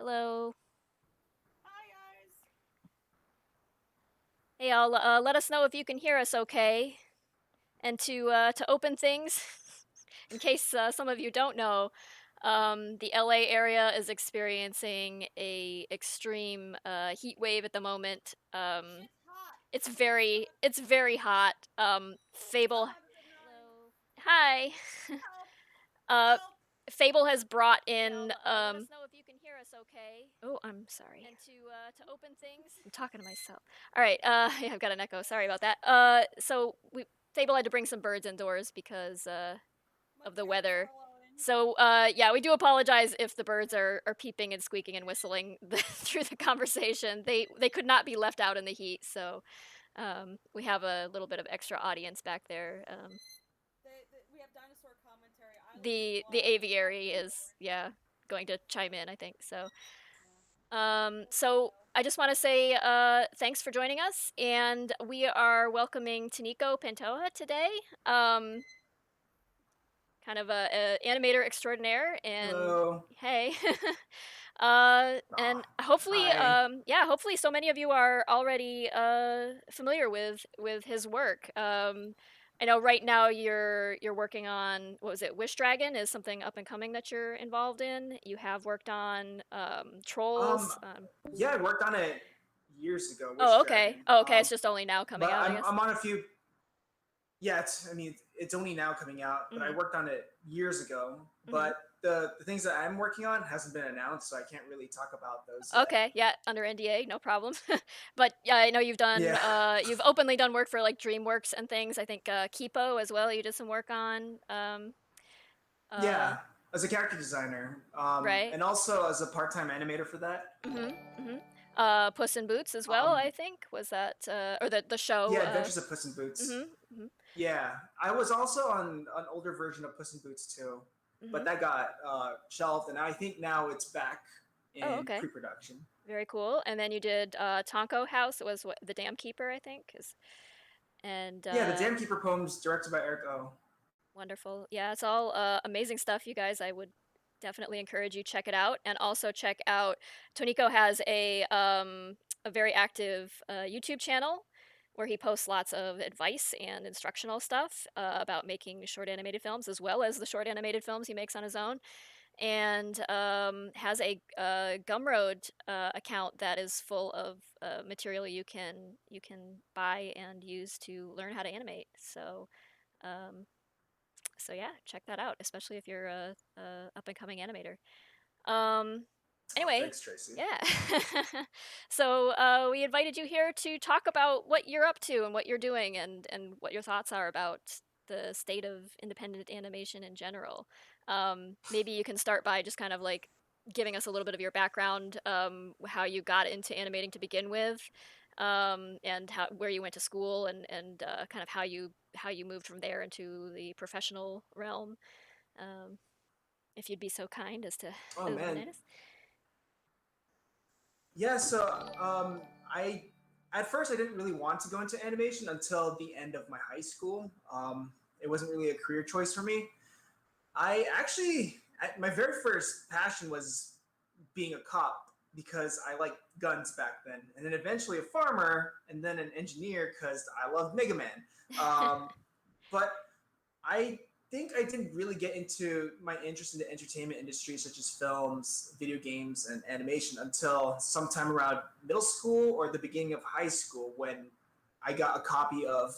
Hello. Hi guys. Hey, y'all. Let us know if you can hear us okay. And to open things, in case some of you don't know, the LA area is experiencing a extreme heat wave at the moment. Shit's hot. It's very hot. What's Fable. up, everyone? Hello. Hi. Help! uh, Help! Fable has brought Hey, in. let us know if you can hear us okay. Oh, I'm sorry. And to open things. I'm talking to myself. All right. Yeah, I've got an echo. Sorry about that. So we Fable had to bring some birds indoors because My of the parents are weather. alone. So yeah, we do apologize if the birds are peeping and squeaking and whistling through the conversation. They could not be left out in the heat, so we have a little bit of extra audience back there. We have dinosaur commentary. I live in a The block. They aviary probably is, hear it. yeah, going to chime in, I think. So Yeah. so I just want to say thanks for joining us, and we are welcoming Tonika Pantoja today. Um, Kind of a animator extraordinaire, and Hello. hey. And Ah, hopefully, hi. yeah, hopefully, so many of you are already familiar with his work. I know right now you're working on, what was it? Wish Dragon is something up and coming that you're involved in. You have worked on Um, Trolls. yeah, I worked on it years ago, Wish Oh, okay. Dragon. Oh, okay. It's just only now coming But out, I I'm guess. I'm on a few. Yeah, it's only now coming out, but I Hmm. worked on it years ago. Hmm. But the things that I'm working on hasn't been announced, so I can't really talk about those yet. Okay, yeah, under NDA, no problem. But yeah, I know Yeah, you've openly done work for like DreamWorks and things. I think Kipo as well. You did some work on. Uh, yeah. As a character designer, right. and also as a part-time animator for that. Mhm. Mhm. Puss in Boots as well. Um, I think was that or the show. yeah, Adventures of Puss in Boots. Mhm. Mhm. Yeah, I was also on an older version of Puss in Boots too, but Mhm. that got shelved, and I think now it's back Oh, in okay. pre-production. Very cool. And then you did Tonko House. It was what, the Dam Keeper, I think. And Yeah, the Dam Keeper poems directed by Eric O. wonderful. Yeah, it's all amazing stuff, you guys. I would definitely encourage you check it out, and also check out. Toniko has a very active YouTube channel where he posts lots of advice and instructional stuff about making short animated films, as well as the short animated films he makes on his own, and has a Gumroad account that is full of material you can buy and use to learn how to animate. Um, so yeah, check that out, especially if you're a up and coming animator. Um, Oh, anyway, thanks, Tracy. yeah. So we invited you here to talk about what you're up to and what you're doing, and what your thoughts are about the state of independent animation in general. Maybe you can start by just kind of like giving us a little bit of your background, how you got into animating to begin with, and where you went to school, and kind of how you moved from there into the professional realm. Um, if you'd be so kind as to Oh man, illuminate us. yeah. I at first I didn't really want to go into animation until the end of my high school. It wasn't really a career choice for me. I actually, my very first passion was being a cop because I liked guns back then, and then eventually a farmer, and then an engineer because I love Mega Man. Um, but I think I didn't really get into my interest in the entertainment industry, such as films, video games, and animation, until sometime around middle school or the beginning of high school when I got a copy of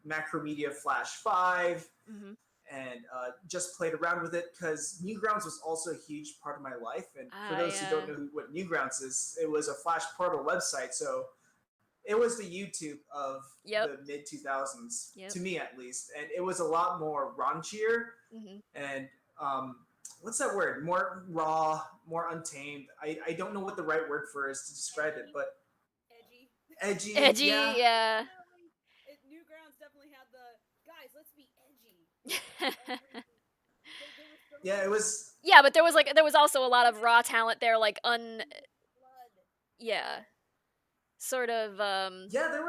Macromedia Flash 5 Hmm. and just played around with it because Newgrounds was also a huge part of my life. And for those who Yeah. don't know what Newgrounds is, it was a Flash portal website. So it was the YouTube of Yep. the mid 2000s, Yep. to me at least. And it was a lot more raunchier Hmm. and um, what's that word? More raw, more untamed. I don't know what the right word for is to describe it, Edgy. but Edgy. edgy, Edgy. yeah. Yeah. Definitely. Newgrounds definitely had the guys. Let's be edgy. Every there was so Yeah, it much was. Yeah, but there was also a lot of raw talent there, like blood. yeah, sort of Yeah, there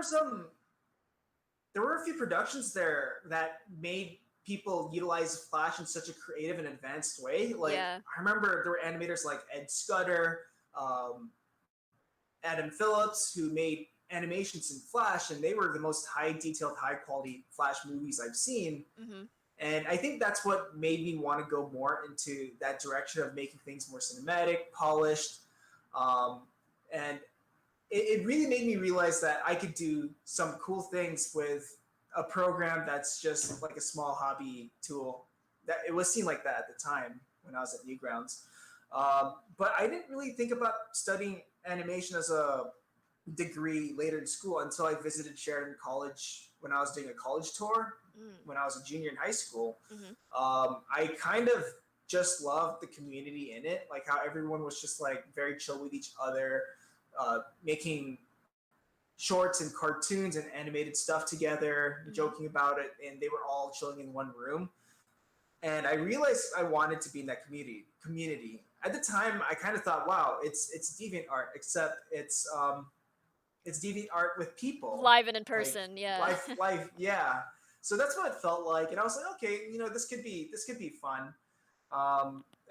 were a few productions there that made people utilize Flash in such a creative and advanced way. Like yeah. I remember there were animators like Ed Scudder, um, Adam Phillips, who made animations in Flash, and they were the most high detailed, high quality Flash movies I've seen. Mm-hmm. And I think that's what made me want to go more into that direction of making things more cinematic, polished, um, and it really made me realize that I could do some cool things with a program that's just like a small hobby tool. That it was seen like that at the time when I was at Newgrounds. But I didn't really think about studying animation as a degree later in school until I visited Sheridan College when I was doing a college tour when I was a junior in high school. Mm-hmm. I kind of just loved the community in it, like how everyone was just like very chill with each other, making shorts and cartoons and animated stuff together, joking about it, and they were all chilling in one room. And I realized I wanted to be in that Community at the time, I kind of thought, wow, it's deviant art, except it's deviant art with people, Live and in like person, yeah. life, yeah. So that's what it felt like, and I was like, okay, this could be fun.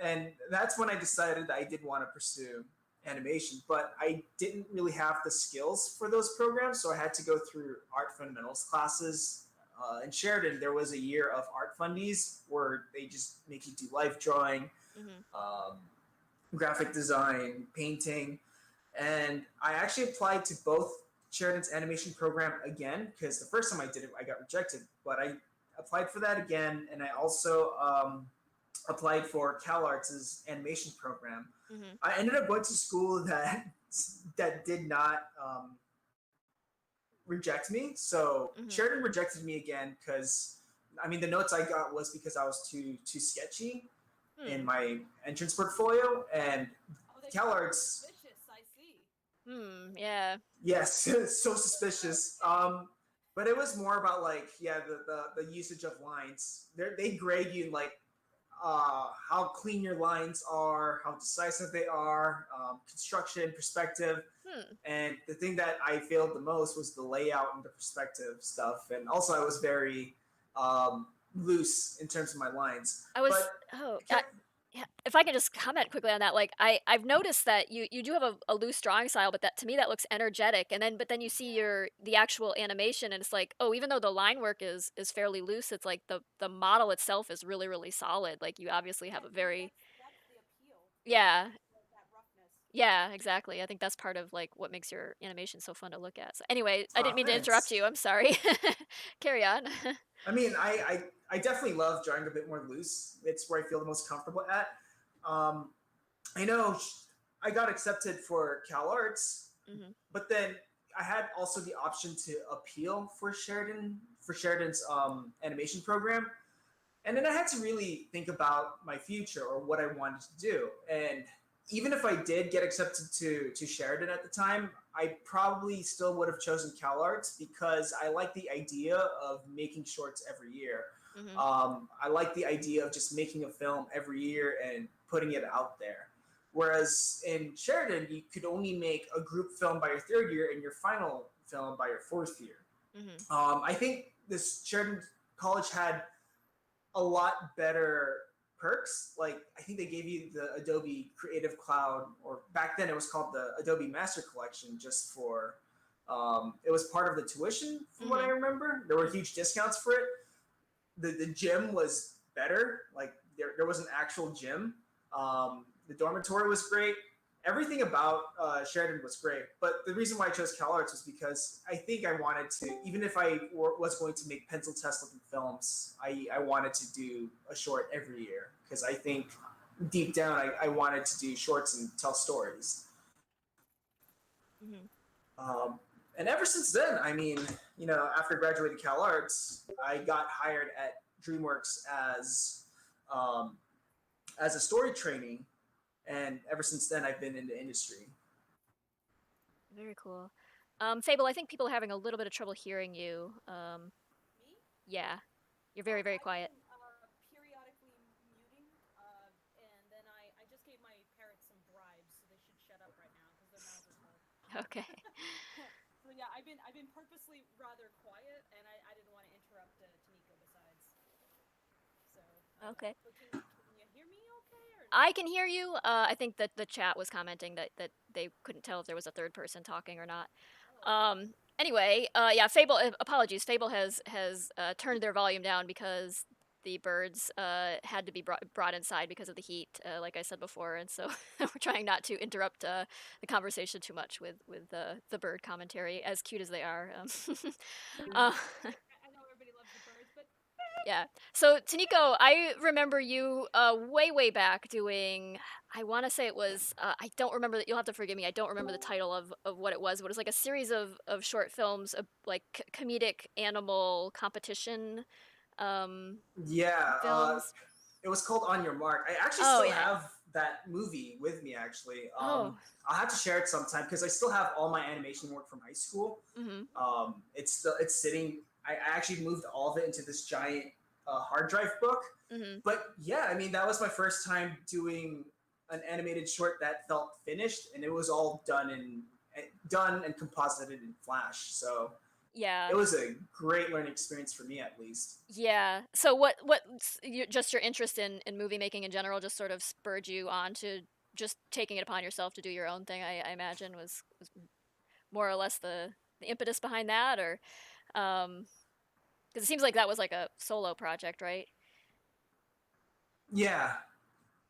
And that's when I decided that I did want to pursue animation, but I didn't really have the skills for those programs, so I had to go through art fundamentals classes. In Sheridan, there was a year of art fundies where they just make you do life drawing, um, graphic design, painting, and I actually applied to both Sheridan's animation program again because the first time I did it, I got rejected, but I applied for that again, and I also applied for CalArts' animation program. I ended up going to school that did not reject me. So Sheridan rejected me again because I mean the notes I got was because I was too sketchy in my entrance portfolio, and CalArts. Suspicious, I see. Yeah. Yes, so suspicious. But it was more about like the usage of lines. They grade you in like how clean your lines are, how decisive they are, construction, perspective. And the thing that I failed the most was the layout and the perspective stuff. And also, I was very loose in terms of my lines. I was if I can just comment quickly on that, like I've noticed that you do have a loose drawing style, but that to me that looks energetic. And then you see the actual animation, and it's like, oh, even though the line work is fairly loose, it's like the model itself is really really solid. Like you obviously have a very That's the appeal. yeah. That roughness. Yeah, exactly. I think that's part of like what makes your animation so fun to look at. So anyway, I didn't mean to interrupt Thanks. you. I'm sorry. Carry on. I mean, I definitely love drawing a bit more loose. It's where I feel the most comfortable at. I know I got accepted for CalArts, but then I had also the option to appeal for Sheridan's animation program, and then I had to really think about my future or what I wanted to do. And even if I did get accepted to Sheridan at the time, I probably still would have chosen CalArts because I like the idea of making shorts every year. I like the idea of just making a film every year and putting it out there. Whereas in Sheridan, you could only make a group film by your third year and your final film by your fourth year. I think this Sheridan College had a lot better perks. Like I think they gave you the Adobe Creative Cloud, or back then it was called the Adobe Master Collection, just for it was part of the tuition from what I remember. There were huge discounts for it. The gym was better. Like there was an actual gym. The dormitory was great. Everything about Sheridan was great. But the reason why I chose CalArts was because I think I wanted to, even if I was going to make pencil test looking films, I wanted to do a short every year because I think deep down I wanted to do shorts and tell stories. And ever since then, I mean, after graduating CalArts, I got hired at DreamWorks as a story trainee, and ever since then, I've been in the industry. Very cool. Fable, I think people are having a little bit of trouble hearing you. Me? Yeah, you're very very quiet. Periodically muting, and then I just gave my parrots some bribes, so they should shut up right now because their mouths are full. Okay. So yeah, I've been purposely rather quiet, and I didn't want to interrupt Toniko besides. So Okay. But can you hear me okay or I can hear you. I think that the chat was commenting that they couldn't tell if there was a third person talking or not. Oh, okay. Anyway, yeah, Fable. Apologies. Fable has turned their volume down because the birds had to be brought inside because of the heat, like I said before, and so we're trying not to interrupt the conversation too much with the bird commentary, as cute as they are. uh, I know everybody loves the birds, but yeah. So Toniko, I remember you way back doing. I want to say it was. I don't remember that. You'll have to forgive me. I don't remember the title of what it was, but it was like a series of short films, like comedic animal competition Yeah, films. it was called On Your Mark. I actually Oh still yeah. have that movie with me. Actually, Oh. I'll have to share it sometime because I still have all my animation work from high school. Mhm. It's sitting. I actually moved all of it into this giant hard drive book. Mhm. But yeah, I mean that was my first time doing an animated short that felt finished, and it was all done and composited in Flash. So Yeah. it was a great learning experience for me, at least. Yeah. So just your interest in movie making in general just sort of spurred you on to just taking it upon yourself to do your own thing. I imagine was more or less the impetus behind that, or because it seems like that was like a solo project, right? Yeah,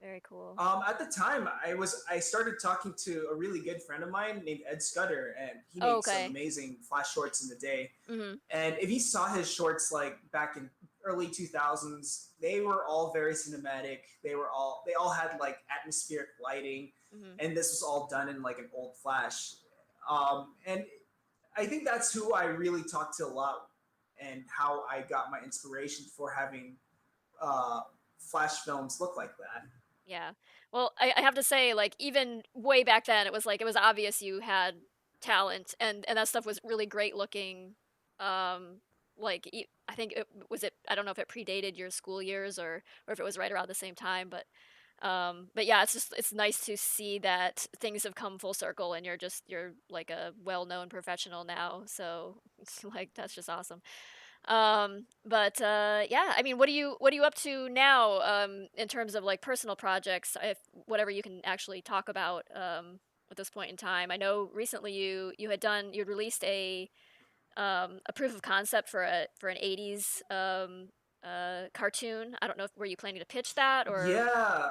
Very cool. At the time, I started talking to a really good friend of mine named Ed Scudder, and he Oh, made some okay. amazing flash shorts in the day. Mhm. And if you saw his shorts like back in early 2000s, they were all very cinematic. They all had like atmospheric lighting, Mhm. and this was all done in like an old flash. And I think that's who I really talked to a lot, and how I got my inspiration for having uh, flash films look like that. Yeah. Well, I have to say, like, even way back then, it was obvious you had talent, and that stuff was really great looking. Um, like, I think it was it. I don't know if it predated your school years or if it was right around the same time, but yeah, it's nice to see that things have come full circle, and you're like a well known professional now. So, like, that's just awesome. But yeah, I mean, what are you up to now in terms of like personal projects, if whatever you can actually talk about at this point in time. I know recently you'd released a proof of concept for an 80s cartoon. I don't know if were you planning to pitch that or Yeah,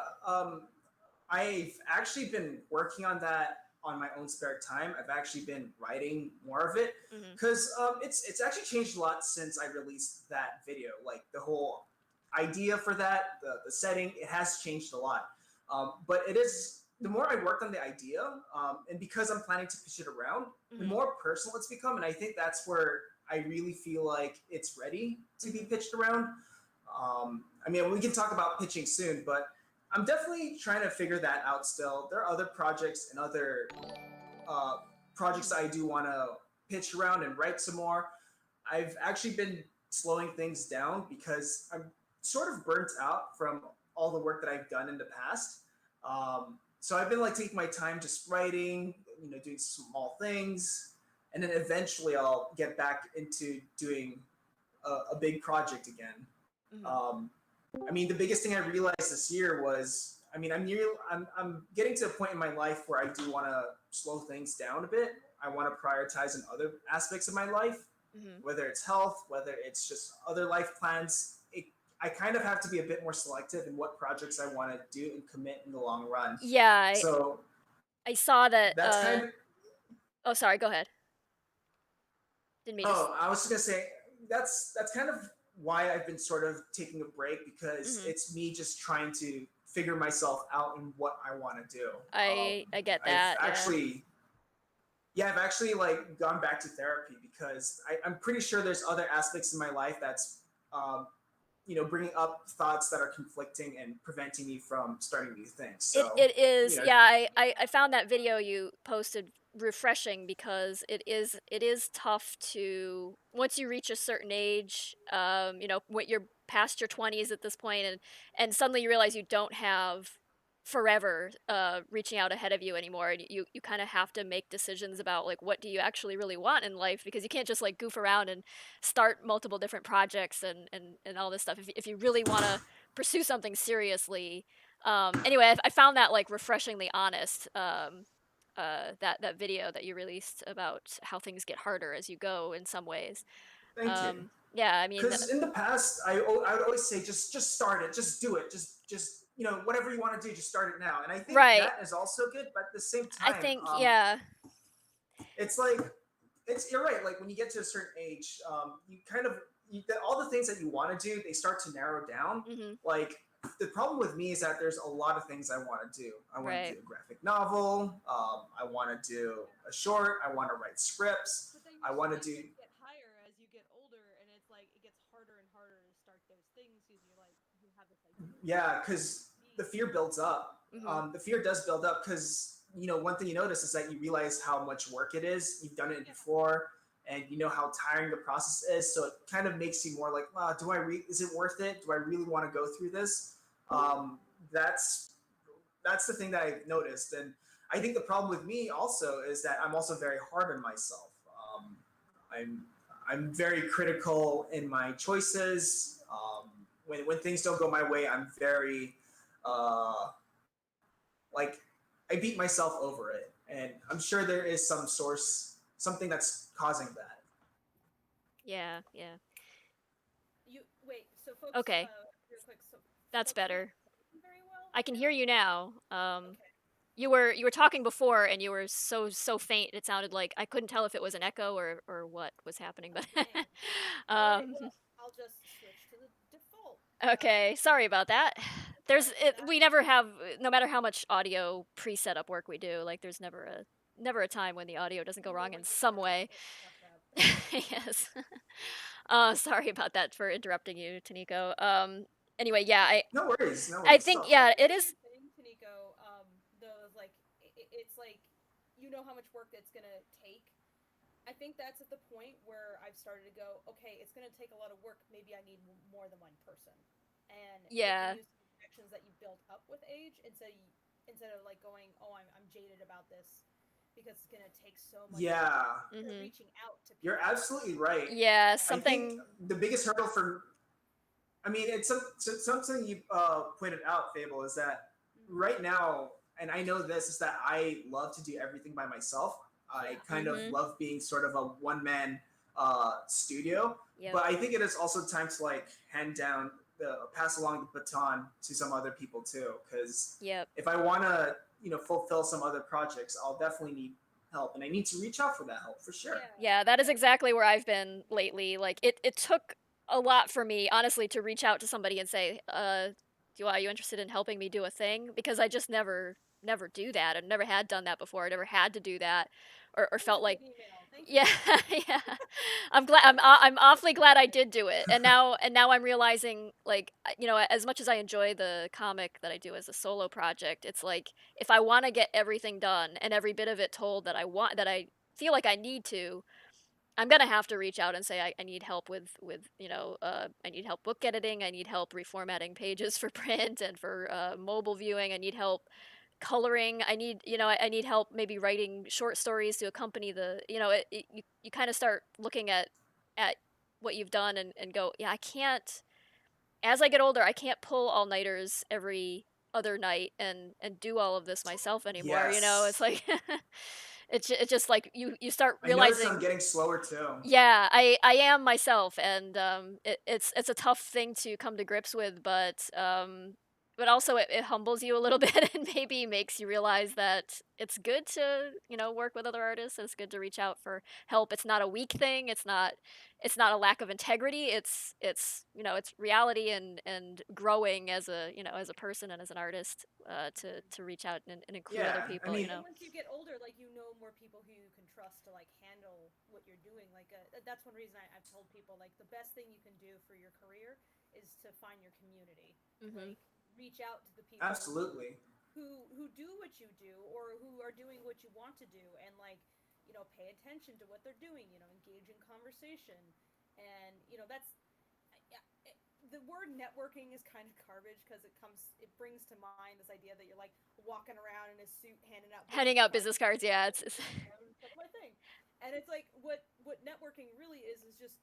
I've actually been working on that on my own spare time. I've actually been writing more of it Mhm. because it's actually changed a lot since I released that video. Like the whole idea for that, the setting, it has changed a lot. But it is the more I worked on the idea, and because I'm planning to pitch it around, the Mhm. more personal it's become, and I think that's where I really feel like it's ready to be Mhm. pitched around. I mean, we can talk about pitching soon, but I'm definitely trying to figure that out still. There are other projects and other uh, projects Mhm. that I do want to pitch around and write some more. I've actually been slowing things down because I'm sort of burnt out from all the work that I've done in the past. So I've been like taking my time just writing, doing small things, and then eventually I'll get back into doing a big project again. Mhm. Um, I mean, the biggest thing I realized this year was, I mean, I'm getting to a point in my life where I do want to slow things down a bit. I want to prioritize in other aspects of my life, Mhm. whether it's health, whether it's just other life plans. I kind of have to be a bit more selective in what projects I want to do and commit in the long run. Yeah, So I saw that that's kind of, oh, sorry, go ahead. Didn't mean to I was just gonna say that's kind of why I've been sort of taking a break because Mhm. it's me just trying to figure myself out in what I want to do. I get I've that, yeah. actually, yeah, I've actually like gone back to therapy because I'm pretty sure there's other aspects in my life that's, um, bringing up thoughts that are conflicting and preventing me from starting new things. So, It you is, know, yeah. I found that video you posted refreshing because it is tough to once you reach a certain age, when you're past your 20s at this point, and suddenly you realize you don't have forever reaching out ahead of you anymore, and you kind of have to make decisions about like what do you actually really want in life because you can't just like goof around and start multiple different projects and all this stuff if you really want to pursue something seriously. Anyway, I found that like refreshingly honest. That video that you released about how things get harder as you go in some ways. Thank you. Yeah, I mean, Because in the past, I would always say just start it, just do it, just whatever you want to do, just start it now. And I think right. that is also good, but at the same I time, think, yeah. it's like you're right. Like when you get to a certain age, you kind of all the things that you want to do, they start to narrow down. Hmm. Like the problem with me is that there's a lot of things I want to do. I want to Right. do a graphic novel. I want to do a short. I want to write scripts. But then I your want to do. standards get higher as you get older, and it's like it gets harder and harder to start those things because you're like you have this idea of what Yeah, because you the need. fear builds up. Hmm. The fear does build up because one thing you notice is that you realize how much work it is. You've done it Yeah. before, and you know how tiring the process is. So it kind of makes you more like, wow, is it worth it? Do I really want to go through this? Um, that's that's the thing that I've noticed, and I think the problem with me also is that I'm also very hard on myself. I'm I'm very critical in my choices. When things don't go my way, I'm very uh, like I beat myself over it, and I'm sure there is something that's causing that. Yeah, yeah. You wait. So folks, Okay, real quick. So that's folks, you're not better. hearing very well I right can hear now. you now. Okay. You were talking before, and you were so faint. It sounded like I couldn't tell if it was an echo or what was happening. Oh But dang. All right. um, Well, I'll just switch to the default. okay, sorry about that. That's all right. We never have, no matter how much audio pre-setup work we do, like there's never a time when the audio doesn't go Never wrong when in you some have to way. put stuff up. Yes. Sorry about that for interrupting you, Taniko. Anyway, yeah, But No worries, no I worries. think, So I yeah, think it what is. you're saying, Toniko, those like it's like you know how much work it's gonna take. I think that's at the point where I've started to go, okay, it's gonna take a lot of work. Maybe I need more than one person, and making Yeah. use of the connections that you built up with age instead of like going, oh, I'm jaded about this because it's gonna take so much work. yeah, Start Hmm. reaching out to you're people, absolutely right. Yeah, I think something. the biggest hurdle for I mean, something you pointed out, Fable, is that mm-hmm. right now, and I know this is that I love to do everything by myself. I Yeah, kind of Hmm. love being sort of a one man studio, Yep. but I think it is also time to like pass along the baton to some other people too. Because Yep. if I want to, fulfill some other projects, I'll definitely need help, and I need to reach out for that help for sure. yeah, Yeah, that is yeah. exactly where I've been lately. Like it took a lot for me, honestly, to reach out to somebody and say, are you interested in helping me do a thing? Because I just never do that. I never had done that before. I never had to do that or That was felt a good like email. Thank you yeah, for that. yeah. I'm awfully glad I did do it. And now I'm realizing like as much as I enjoy the comic that I do as a solo project, it's like if I want to get everything done and every bit of it told that I feel like I need to, I'm gonna have to reach out and say I need help with I need help book editing, I need help reformatting pages for print and for mobile viewing, I need help coloring, I need help maybe writing short stories to accompany you kind of start looking at what you've done and go, yeah, I can't, as I get older, I can't pull all nighters every other night and do all of this myself anymore. It's Yes, like it's just like you start I noticed I'm realizing, getting slower too. yeah, I am myself, and it's a tough thing to come to grips with, but also it humbles you a little bit and maybe makes you realize that it's good to work with other artists. It's good to reach out for help. It's not a weak thing. It's not a lack of integrity. It's reality and growing as a person and as an artist, to reach out and include other Yeah, I people. mean, And once you get older, like you know more people who you can trust to like handle what you're doing. Like that's one reason I've told people like the best thing you can do for your career is to find your community. Hmm. Like reach out to the people absolutely. who do what you do or who are doing what you want to do and like pay attention to what they're doing. Engage in conversation, and that's yeah, the word networking is kind of garbage because it brings to mind this idea that you're like walking around in a suit handing out Handing business out cards. business cards, yeah, it's That's my thing. And it's like what networking really is just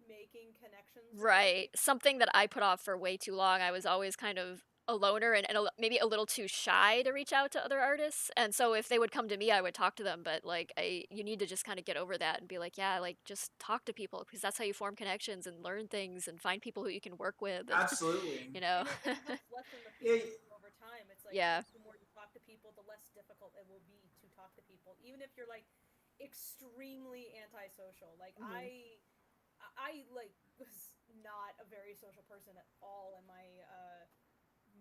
making connections with other right. people. Something that I put off for way too long. I was always kind of a loner and maybe a little too shy to reach out to other artists. And so if they would come to me, I would talk to them. But like, you need to just kind of get over that and be like, yeah, like just talk to people because that's how you form connections and learn things and find people who you can work with. And, Absolutely. you know, And it helps lessen the Yeah, people too over time. It's like yeah. the more you talk to people, the less difficult it will be to talk to people, even if you're like extremely antisocial. Like Hmm. I like was not a very social person at all in my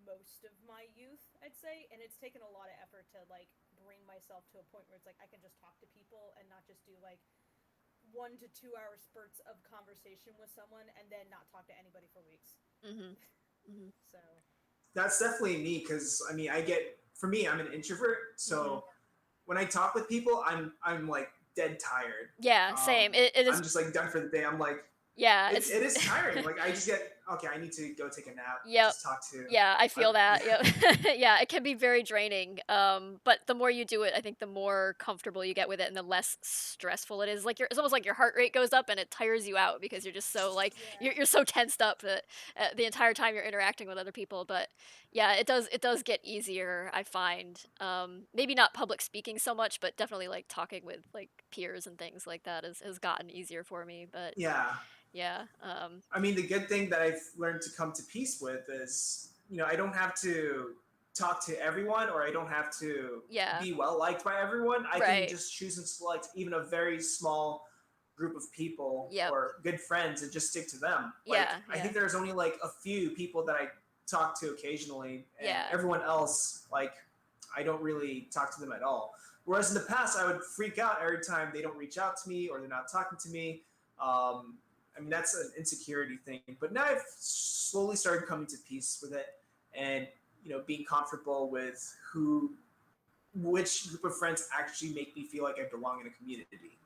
most of my youth, I'd say, and it's taken a lot of effort to like bring myself to a point where it's like I can just talk to people and not just do like 1 to 2 hour spurts of conversation with someone and then not talk to anybody for weeks. Hmm. Hmm. So, that's definitely me because I mean, for me, I'm an introvert, Hmm. so when I talk with people, I'm like dead tired. Yeah, Um, same. It is. I'm just like done for the day. I'm like, Yeah, it's. it is tiring. Like I just get okay. I need to go take a nap. Yep. Just talk to. Yeah, I I'm, feel that. Yep. Yeah, it can be very draining. But the more you do it, I think the more comfortable you get with it and the less stressful it is. Like it's almost like your heart rate goes up and it tires you out because you're just so like yeah. you're so tensed up that the entire time you're interacting with other people. But yeah, it does get easier, I find. Maybe not public speaking so much, but definitely like talking with like peers and things like that has gotten easier for me. But yeah. yeah. I mean, the good thing that I've learned to come to peace with is, I don't have to talk to everyone or I don't have to Yeah. be well liked by everyone. I can Right. just choose and select even a very small group of people Yep. or good friends and just stick to them. Like, Yeah. I Yeah. think there's only like a few people that I talk to occasionally, and Yeah. everyone else, like, I don't really talk to them at all. Whereas in the past, I would freak out every time they don't reach out to me or they're not talking to me. I mean, that's an insecurity thing. But now I've slowly started coming to peace with it, and being comfortable with which group of friends actually make me feel like I belong in a community.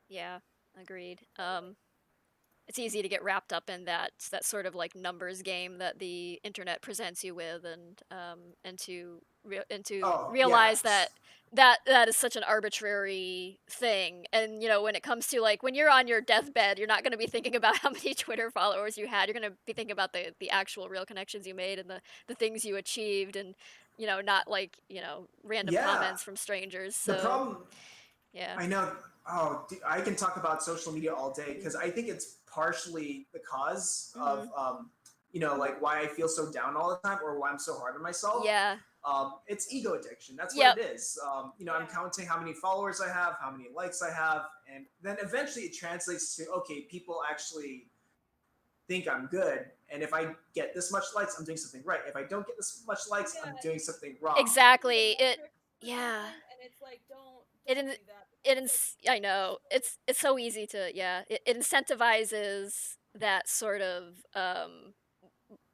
Yeah, agreed. Totally. It's easy to get wrapped up in that sort of like numbers game that the internet presents you with, and to Oh yeah, realize that is such an arbitrary thing. And when it comes to like when you're on your deathbed, you're not going to be thinking about how many Twitter followers you had. You're going to be thinking about the actual real connections you made and the things you achieved, and not like random yeah. comments from strangers. The So problem yeah. I know. Oh, I can talk about social media all day because I think it's partially the cause of, Hmm. like why I feel so down all the time or why I'm so hard on myself. Yeah. It's ego addiction. That's what Yep. it is. I'm Yeah. counting how many followers I have, how many likes I have, and then eventually it translates to okay, people actually think I'm good. And if I get this much likes, I'm doing something right. If I don't get this much likes, Yeah, I'm doing something wrong. you see the Exactly. metrics for Yeah. something and it's like It don't in, do that because it's like I so know. slow. It's so easy to, yeah. It incentivizes that sort of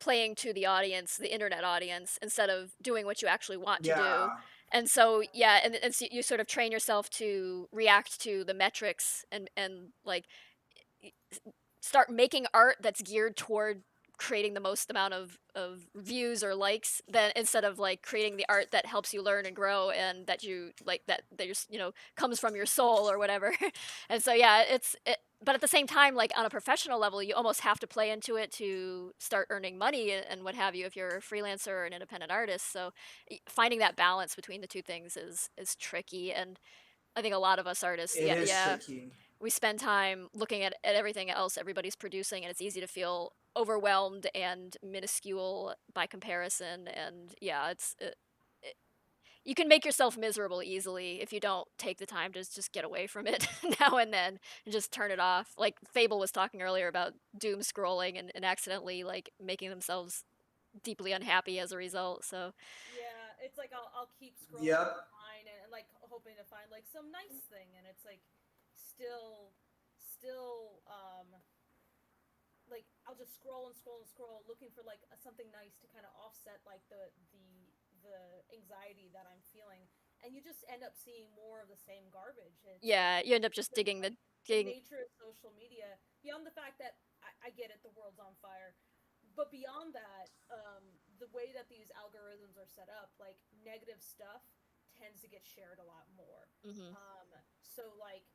playing to the audience, the internet audience, instead of doing what you actually want to do. Yeah, And so, yeah, and so you sort of train yourself to react to the metrics and like start making art that's geared toward creating the most amount of views or likes, then instead of like creating the art that helps you learn and grow and that you like that just comes from your soul or whatever. And so yeah, but at the same time, like on a professional level, you almost have to play into it to start earning money and what have you if you're a freelancer or an independent artist. So finding that balance between the two things is tricky. And I think a lot of us artists, it yeah, is yeah, tricky. we spend time looking at everything else everybody's producing, and it's easy to feel overwhelmed and minuscule by comparison. And yeah, it you can make yourself miserable easily if you don't take the time to just get away from it now and then and just turn it off. Like Fable was talking earlier about doom scrolling and accidentally like making themselves deeply unhappy as a result. So Yeah, it's like I'll keep scrolling Yep. through mine and like hoping to find like some nice thing and it's like still like I'll just scroll and scroll and scroll looking for like something nice to kind of offset like the anxiety that I'm feeling and you just end up seeing more of the same garbage. It's like yeah, you end up just the, digging the digging. nature of social media beyond the fact that I get it, the world's on fire, but beyond that, the way that these algorithms are set up, like negative stuff tends to get shared a lot more. Hmm. So like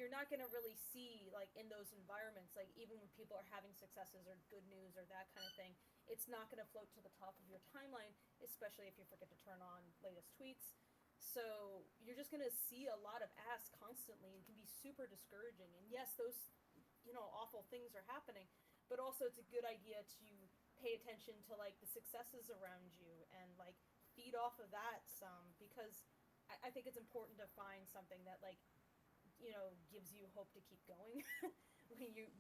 you're not going to really see like in those environments, like even when people are having successes or good news or that kind of thing, it's not going to float to the top of your timeline, especially if you forget to turn on latest tweets. So you're just going to see a lot of ass constantly and can be super discouraging. And yes, those awful things are happening, but also it's a good idea to pay attention to like the successes around you and like feed off of that some, because I think it's important to find something that like gives you hope to keep going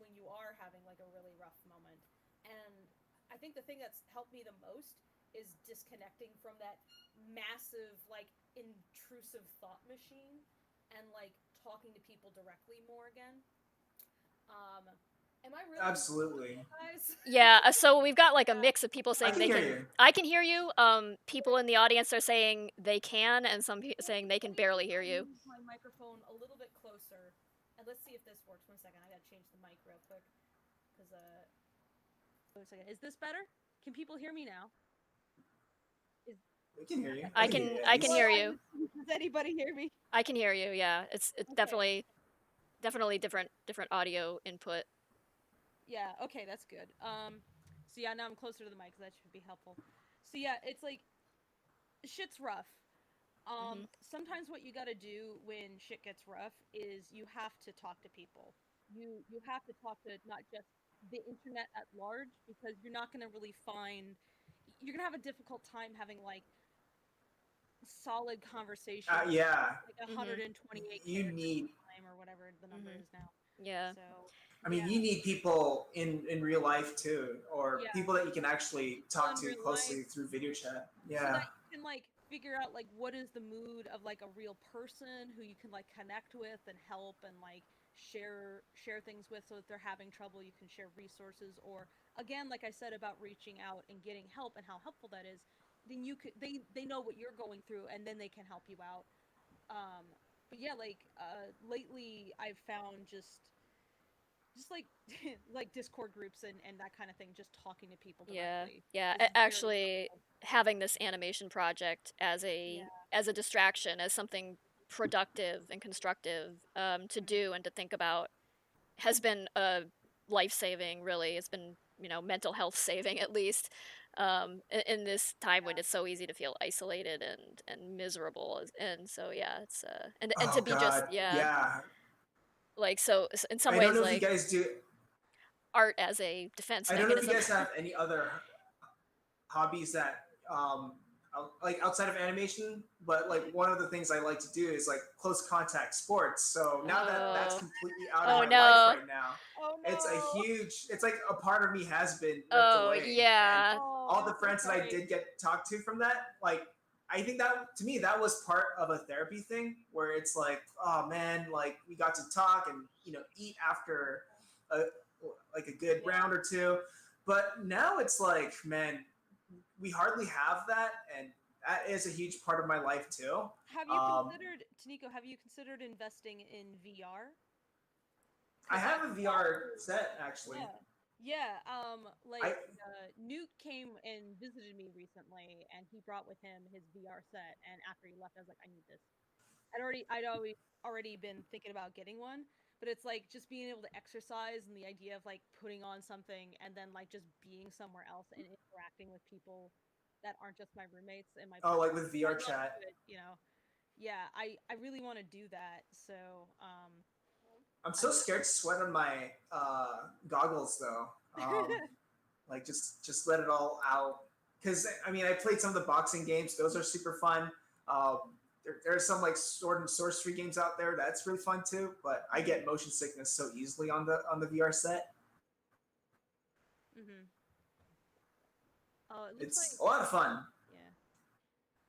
when you are having like a really rough moment. And I think the thing that's helped me the most is disconnecting from that massive like intrusive thought machine and like talking to people directly more again. Am I really Absolutely. guys? Yeah, so we've got like a Yeah. mix of people I saying can they hear can. you. I can hear you. People in the audience are saying they can, and some saying they can barely hear you. Move my microphone a little bit closer, and let's see if this works. 1 second, I gotta change the mic real quick, because Wait a second. Is this better? Can people hear me now? Is I can hear you. I I can hear can you at I can least. hear you. Does anybody hear me? I can hear you. Yeah, it's Okay. definitely different audio input. Yeah. Okay, that's good. So yeah, now I'm closer to the mic, so that should be helpful. So yeah, it's like shit's rough. Hmm. Sometimes what you gotta do when shit gets rough is you have to talk to people. You have to talk to not just the internet at large, because you're not gonna really find you're gonna have a difficult time having like solid conversations Yeah, like Hmm. 128 you characters need. time or whatever the number Hmm. is now. Yeah. So I mean, yeah, you need people in real life too, or yeah, people that you can actually people talk in to real life, closely through video chat. so Yeah. that you can like figure out like what is the mood of like a real person who you can like connect with and help and like share things with, so if they're having trouble you can share resources, or again like I said about reaching out and getting help and how helpful that is, then you could they know what you're going through and then they can help you out. um but yeah, like lately I've found just like like Discord groups and that kind of thing, just talking to people Yeah. directly Yeah. is very Actually, helpful. having this animation project Yeah. as a distraction, as something productive and constructive to Mhm. do and to think about has been life saving. Really, it's been mental health saving at least in this time when Yeah. it's so easy to feel isolated and miserable. And so yeah, it's and to Oh be just God. yeah Yeah. like in some I don't ways know if you like guys do. art as a defense I don't know if you mechanism. guys have any other hobbies that like outside of animation, but like one of the things I like to do is like close contact sports. So now that that's Oh, completely out of oh my life no. right now, Oh it's a no. huge, it's like a part of me has been ripped Oh away. And yeah. Oh, all I'm the so friends that I sorry. did get talked to from that, like I think that to me that was part of a therapy thing where it's like, oh man, like we got to talk and eat after a like a good Yeah. round or two. But now it's like, man, we hardly have that, and that is a huge part of my life too. Have you Um, considered, Toniko, have you considered investing in VR? I Because have a that's VR actually, set actually. yeah. Yeah, I like Newt came and visited me recently and he brought with him his VR set, and after he left I was like, I need this. I'd already been thinking about getting one, but it's like just being able to exercise and the idea of like putting on something and then like just being somewhere else and interacting with people that aren't just my roommates and my oh, partner. like with I VR love chat. it. Yeah, I really want to do that. So, I'm I so scared to sweat on my goggles though. Like just let it all out. Because I mean, I played some of the boxing games; those are super fun. There are some like sword and sorcery games out there that's really fun too. But I mhm, get motion sickness so easily on the VR set. mhm. Oh, it looks It's like a lot of fun. yeah.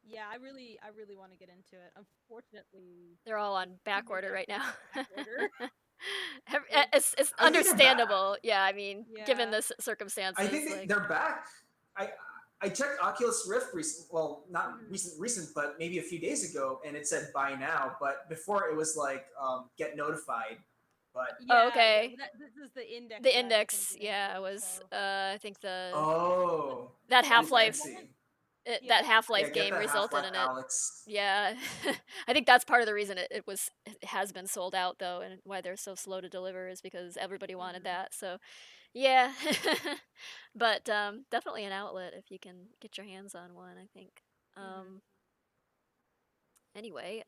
Yeah, I really want to get into it. Unfortunately, They're all the on back streamers order are right all now. on back order. It's It's I think they're back. understandable. Yeah, I mean, given yeah. the I think circumstances, like they're back. I I checked Oculus Rift recent. Well, not Mhm. recent, but maybe a few days ago, and it said buy now. But before it was like get notified. But oh, Yeah, yeah. okay. Well, this is the index The that I can index, get yeah, into. was So I think the but oh, that but too Half-Life what fancy. that Yeah, Yeah, Half-Life get game that Half resulted Life in it. Alex. Yeah. I think that's part of the reason it has been sold out though, and why they're so slow to deliver is because everybody wanted hmm that. So, yeah. But definitely an outlet if you can get your hands on one, I think. hmm Um anyway,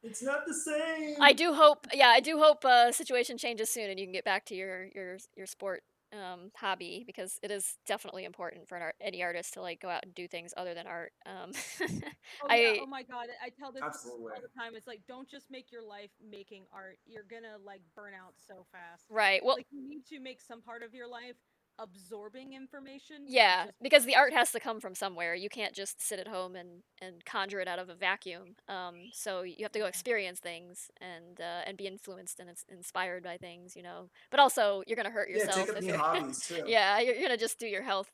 It's not the I same. do hope, yeah, I do hope situation changes soon and you can get back to your sport hobby, because it is definitely important for any artist to like go out and do things other than art. Oh yeah. I Oh my God. I tell this to people Absolutely. all the time. It's like, don't just make your life making art. You're gonna like burn out so fast. right. Well, Like you need to make some part of your life absorbing information, not yeah, just because the art consuming. has to come from somewhere. You can't just sit at home and conjure it out of a vacuum. So you have to go Yeah. experience things and be influenced and inspired by things, you know. But also, you're gonna hurt Yeah, take yourself up if new you're, hobbies too. yeah, you're gonna just do your health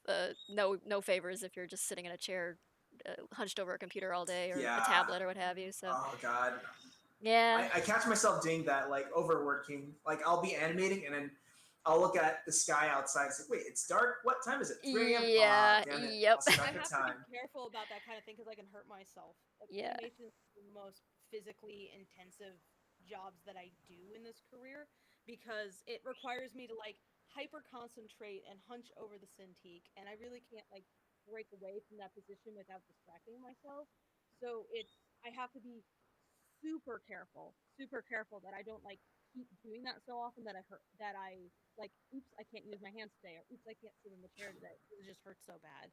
no favors if you're just sitting in a chair, hunched over a computer all day or a Yeah. tablet or what have you. So Oh God. yeah, I catch myself doing that, like overworking. Like I'll be animating and then I'll look at the sky outside. It's like, wait, it's dark. What time is it? 3 a.m. Ah, yeah, damn it! yep, Lost I track of have to be time. careful about that kind of thing because I can hurt myself. Like yeah, animation is one of the most physically intensive jobs that I do in this career because it requires me to like hyper concentrate and hunch over the Cintiq, and I really can't like break away from that position without distracting myself. So I have to be super careful that I don't like keep doing that so often that I like, oops, I can't use my hands today, or oops, I can't sit in the chair today. It just hurts so bad.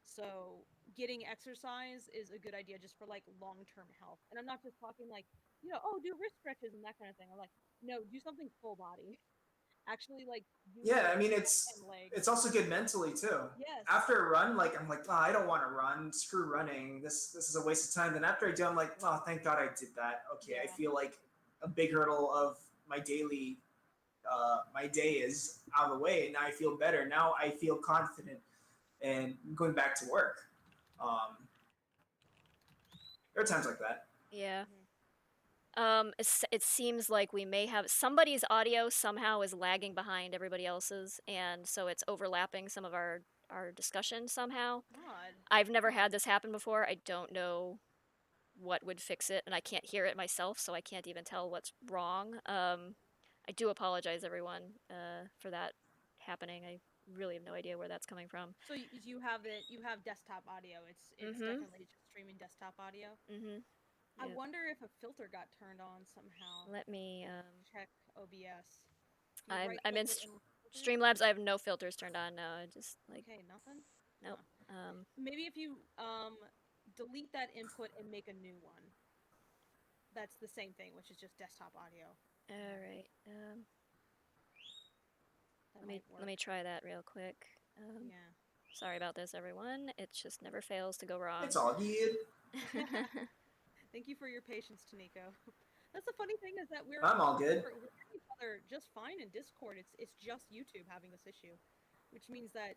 So getting exercise is a good idea just for like long term health. And I'm not just talking like, oh, do wrist stretches and that kind of thing. I'm like, no, do something full body. Actually, like use Yeah, your I mean neck and it's legs. also good mentally too. Yes. After a run, like I'm like, oh, I don't want to run. Screw running. This is a waste of time. Then after I do, I'm like, oh, thank God I did that. Okay, I Yeah. feel like a big hurdle of my day is out of the way, and now I feel better. Now I feel confident and going back to work. Um, there are times like that. yeah. hmm It seems like we may have somebody's audio somehow is lagging behind everybody else's, and so it's overlapping some of our discussion somehow. Odd. I've never Huh. had this happen before. I don't know what would fix it, and I can't hear it myself, so I can't even tell what's wrong. I do apologize, everyone, for that happening. I really have no idea where that's coming from. So you have it. You have desktop audio. It's Mm-hmm. definitely just streaming desktop audio. Mm-hmm. I Yeah. wonder if a filter got turned on somehow. Let me. Check OBS. If you I'm right I'm click in it and filters. Streamlabs. I have no filters turned on now. I just like Okay, nothing. nope. Huh. So maybe if you delete that input and make a new one, that's the same thing, which is just desktop audio. All right. That Let me might let work. me try that real quick. Yeah. Sorry about this, everyone. It just never fails to go wrong. It's all good. Thank you for your patience, Toniko. That's the funny thing is that I'm all good. we're hearing each other just fine in Discord. It's just YouTube having this issue, which means that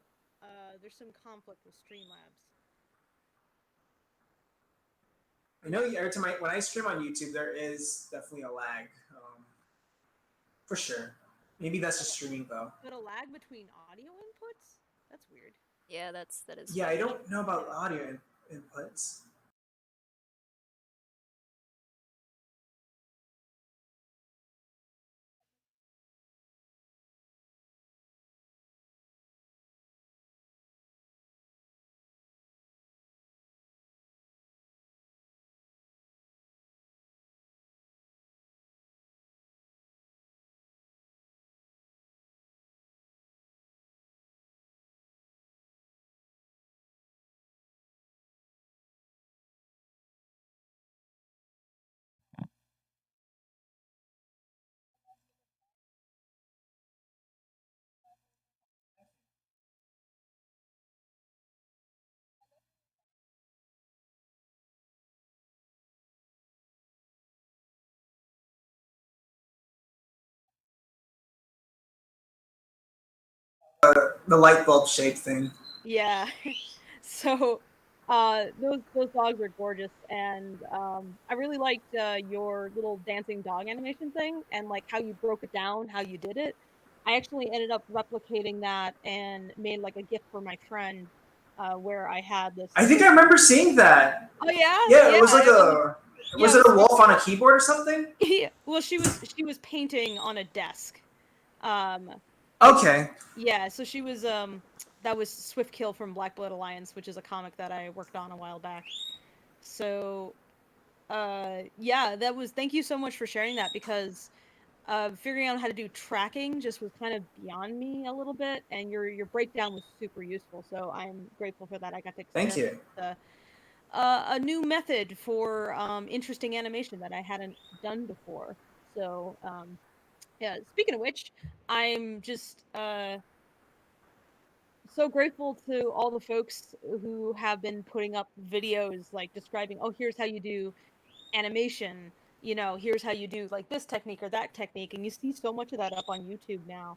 there's some conflict with Streamlabs. I know every time when I stream on YouTube, there is definitely a lag, for sure. Maybe that's just streaming though. But a lag between audio inputs? That's weird. Yeah, that is Yeah, I strange. don't know about audio inputs. The light bulb shape thing. Yeah. So those dogs are gorgeous, and I really liked your little dancing dog animation thing and like how you broke it down, how you did it. I actually ended up replicating that and made like a gift for my friend where I had this. I think I remember seeing that. Oh yeah, Yeah, yeah. it was like a. Yeah, Was it a wolf on a keyboard or something? Yeah, well, she was painting on a desk. Um, Okay. yeah, so she was that was Swift Kill from Black Blood Alliance, which is a comic that I worked on a while back. So, yeah, that was. Thank you so much for sharing that because figuring out how to do tracking just was kind of beyond me a little bit, and your breakdown was super useful. So I'm grateful for that. I got to Thank experiment you. with a new method for interesting animation that I hadn't done before. So yeah. Speaking of which, I'm just so grateful to all the folks who have been putting up videos like describing, oh, here's how you do animation, here's how you do like this technique or that technique, and you see so much of that up on YouTube now.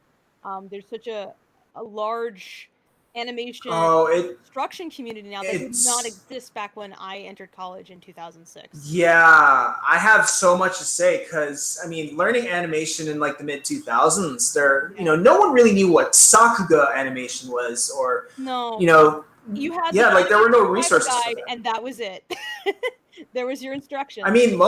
There's such a large animation Oh, instruction community now that did not it's exist back when I entered college in 2006. yeah. I have so much to say because I mean, learning animation in like the mid 2000s, Yeah. no one really knew what Sakuga animation was, or No, you know, you had the yeah, like there were no animation guide, resources for that. and that was it. There was your I instructions. mean,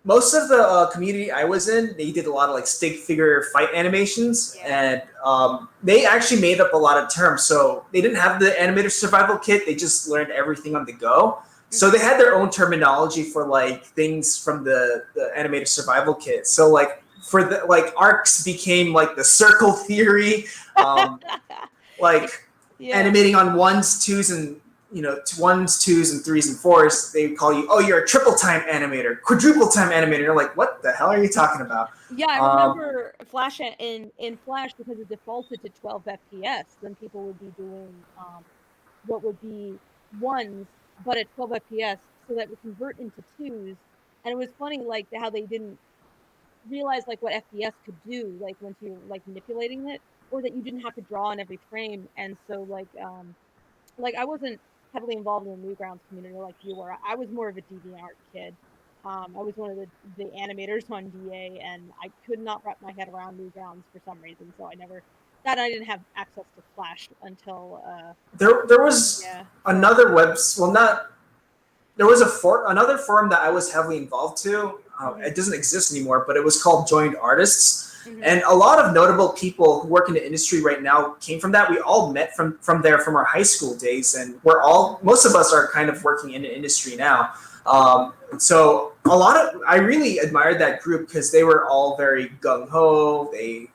most of the community I was in, they did a lot of like stick figure fight animations, Yeah. and they actually made up a lot of terms. So they didn't have the animator survival kit; they just learned everything on the go. So they had their own terminology for like things from the animator survival kit. So like for the like arcs became like the circle theory, um, like Yeah. animating on ones, twos, and ones, twos, and threes and fours. They call you, oh, you're a triple time animator, quadruple time animator. You're like, what the hell are you talking about? Yeah, I Um, remember Flash in Flash because it defaulted to 12 FPS. Then people would be doing what would be ones, but at 12 FPS, so that would convert into twos. And it was funny, like how they didn't realize like what FPS could do, like once you're like manipulating it, or that you didn't have to draw on every frame. And so like I wasn't heavily involved in the Newgrounds community like you were. I was more of a DeviantArt kid. I was one of the animators on DA, and I could not wrap my head around Newgrounds for some reason. So I didn't have access to Flash until there was yeah. another well, not there was another forum that I was heavily involved to. It doesn't exist anymore, but it was called Joined Artists. And a lot of notable people who work in the industry right now came from that. We all met from there from our high school days, and most of us are kind of working in the industry now. So I really admired that group because they were all very gung ho. They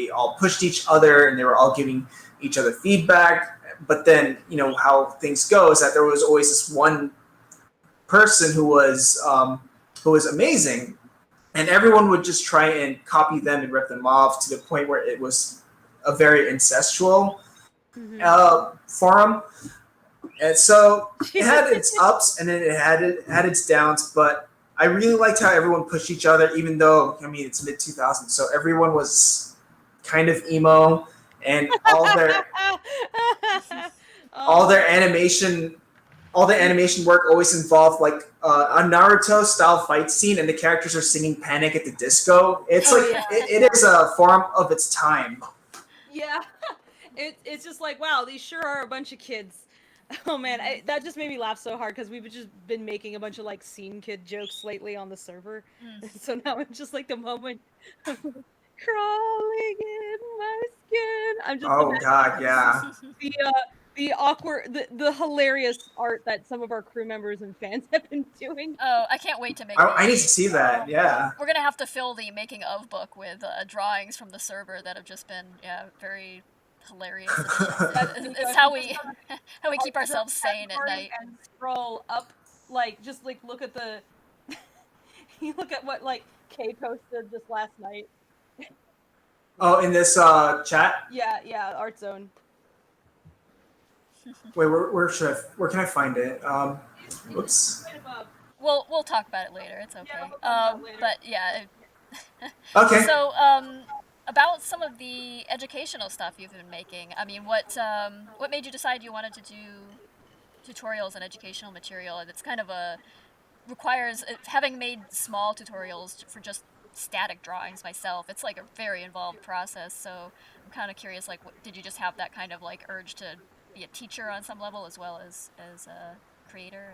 all pushed each other, and they were all giving each other feedback. But then how things go is that there was always this one person who was amazing, and everyone would just try and copy them and rip them off to the point where it was a very incestual forum. And so it had its ups and then it had its downs, but I really liked how everyone pushed each other, even though I mean it's mid 2000s, so everyone was kind of emo, and all their animation all the animation work always involved like a Naruto style fight scene, and the characters are singing Panic at the Disco. It's it is a form of its time. Yeah. It's just like, wow, these sure are a bunch of kids. Oh man, that just made me laugh so hard because we've just been making a bunch of like scene kid jokes lately on the server. So now it's just like the moment crawling in my skin. I'm just Oh God, yeah. the the awkward, the hilarious art that some of our crew members and fans have been doing. Oh, I can't wait to make I need to see that. Yeah. We're gonna have to fill the making of book with drawings from the server that have just been very hilarious. It's how we how we keep ourselves sane at night. And scroll up, like just like look at the you look at what like Kay posted just last night. Oh, in this chat. Yeah, Art Zone. Wait, where can I find it? Whoops. We'll talk about it later. It's okay. But yeah. Okay. So about some of the educational stuff you've been making. I mean, what made you decide you wanted to do tutorials and educational material? And it's kind of requires, having made small tutorials for just static drawings myself, it's like a very involved process. So I'm kind of curious, like, did you just have that kind of like urge to be a teacher on some level as well as a creator.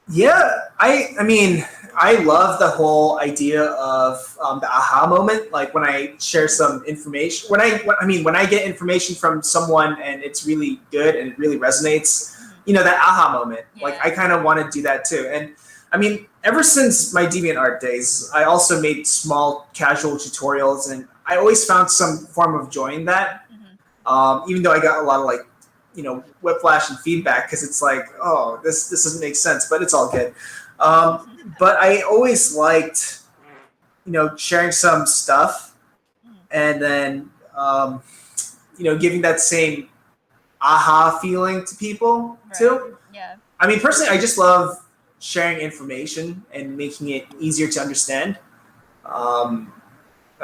Yeah, I mean, I love the whole idea of the aha moment. Like when I share some information, when I get information from someone and it's really good and it really resonates, that aha moment. Yeah. Like I kind of want to do that too. And I mean, ever since my DeviantArt days, I also made small casual tutorials, and I always found some form of joy in that. Even though I got a lot of like whiplash and feedback because it's like, oh, this doesn't make sense, but it's all good. But I always liked sharing some stuff and then giving that same aha feeling to people too. Yeah. I mean, personally, I just love sharing information and making it easier to understand. I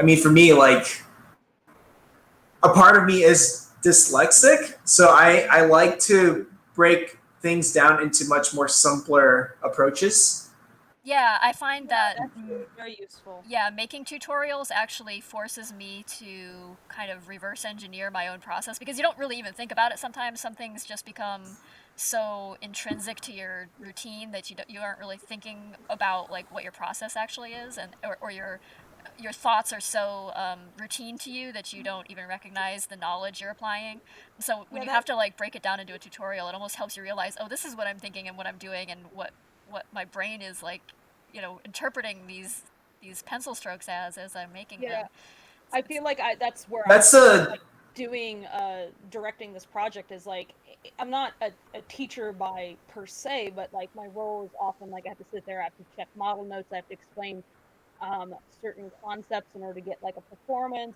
mean, for me, like a part of me is dyslexic, so I like to break things down into much more simpler approaches. Yeah, I find that very useful. Yeah, making tutorials actually forces me to kind of reverse engineer my own process because you don't really even think about it sometimes. Some things just become so intrinsic to your routine that you aren't really thinking about like what your process actually is, and or your thoughts are so routine to you that you don't even recognize the knowledge you're applying. So when you have to like break it down into a tutorial, it almost helps you realize, oh, this is what I'm thinking and what I'm doing and what my brain is like, interpreting these pencil strokes as I'm making them. I feel like that's where That's I'm a like, doing directing this project is like I'm not a teacher by per se, but like my role is often like I have to sit there, I have to check model notes, I have to explain certain concepts in order to get like a performance.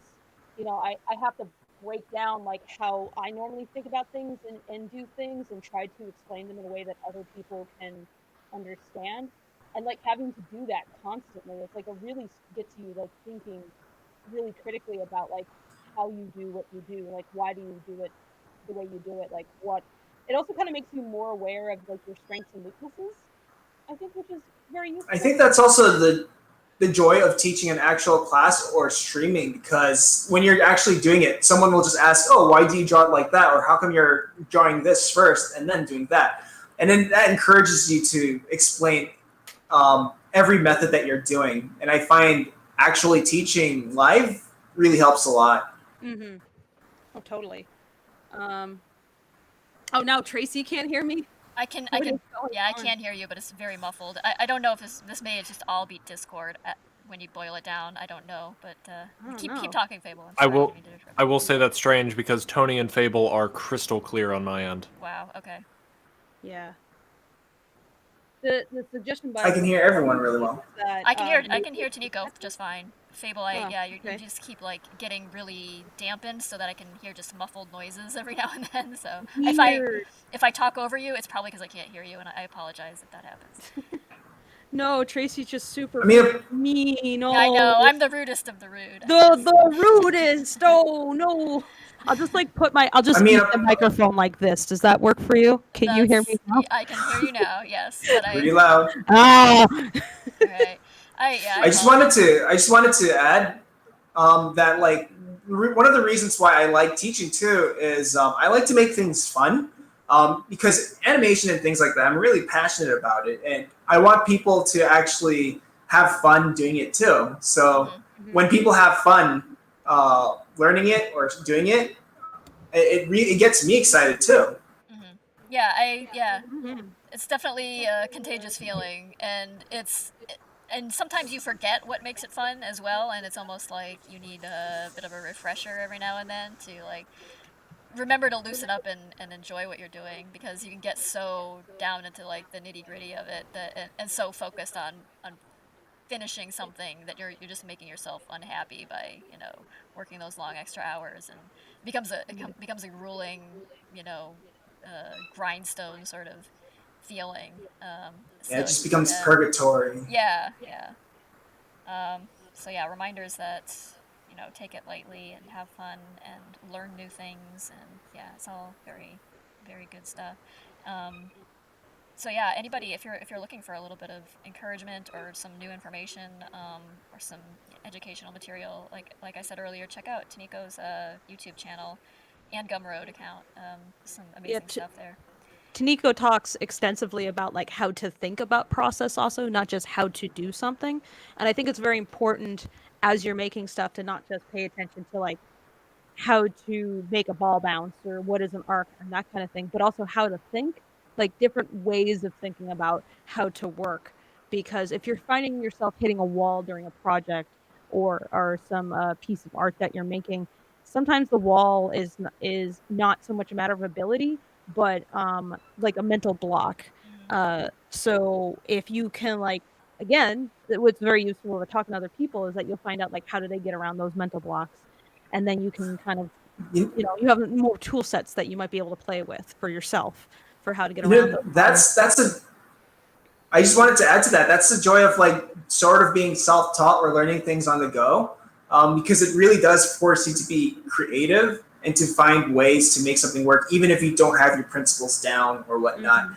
I have to break down like how I normally think about things and do things and try to explain them in a way that other people can understand. And like having to do that constantly, it's like it really gets you like thinking really critically about like how you do what you do, like why do you do it the way you do it, like what. It also kind of makes you more aware of like your strengths and weaknesses, I think, which is very I useful. think that's also the joy of teaching an actual class or streaming, because when you're actually doing it, someone will just ask, oh, why do you draw it like that, or how come you're drawing this first and then doing that, and then that encourages you to explain every method that you're doing. And I find actually teaching live really helps a lot. Mm-hmm. Oh, totally. Um. Oh, now Tracy can't hear me. I can, yeah, I can hear you, but it's very muffled. I don't know if this may just all be Discord when you boil it down. I don't know, but keep talking, Fable. I'm sorry, I will say that's strange because Tony and Fable are crystal clear on my end. Wow. Okay. Yeah. The suggestion by I can hear everyone really well. That, I can hear Toniko just fine. Fable, you just keep like getting really dampened so that I can hear just muffled noises every now and then. So if I talk over you, it's probably because I can't hear you, and I apologize if that happens. No, Tracy's just super mean. Yeah, I know. I'm the rudest of the rude. The rudest. Oh no. I'll just like mute the microphone like this. Does that work for you? Can you hear me now? I can hear you now. Yes, but pretty loud. Ah. Right. I just wanted to add that like one of the reasons why I like teaching too is I like to make things fun, because animation and things like that, I'm really passionate about it, and I want people to actually have fun doing it too. So when people have fun learning it or doing it, it gets me excited too. Yeah, it's definitely a contagious feeling, and and sometimes you forget what makes it fun as well, and it's almost like you need a bit of a refresher every now and then to like remember to loosen up and enjoy what you're doing, because you can get so down into like the nitty gritty of it and so focused on finishing something that you're just making yourself unhappy by working those long extra hours, and it becomes a grueling grindstone sort of feeling. Yeah, it just becomes purgatory. Yeah. So yeah, reminders that take it lightly and have fun and learn new things, and yeah, it's all very, very good stuff. So yeah, anybody, if you're looking for a little bit of encouragement or some new information, or some educational material, like I said earlier, check out Toniko's YouTube channel. and Gumroad account. Some Yeah, amazing stuff there. Toniko talks extensively about like how to think about process also, not just how to do something. And I think it's very important as you're making stuff to not just pay attention to like how to make a ball bounce or what is an arc and that kind of thing, but also how to think, like different ways of thinking about how to work. Because if you're finding yourself hitting a wall during a project or some piece of art that you're making, sometimes the wall is not so much a matter of ability, but like a mental block. So if you can like again, what's very useful with talking to other people is that you'll find out like how do they get around those mental blocks, and then you can kind of You, you have more tool sets that you might be able to play with for yourself for how to get you around know, those problems. that's a. I just wanted to add to that. That's the joy of like sort of being self-taught or learning things on the go, because it really does force you to be creative and to find ways to make something work, even if you don't have your principles down or whatnot.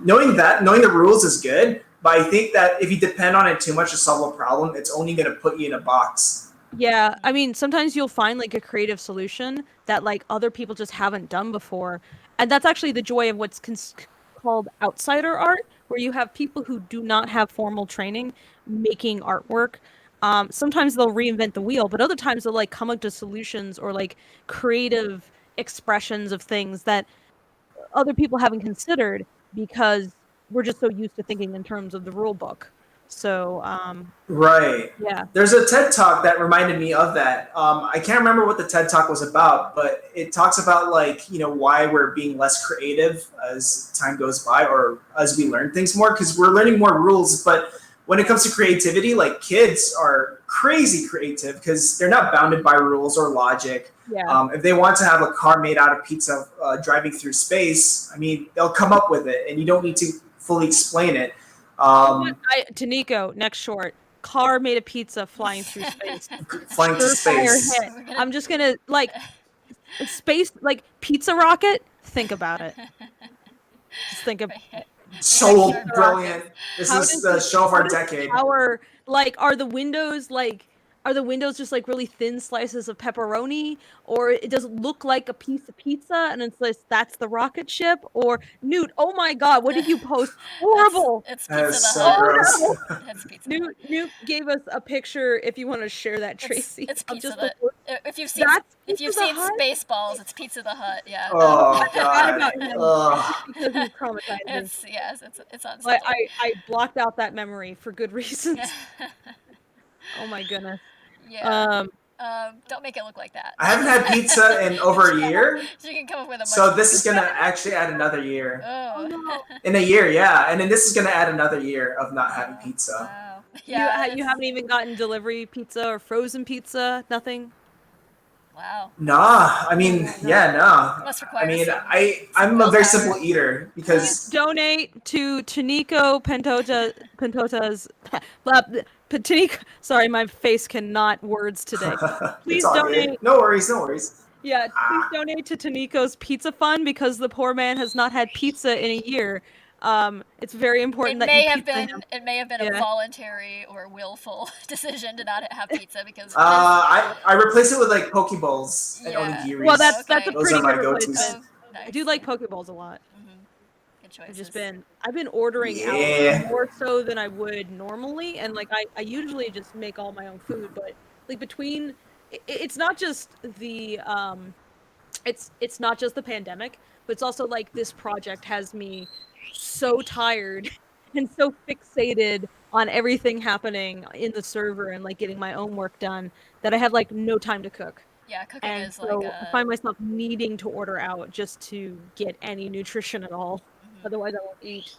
Knowing the rules is good, but I think that if you depend on it too much to solve a problem, it's only going to put you in a box. Yeah, I mean, sometimes you'll find like a creative solution that like other people just haven't done before. And that's actually the joy of what's called outsider art, where you have people who do not have formal training making artwork. Sometimes they'll reinvent the wheel, but other times they'll like come up to solutions or like creative expressions of things that other people haven't considered because we're just so used to thinking in terms of the rule book. So, Right. yeah. There's a TED talk that reminded me of that. I can't remember what the TED talk was about, but it talks about like why we're being less creative as time goes by or as we learn things more because we're learning more rules. But when it comes to creativity, like kids are crazy creative because they're not bounded by rules or logic. Yeah. If they want to have a car made out of pizza driving through space, I mean, they'll come up with it, and you don't need to fully explain it. Toniko, next short. Car made of pizza flying through space. Flying to Surefire space. hit. I'm just gonna like space like pizza rocket. Think about it. Just think about it. So Sure. brilliant. This How is does the it- show of how our does decade. power like are the windows just like really thin slices of pepperoni, or it does it look like a piece of pizza and it's like that's the rocket ship? Or Newt, oh my god, what did you post? Horrible. It's That Pizza is the so Hut. gross. It's Pizza the Hut. Newt gave us a picture if you want to share that, Tracy. It's of Pizza just the. If you've seen That's if you've Pizza the seen Hut? Spaceballs, it's Pizza the Hut. Yeah. Oh I forgot god. about him Ugh. because he's traumatizing. It's yes, it's on I, subject. I blocked out that memory for good reasons. Oh my goodness. Yeah. Don't make it look like that. I haven't had pizza in over a year, So you can come up with a much. so this is gonna actually add another year. Oh. no. In a year, yeah, and then this is gonna add another year of not having pizza. Wow. Yeah. You haven't even gotten delivery pizza or frozen pizza? Nothing? Wow. Nah, I mean, yeah, nah. Must I require mean, some I'm a very willpower. simple eater because Donate to Toniko Pantoja's Toniko. Sorry, my face cannot words today. Please it's all donate. good. No worries, no worries. Yeah, please donate to Toniko's Pizza Fund because the poor man has not had pizza in a year. It's very important that you pizza him. It may have been Yeah. a voluntary or willful decision to not have pizza because I replace it with like Pokeballs and Yeah. onigiris. Well, that's a Okay. Those pretty are my good go-tos. replacement. Nice. I do like Pokeballs a lot. Good choices. I've been ordering Yeah. out more so than I would normally, and like I usually just make all my own food, but like between it's not just the it's not just the pandemic, but it's also like this project has me so tired and so fixated on everything happening in the server and like getting my own work done that I have like no time to cook. Yeah, cooking And is so like I find myself needing to order out just to get any nutrition at all. Otherwise, I won't eat.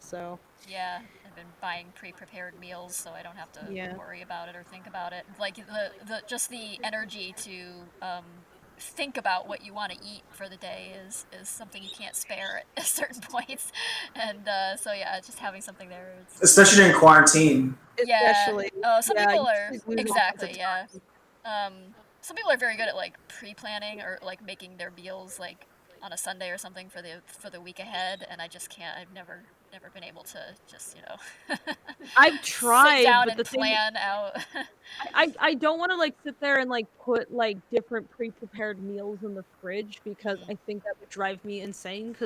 So yeah, I've been buying pre-prepared meals so I don't have to Yeah. worry about it or think about it. Like the just the energy to think about what you want to eat for the day is something you can't spare at certain points. And so yeah, just having something there. Especially during quarantine. especially, Some yeah, people you are just lose all kinds exactly of yeah. time. Some people are very good at like pre-planning or like making their meals like on a Sunday or something for the week ahead, and I just can't. I've never never been able to just, you know, I've sit tried, down but and the thing plan out. I don't want to like sit there and like put like different pre-prepared meals in the fridge because I think that would drive me insane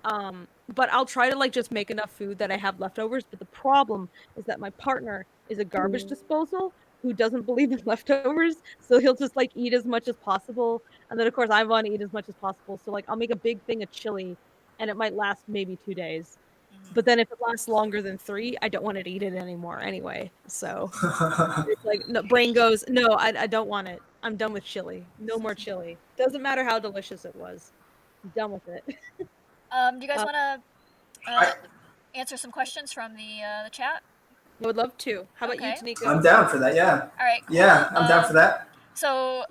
but I'll try to like just make enough food that I have leftovers, but the problem is that my partner is a garbage disposal who doesn't believe in leftovers, so he'll just like eat as much as possible, and then of course I want to eat as much as possible, so like I'll make a big thing of chili and it might last maybe 2 days. But then if it lasts longer than 3, I don't want to eat it anymore anyway. So it's like no, brain goes, no, I don't want it. I'm done with chili. No more chili. Doesn't matter how delicious it was. I'm done with it. Do you guys Uh, want to I, answer some questions from the chat? I would love to. How about you, Okay. Toniko? I'm down for that. Yeah. All right, cool. Yeah, I'm down for that. So,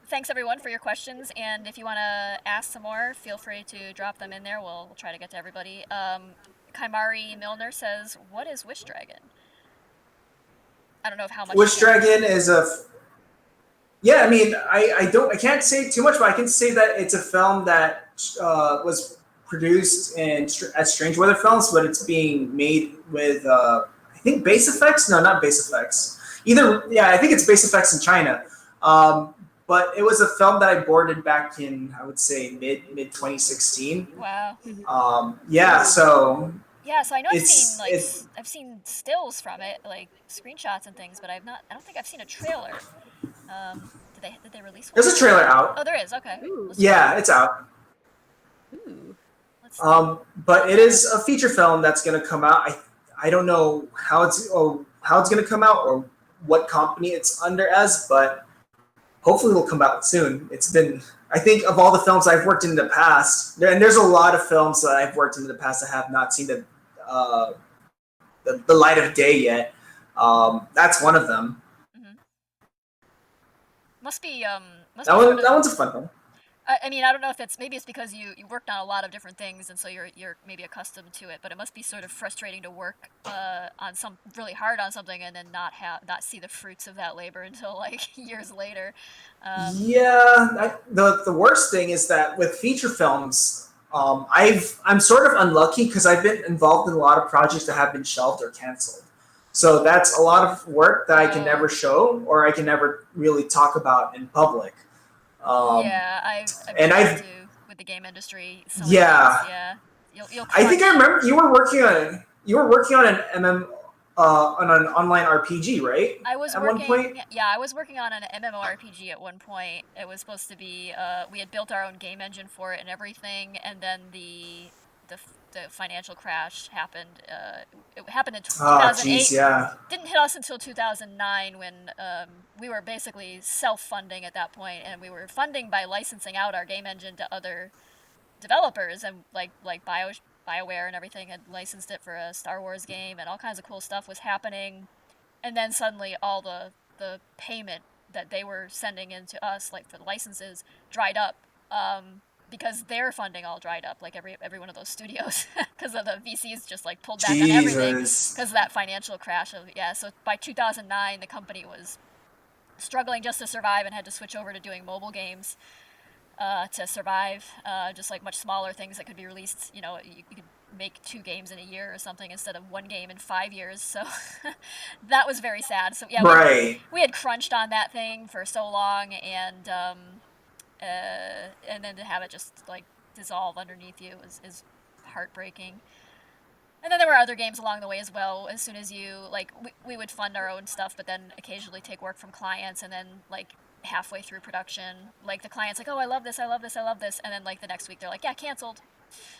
thanks everyone for your questions, and if you want to ask some more, feel free to drop them in there. We'll try to get to everybody. Kaimari Milner says, "What is Wish Dragon?" I don't know how much. Wish Dragon is a. Yeah, I mean, I can't say too much, but I can say that it's a film that was produced at Strange Weather Films, but it's being made with I think Base Effects. No, not Base Effects. Yeah, I think it's Base Effects in China. But it was a film that I boarded back in, I would say, mid 2016. Wow. Yeah, so Yeah, so I know it's I've seen stills from it, like screenshots and things, but I don't think I've seen a trailer. Did they release one? there's a trailer out. Oh, there is. Okay. Ooh. Yeah, it's out. Ooh. Let's see. But it is a feature film that's going to come out. I don't know how it's going to come out or what company it's under as, but hopefully it'll come out soon. It's been, I think, of all the films I've worked in the past, and there's a lot of films that I've worked in the past that have not seen the light of day yet. That's one of them. Must be That one's a fun one. I mean, I don't know if it's because you worked on a lot of different things, and so you're maybe accustomed to it. But it must be sort of frustrating to work on really hard on something and then not see the fruits of that labor until like years later. The worst thing is that with feature films, I'm sort of unlucky because I've been involved in a lot of projects that have been shelved or canceled. So that's a lot of work that I can never show or I can never really talk about in public. I've with the game industry. Yeah. I think I remember you were working on an on an online RPG, right? I was one point? I was working on an MMORPG at one point. It was supposed to be we had built our own game engine for it and everything, and then the financial crash happened. It happened in 2008. Didn't hit us until 2009 when we were basically self-funding at that point, and we were funding by licensing out our game engine to other developers, and like BioWare and everything had licensed it for a Star Wars game, and all kinds of cool stuff was happening. And then suddenly all the payment that they were sending in to us, like for the licenses, dried up. Because their funding all dried up, like every one of those studios, because of the VCs just like pulled back on everything because of that financial crash. So by 2009, the company was struggling just to survive and had to switch over to doing mobile games to survive, just like much smaller things that could be released. You know, you could make 2 games in a year or something instead of 1 game in 5 years. So that was very sad. So yeah, we had crunched on that thing for so long, and then to have it just like dissolve underneath you is heartbreaking. And then there were other games along the way as well. As soon as we would fund our own stuff, but then occasionally take work from clients, and then like halfway through production, like the client's like, oh, I love this, and then like the next week they're like, yeah, canceled.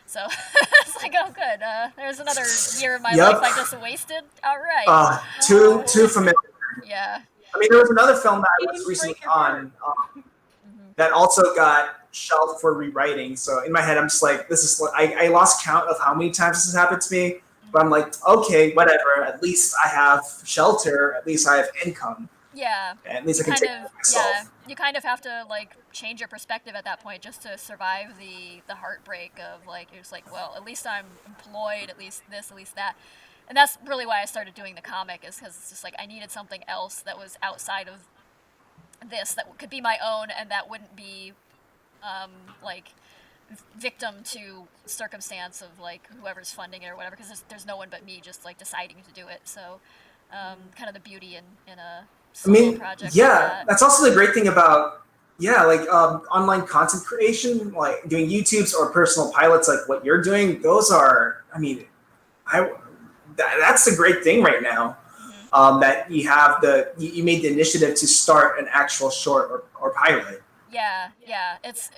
So it's like, oh, good. There's another year of my life I just wasted. All right. Too familiar. Yeah. I mean, there was another film that I was recently on that also got shelved for rewriting. So in my head, I'm just like, this is I lost count of how many times this has happened to me. But I'm like, okay, whatever. At least I have shelter. At least I have income. Yeah. And at least I can take care of myself. Yeah, you kind of have to like change your perspective at that point just to survive the heartbreak of like, you're just like, well, at least I'm employed, at least this, at least that. And that's really why I started doing the comic, is because it's just like I needed something else that was outside of this, that could be my own, and that wouldn't be like victim to circumstance of like whoever's funding it or whatever, because there's no one but me just like deciding to do it. So kind of the beauty in a I solo mean, project like yeah, that. that's also the great thing about like online content creation, like doing YouTubes or personal pilots, like what you're doing. Those are, I mean, I that's the great thing right now. Mm-hmm. That you have you made the initiative to start an actual short or pilot. Yeah. It's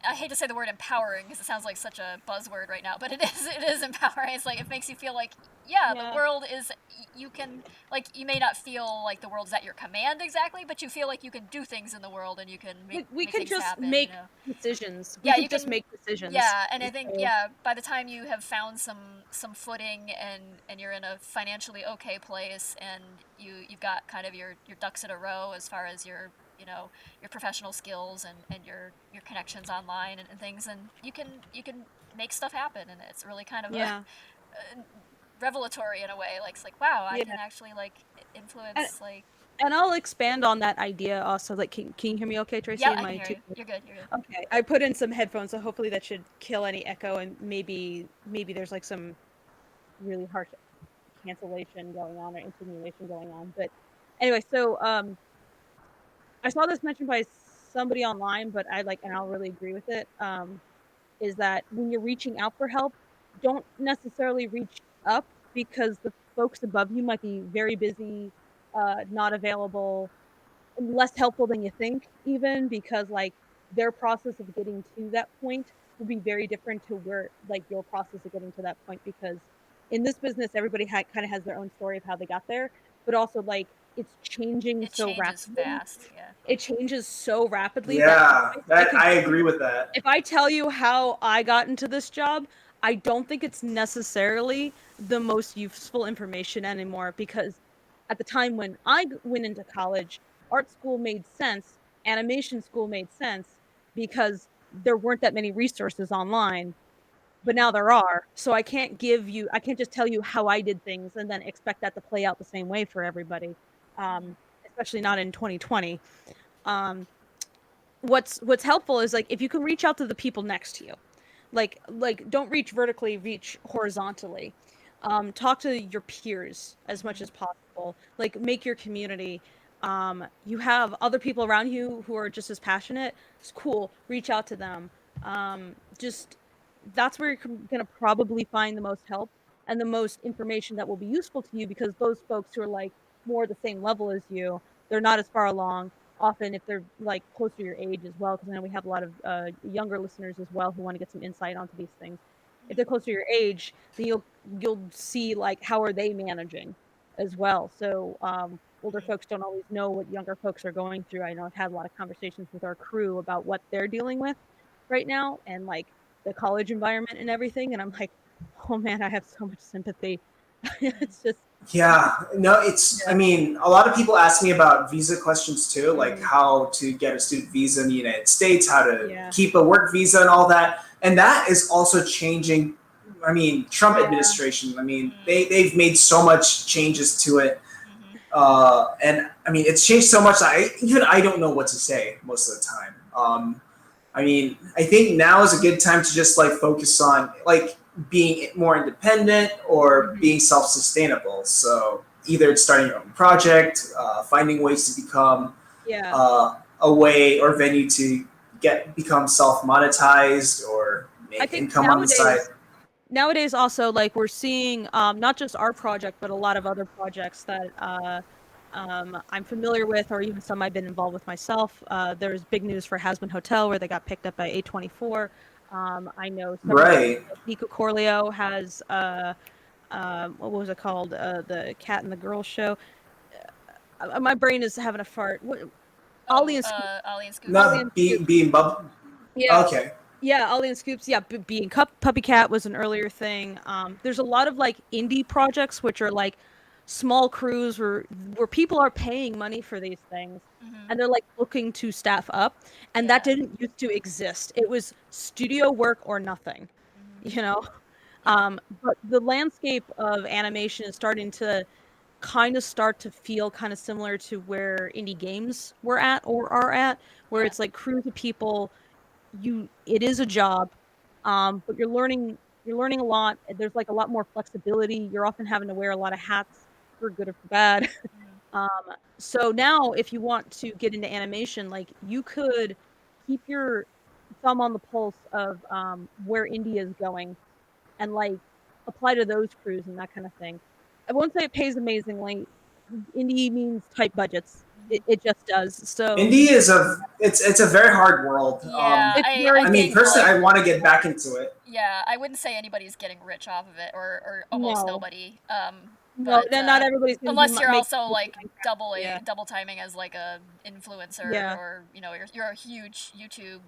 I hate to say the word empowering because it sounds like such a buzzword right now, but it is empowering. It's like it makes you feel like the Yeah. world is you can like you may not feel like the world's at your command exactly, but you feel like you can do things in the world and you can We make can things just happen, make decisions. We Yeah, can you just can make decisions. yeah, and I think So, by the time you have found some footing and you're in a financially okay place and you've got kind of your ducks in a row as far as your professional skills and your connections online and things, and you can make stuff happen, and it's really kind of yeah. a revelatory in a way. Like it's like wow, I Yeah. can actually like And, influence like and I'll expand on that idea also. Like, can you hear me okay, Tracy? yeah, Am I can I hear too? you. You're good. You're good. Okay. I put in some headphones, so hopefully that should kill any echo, and maybe there's like some really harsh cancellation going on or insinuation going on. But anyway, so I saw this mentioned by somebody online, but and I'll really agree with it. Is that when you're reaching out for help, don't necessarily reach up because the folks above you might be very busy, not available, less helpful than you think, even because like their process of getting to that point will be very different to where like your process of getting to that point, because in this business everybody kind of has their own story of how they got there, but also like it's changing It so changes rapidly. fast. Yeah. It changes so rapidly that Yeah, I that could I agree with that. if I tell you how I got into this job, I don't think it's necessarily the most useful information anymore, because at the time when went into college, art school made sense, animation school made sense because there weren't that many resources online, but now there are. So I can't just tell you how I did things and then expect that to play out the same way for everybody. Especially not in 2020. Um, what's helpful is like if you can reach out to the people next to you, like don't reach vertically, reach horizontally. Talk to your peers as much as possible, like make your community. You have other people around you who are just as passionate, it's cool, reach out to them. Just That's where you're going to probably find the most help and the most information that will be useful to you, because those folks who are like more the same level as you, they're not as far along. Often if they're like closer to your age as well, because I know we have a lot of younger listeners as well who want to get some insight onto these things. If they're closer to your age, then you'll see like how are they managing as well. So older folks don't always know what younger folks are going through. I know I've had a lot of conversations with our crew about what they're dealing with right now, and like the college environment and everything, and I'm like, oh man, I have so much sympathy. It's just Yeah, no, it's. I yeah. mean, a lot of people ask me about visa questions too, like Mm, how to get a student visa in the United States, how to yeah. keep a work visa, and all that. And that is also changing. I mean, Trump Yeah. administration. I mean, they've made so much changes to it, Mm-hmm. and I mean, it's changed so much that I don't know what to say most of the time. I mean, I think now is a good time to just like focus on like being more independent or Mhm. being self-sustainable. So either it's starting your own project, finding ways to become Yeah. a way or venue to become self-monetized or I make think income on the side. nowadays also like we're seeing not just our project but a lot of other projects that I'm familiar with, or even some I've been involved with myself. There's big news for Hasbin Hotel where they got picked up by A24. I know several Right. Nico Corleo has what was it called, the Cat and the Girl show. My brain is having a fart. Ollie Oh, and Scoop. Ollie and Scoops. Ollie Not and Scoop. being Yeah. okay. Yeah, Ollie and Scoops. Yeah, being Puppy Cat was an earlier thing. There's a lot of like indie projects which are like small crews where people are paying money for these things, Mm-hmm. and they're like looking to staff up, and that Yeah. didn't used to exist. It was studio work or nothing, Mm-hmm. you know. Yeah. But the landscape of animation is starting to start to feel kind of similar to where indie games were at or are at, where Yeah. it's like crews of people it is a job, but you're learning a lot. There's like a lot more flexibility. You're often having to wear a lot of hats for good or for bad. um, so now if you want to get into animation, like you could keep your thumb on the pulse of where India is going and like apply to those crews and that kind of thing. I won't say it pays amazingly. Indie means tight budgets. It just does. So Indie is it's a very hard world. Yeah, it's I I very mean, think personally, like I want to get back into it. yeah, I wouldn't say anybody's getting rich off of it, or almost no, nobody. no, But not everybody's gonna be unless you're making also like yeah, double timing as like a influencer, yeah, or you're a huge YouTube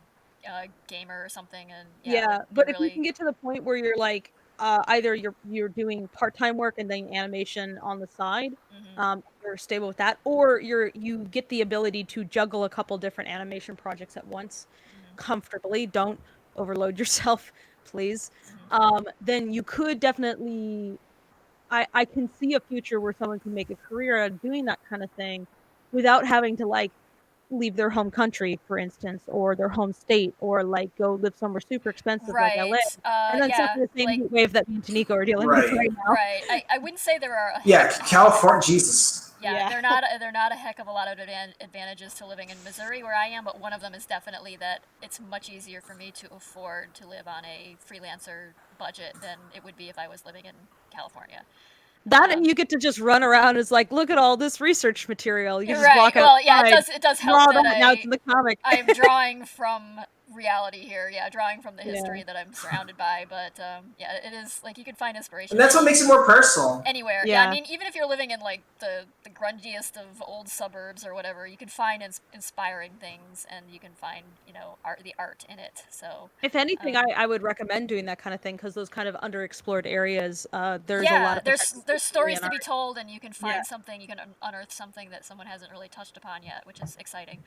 gamer or something, and yeah, then yeah. you But if you really. can get to the point where you're like, either you're doing part-time work and then animation on the side, Mhm. you're stable with that, or you get the ability to juggle a couple different animation projects at once Mhm. comfortably. Don't overload yourself, please. Mhm. Then you could definitely. I can see a future where someone can make a career out of doing that kind of thing without having to like leave their home country, for instance, or their home state, or like go live somewhere super expensive like LA, Right. and then Yeah. suffer the same Like heat wave that me and Toniko are dealing with Right. right now. right. I wouldn't say there are a Yeah, heck. California. Jesus. Yeah, Yeah. they're not a heck of a lot of advantages to living in Missouri where I am, but one of them is definitely that it's much easier for me to afford to live on a freelancer budget than it would be if I was living in California. That and you get to just run around as like, look at all this research material. You can just Right. walk Well, yeah, outside, it does help draw that that. Now it's in the comic. I'm drawing from reality here. Yeah, drawing from the Yeah. history that I'm surrounded by. But yeah, it is like you can find And inspiration that's what from makes it more personal. anywhere. Yeah, I Yeah. mean, even if you're living in like the grungiest of old suburbs or whatever, you can find inspiring things, and you can find the art in it. So If anything, um, I would recommend doing that kind of thing because those kind of underexplored areas, there's a lot yeah, of potential there's history stories and to be art. told, and you can Yeah. find something, you can unearth something that someone hasn't really touched upon yet, which is exciting.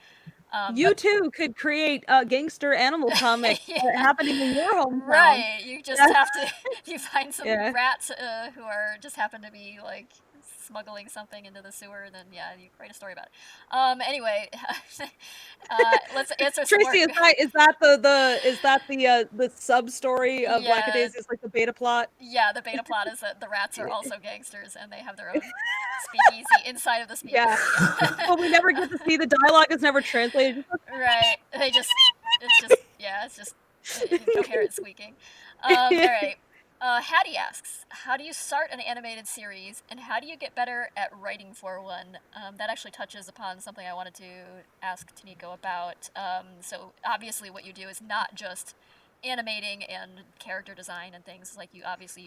You But too could create a gangster animal comic yeah, happening in your hometown. right. You just Yeah. have to you find some Yeah. rats who are just happen to be like smuggling something into the sewer, and then yeah, you write a story about it. Anyway, let's answer some more. Tracy, is that the sub story of Yeah, Lackadaisy? Is like the beta plot? yeah. The beta plot is that the rats are also gangsters, and they have their own speakeasy inside of the Yeah. speakeasy. But we never get to see the dialogue is never translated. Right. It's just, yeah, it's just incoherent squeaking. All right. Hattie asks, how do you start an animated series, and how do you get better at writing for one? That actually touches upon something I wanted to ask Toniko about. So obviously, what you do is not just animating and character design and things. Like you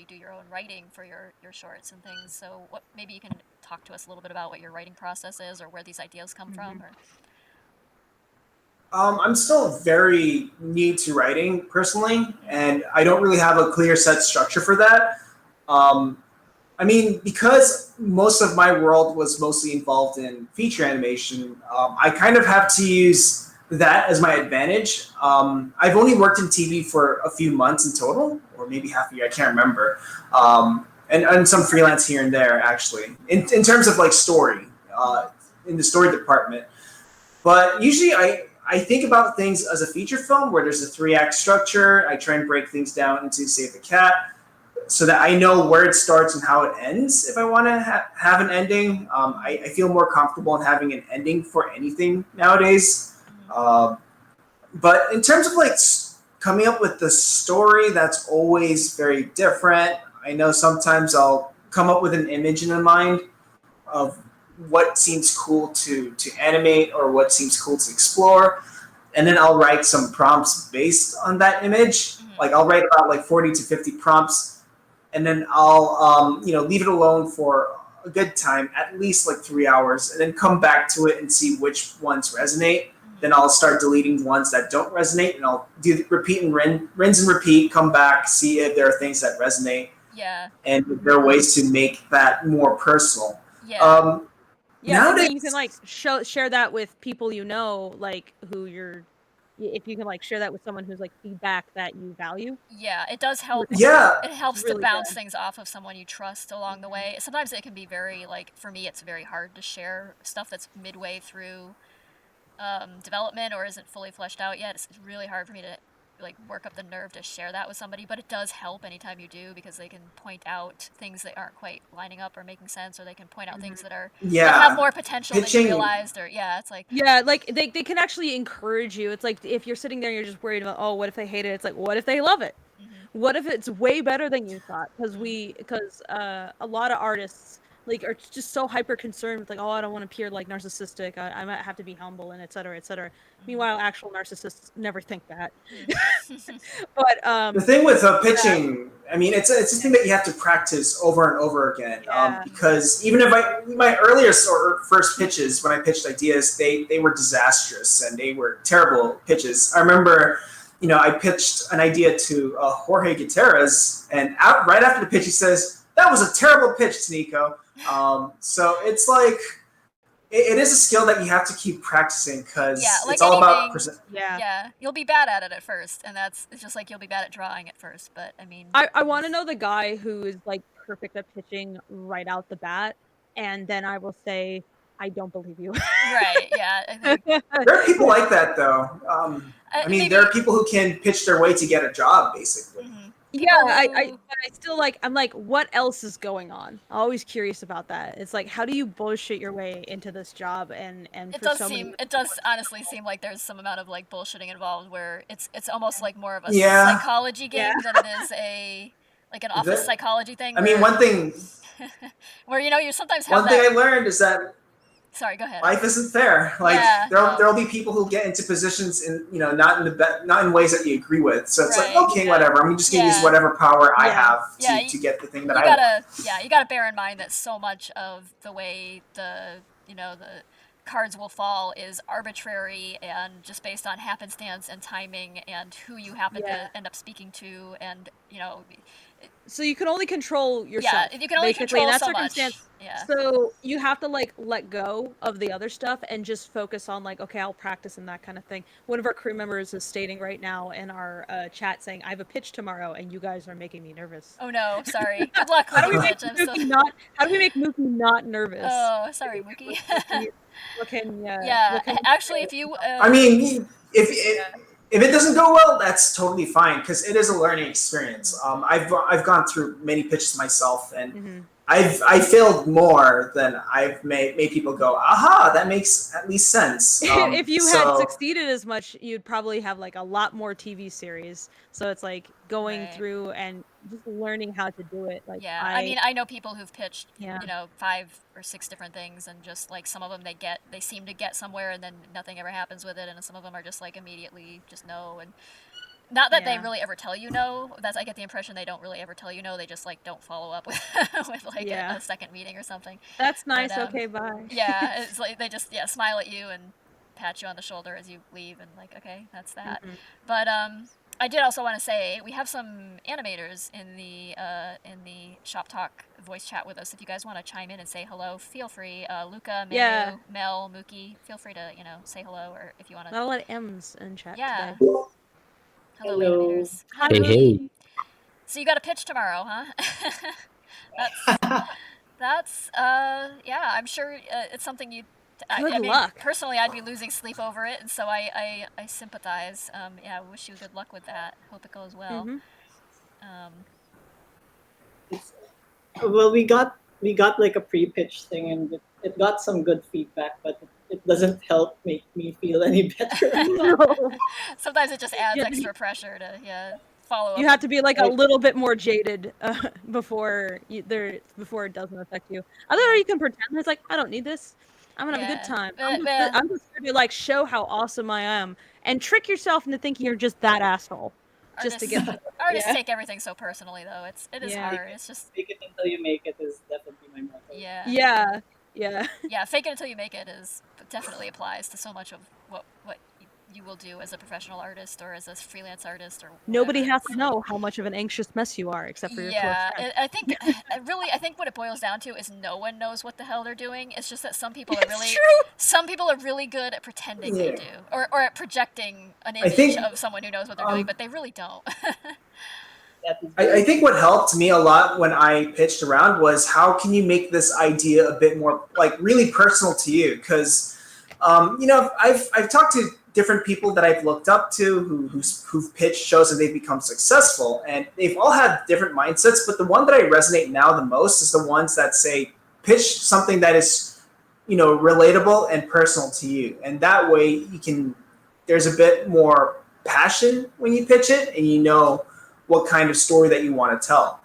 do your own writing for your shorts and things. So what maybe you can talk to us a little bit about what your writing process is, or where these ideas come from, or. I'm still very new to writing personally, and I don't really have a clear set structure for that. Um, I mean, because most of my world was mostly involved in feature animation, I kind of have to use that as my advantage. I've only worked in TV for a few months in total, or maybe half a year, I can't remember. And some freelance here and there, actually, in terms of like story, in the story department. But usually I think about things as a feature film where there's a 3-act structure. I try and break things down into Save the Cat so that I know where it starts and how it ends if I want to have an ending. I feel more comfortable in having an ending for anything nowadays. But in terms of like coming up with the story, that's always very different. I know sometimes I'll come up with an image in my mind of what seems cool to animate or what seems cool to explore, and then I'll write some prompts based on that image. Like I'll write about like 40 to 50 prompts, and then I'll leave it alone for a good time, at least like 3 hours, and then come back to it and see which ones resonate. Then I'll start deleting ones that don't resonate, and I'll do repeat and rinse and repeat. Come back, see if there are things that resonate, Yeah. and if there are ways to make that more personal. Yeah. Yeah, and then you Nowadays, can like share that with people you know, like who you're. If you can like share that with someone who's like feedback that you value. Yeah, it does help. yeah, It helps to really bounce good. things off of someone you trust along the way. Sometimes it can be very like for me, it's very hard to share stuff that's midway through development or isn't fully fleshed out yet, it's really hard for me to like work up the nerve to share that with somebody, but it does help anytime you do, because they can point out things that aren't quite lining up or making sense, or they can point out things that are that have more potential than you realized, or it's like like they can actually encourage you. It's like if you're sitting there and you're just worried about, oh, what if they hate it? It's like, what if they love it? What if it's way better than you thought? Because a lot of artists like are just so hyper concerned with like, oh, I don't want to appear like narcissistic. I might have to be humble and et cetera, et cetera. Meanwhile, actual narcissists never think that. But the thing with pitching, I mean, it's a thing that you have to practice over and over again. Because even if my earliest or first pitches, when I pitched ideas, they were disastrous and they were terrible pitches. I remember, I pitched an idea to Jorge Gutierrez, and right after the pitch, he says, "That was a terrible pitch, Toniko." So it's like, it is a skill that you have to keep practicing, because it's all about you'll be bad at it at first, and it's just like you'll be bad at drawing at first, but I mean, I want to know the guy who is like perfect at pitching right out the bat, and then I will say, I don't believe you. Right, yeah. I think. There are people like that, though. I mean, there are people who can pitch their way to get a job, basically. I still I'm like, what else is going on? Always curious about that. It's like, how do you bullshit your way into this job? And it does honestly seem like there's some amount of like bullshitting involved, where it's almost like more of a psychology game than it is an office psychology thing. I mean, one thing where you sometimes have one thing I learned is that sorry, go ahead. life isn't fair. Like there'll be people who get into positions in not in ways that you agree with. So it's like, okay, whatever. I'm just gonna use whatever power I have to get the thing that I want. You gotta bear in mind that so much of the way the cards will fall is arbitrary and just based on happenstance and timing and who you happen to end up speaking to, and so you can only control yourself. Yeah, you can only control in that so circumstance. Much. Yeah. So you have to let go of the other stuff and just focus on okay, I'll practice and that kind of thing. One of our crew members is stating right now in our chat saying, "I have a pitch tomorrow, and you guys are making me nervous." Oh no, sorry. Good luck. How do we make Mookie not nervous? Oh, sorry, Mookie. Yeah. Actually, if you. I mean, if it doesn't go well, that's totally fine, because it is a learning experience. I've gone through many pitches myself, and I failed more than I've made people go, aha, that makes at least sense. If you had succeeded as much, you'd probably have a lot more TV series. So it's like going through and just learning how to do it. I mean, I know people who've pitched 5 or 6 different things, and just some of them they seem to get somewhere, and then nothing ever happens with it, and some of them are just immediately just no. And not that they really ever tell you no. I get the impression they don't really ever tell you no. They just don't follow up with a second meeting or something. That's nice. But, okay, bye. Yeah, it's they just smile at you and pat you on the shoulder as you leave, and okay, that's that. But I did also want to say we have some animators in the Shop Talk voice chat with us. If you guys want to chime in and say hello, feel free. Luca, Manu, Mel, Mookie, feel free to say hello, or if you want to. Not a lot of M's in chat. Yeah. Today. Hello, animators. Hey. So you got a pitch tomorrow, huh? That's I'm sure it's something you. Good luck. Personally, I'd be losing sleep over it, and so I sympathize. I wish you good luck with that. Hope it goes well. Well, we got a pre-pitch thing, and it got some good feedback, but it doesn't help make me feel any better. Sometimes it just adds extra pressure to follow up. You have to be a little bit more jaded before it doesn't affect you. Otherwise, you can pretend it's I don't need this. I'm gonna have a good time. I'm just here to show how awesome I am, and trick yourself into thinking you're just that asshole. Just to get. Artists take everything so personally, though. It is hard. It's just fake it until you make it is definitely my motto. Yeah. Fake it until you make it definitely applies to so much of what you will do as a professional artist or as a freelance artist or whatever. Nobody has to know how much of an anxious mess you are except for your close friends. I think what it boils down to is no one knows what the hell they're doing. It's just that some people are really good at pretending they do, or at projecting an image of someone who knows what they're doing, but they really don't. I think what helped me a lot when I pitched around was how can you make this idea a bit more really personal to you, because I've talked to different people that I've looked up to who've pitched shows and they've become successful, and they've all had different mindsets. But the one that I resonate now the most is the ones that say pitch something that is, relatable and personal to you, and that way you can. There's a bit more passion when you pitch it, and you know what kind of story that you want to tell.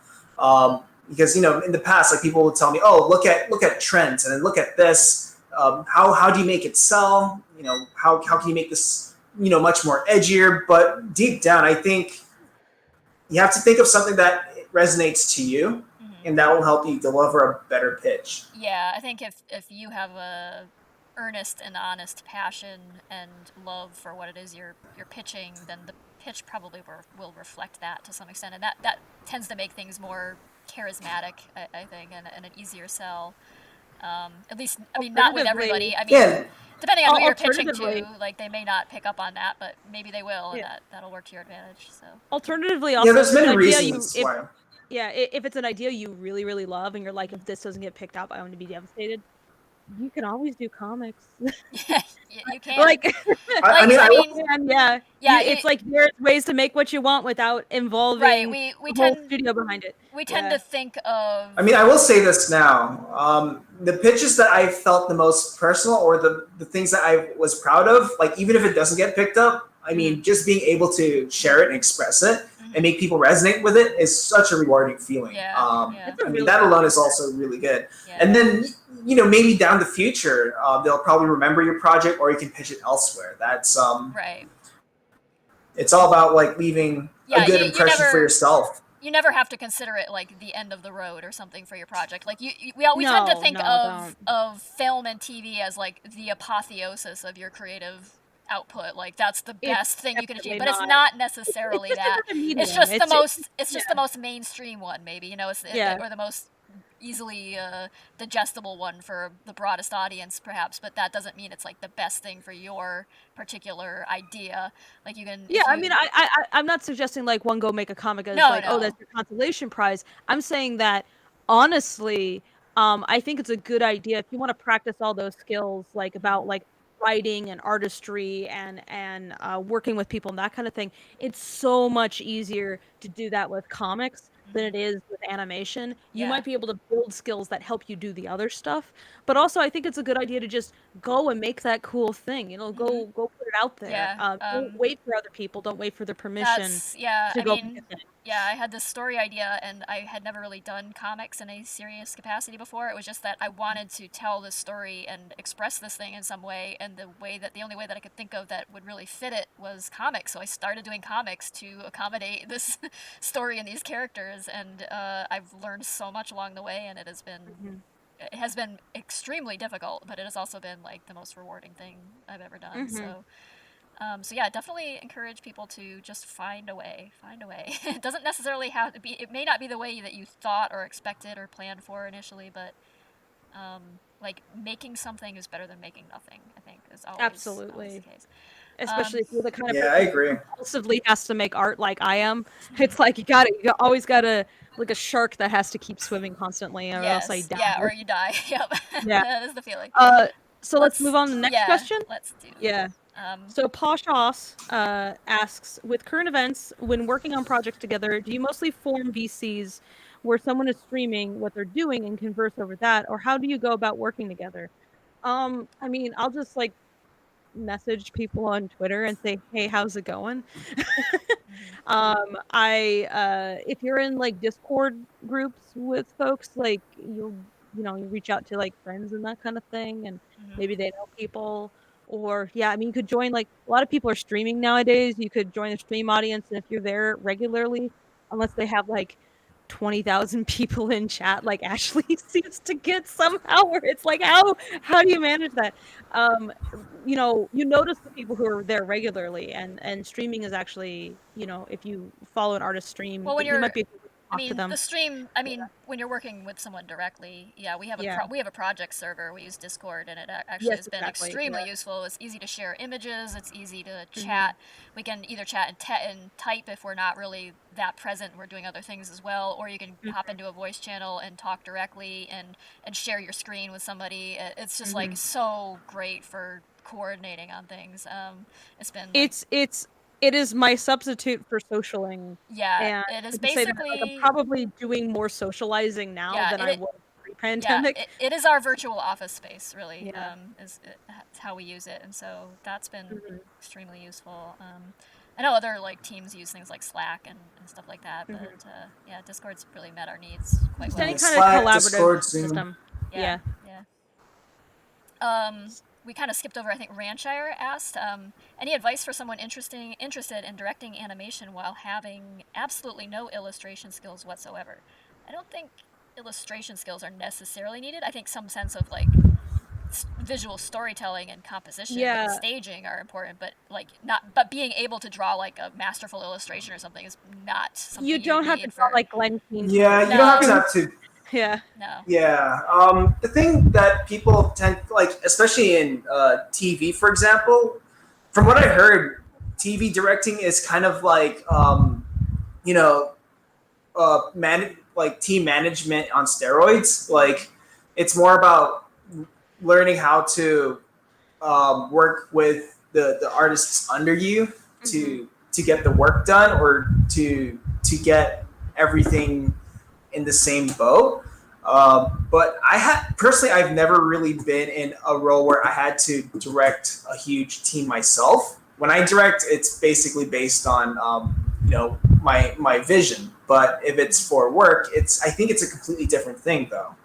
Because in the past, like people would tell me, "Oh, look at trends, and then look at this. How do you make it sell? How can you make this much more edgier?" But deep down, I think you have to think of something that resonates to you, and that will help you deliver a better pitch. Yeah, I think if you have a earnest and honest passion and love for what it is you're pitching, then the pitch probably will reflect that to some extent, and that tends to make things more charismatic, I think, and an easier sell. At least, I mean, not with everybody. I mean, Yeah. depending on who you're pitching to, like they may not pick up on that, but maybe they will, and that'll work to your advantage. So alternatively, also, there's many reasons why. If it's an idea you really, really love, and you're like, if this doesn't get picked up, I'm going to be devastated. You can always do comics. Yeah, you can. It's like there's ways to make what you want without involving we the whole studio behind it. We tend to think of. I mean, I will say this now: the pitches that I felt the most personal, or the things that I was proud of, like even if it doesn't get picked up, I mean, just being able to share it and express it and make people resonate with it is such a rewarding feeling. I mean, that alone is also really good. Yeah. And then, maybe down the future, they'll probably remember your project, or you can pitch it elsewhere. That's right. It's all about like leaving a good impression for yourself. You never have to consider it like the end of the road or something for your project. Like we tend to think of film and TV as like the apotheosis of your creative output. Like that's the best thing you can achieve, but it's not necessarily that. It's just the most mainstream one, maybe, or the most easily digestible one for the broadest audience, perhaps. But that doesn't mean it's like the best thing for your particular idea. Like you can. Yeah, I mean, I'm not suggesting like one go make a comic as oh, that's your consolation prize. I'm saying that honestly, I think it's a good idea if you want to practice all those skills, like about like writing and artistry and working with people and that kind of thing. It's so much easier to do that with comics than it is with animation. You might be able to build skills that help you do the other stuff, but also I think it's a good idea to just go and make that cool thing. Go put it out there. Don't wait for other people. Don't wait for their permission. I had this story idea, and I had never really done comics in a serious capacity before. It was just that I wanted to tell this story and express this thing in some way, and the only way that I could think of that would really fit it was comics. So I started doing comics to accommodate this story and these characters, and I've learned so much along the way, and it has been extremely difficult, but it has also been like the most rewarding thing I've ever done. So yeah, definitely encourage people to just find a way. It doesn't necessarily have to be, it may not be the way that you thought or expected or planned for initially, but like making something is better than making nothing, I think, is always the case. Especially if you're the kind of person I agree. Who compulsively has to make art like I am. It's like you always gotta like a shark that has to keep swimming constantly, or else I die. Yeah, or you die. Yep. Yeah. That is the feeling. So let's move on to the next question. Let's do. Yeah. So Posh Hoss asks, with current events, when working on projects together, do you mostly form VCs where someone is streaming what they're doing and converse over that, or how do you go about working together? I mean, I'll just like message people on Twitter and say, hey, how's it going? If you're in like Discord groups with folks, like you reach out to like friends and that kind of thing, and maybe they know people. Or I mean, you could join, like a lot of people are streaming nowadays. You could join a stream audience, and if you're there regularly, unless they have like 20,000 people in chat, like Ashley seems to get somehow, where it's like, how do you manage that? You notice the people who are there regularly, and streaming is actually, if you follow an artist stream, well, you might be able to talk to them. The stream, when you're working with someone directly, we have a project server. We use Discord, and it actually has been extremely useful. It's easy to share images. It's easy to chat. We can either chat and type if we're not really that present. We're doing other things as well, or you can hop into a voice channel and talk directly and share your screen with somebody. It's just like so great for coordinating on things. It's been it is my substitute for socialing. yeah, And it is to say that, like, I'm basically probably doing more socializing now than I was pre-pandemic. it is our virtual office space, really. Yeah. It's how we use it, and so that's been Mhm. extremely useful. I know other like teams use things like Slack and stuff like that, but yeah, Discord's really met our needs quite Just well. any kind of Slack, collaborative Discord, Zoom. system. Yeah. We kind of skipped over. I think Ranshire asked, any advice for someone interested in directing animation while having absolutely no illustration skills whatsoever? I don't think illustration skills are necessarily needed. I think some sense of like visual storytelling and composition and staging are important, but like not. But being able to draw like a masterful illustration or something is not something You don't have to draw like Glen Keane. Yeah, you don't have to. Yeah. No. Yeah. The thing that people tend like, especially in TV, for example, from what I heard, TV directing is kind of like like team management on steroids. Like, it's more about learning how to work with the artists under you to get the work done, or to get everything in the same boat. But I've never really been in a role where I had to direct a huge team myself. When I direct, it's basically based on my vision. But if it's for work, I think it's a completely different thing, though.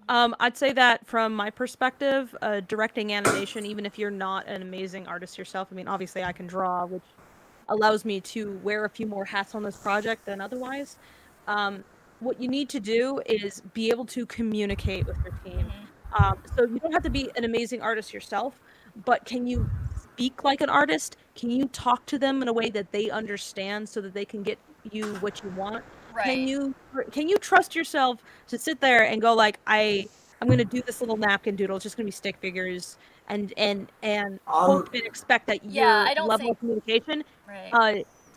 I'd say that from my perspective, directing animation, even if you're not an amazing artist yourself, I mean, obviously I can draw, which allows me to wear a few more hats on this project than otherwise. What you need to do is be able to communicate with your team. So you don't have to be an amazing artist yourself, but can you speak like an artist? Can you talk to them in a way that they understand so that they can get you what you want? Right. Can you trust yourself to sit there and go like, I'm going to do this little napkin doodle. It's just going to be stick figures, and hope and expect that your level of communication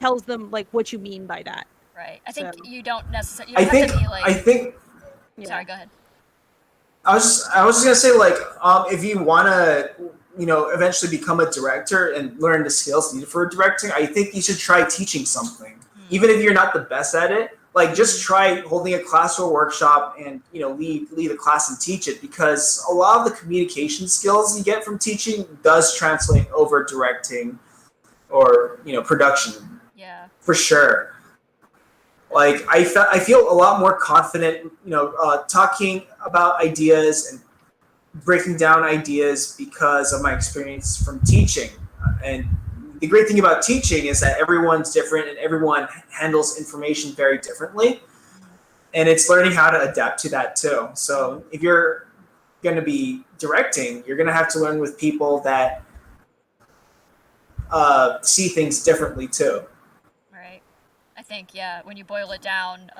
tells them like what you mean by that. Right. I think you don't necessarily. You have to be like. Sorry. Go ahead. I was just gonna say, like, if you want to, eventually become a director and learn the skills needed for directing, I think you should try teaching something, even if you're not the best at it. Like, just try holding a class or workshop and lead a class and teach it, because a lot of the communication skills you get from teaching does translate over directing or production. Yeah. For sure. Like, I feel a lot more confident, talking about ideas and breaking down ideas because of my experience from teaching. And the great thing about teaching is that everyone's different and everyone handles information very differently. And it's learning how to adapt to that too. So if you're going to be directing, you're going to have to learn with people that see things differently too. I think, when you boil it down,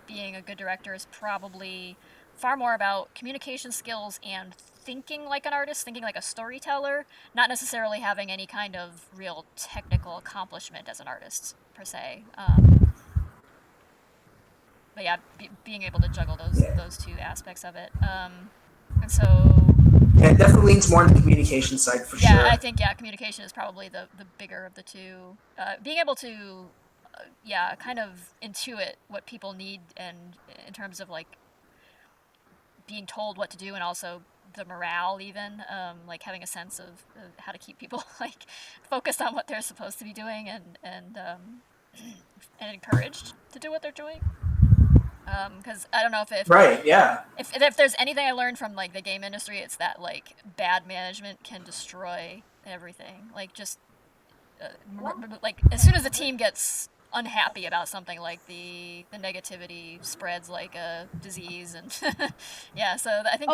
being a good director is probably far more about communication skills and thinking like an artist, thinking like a storyteller, not necessarily having any kind of real technical accomplishment as an artist, per se. But yeah, being able to juggle those two aspects of it. And so... Yeah, it definitely leans more on the communication side, for sure. Yeah, I think, communication is probably the bigger of the two. Being able to... kind of intuit what people need, and in terms of like being told what to do, and also the morale, even like having a sense of how to keep people like focused on what they're supposed to be doing, and encouraged to do what they're doing. Because I don't know if there's anything I learned from like the game industry, it's that like bad management can destroy everything. Like, just like as soon as the team gets unhappy about something, like the negativity spreads like a disease, and so I think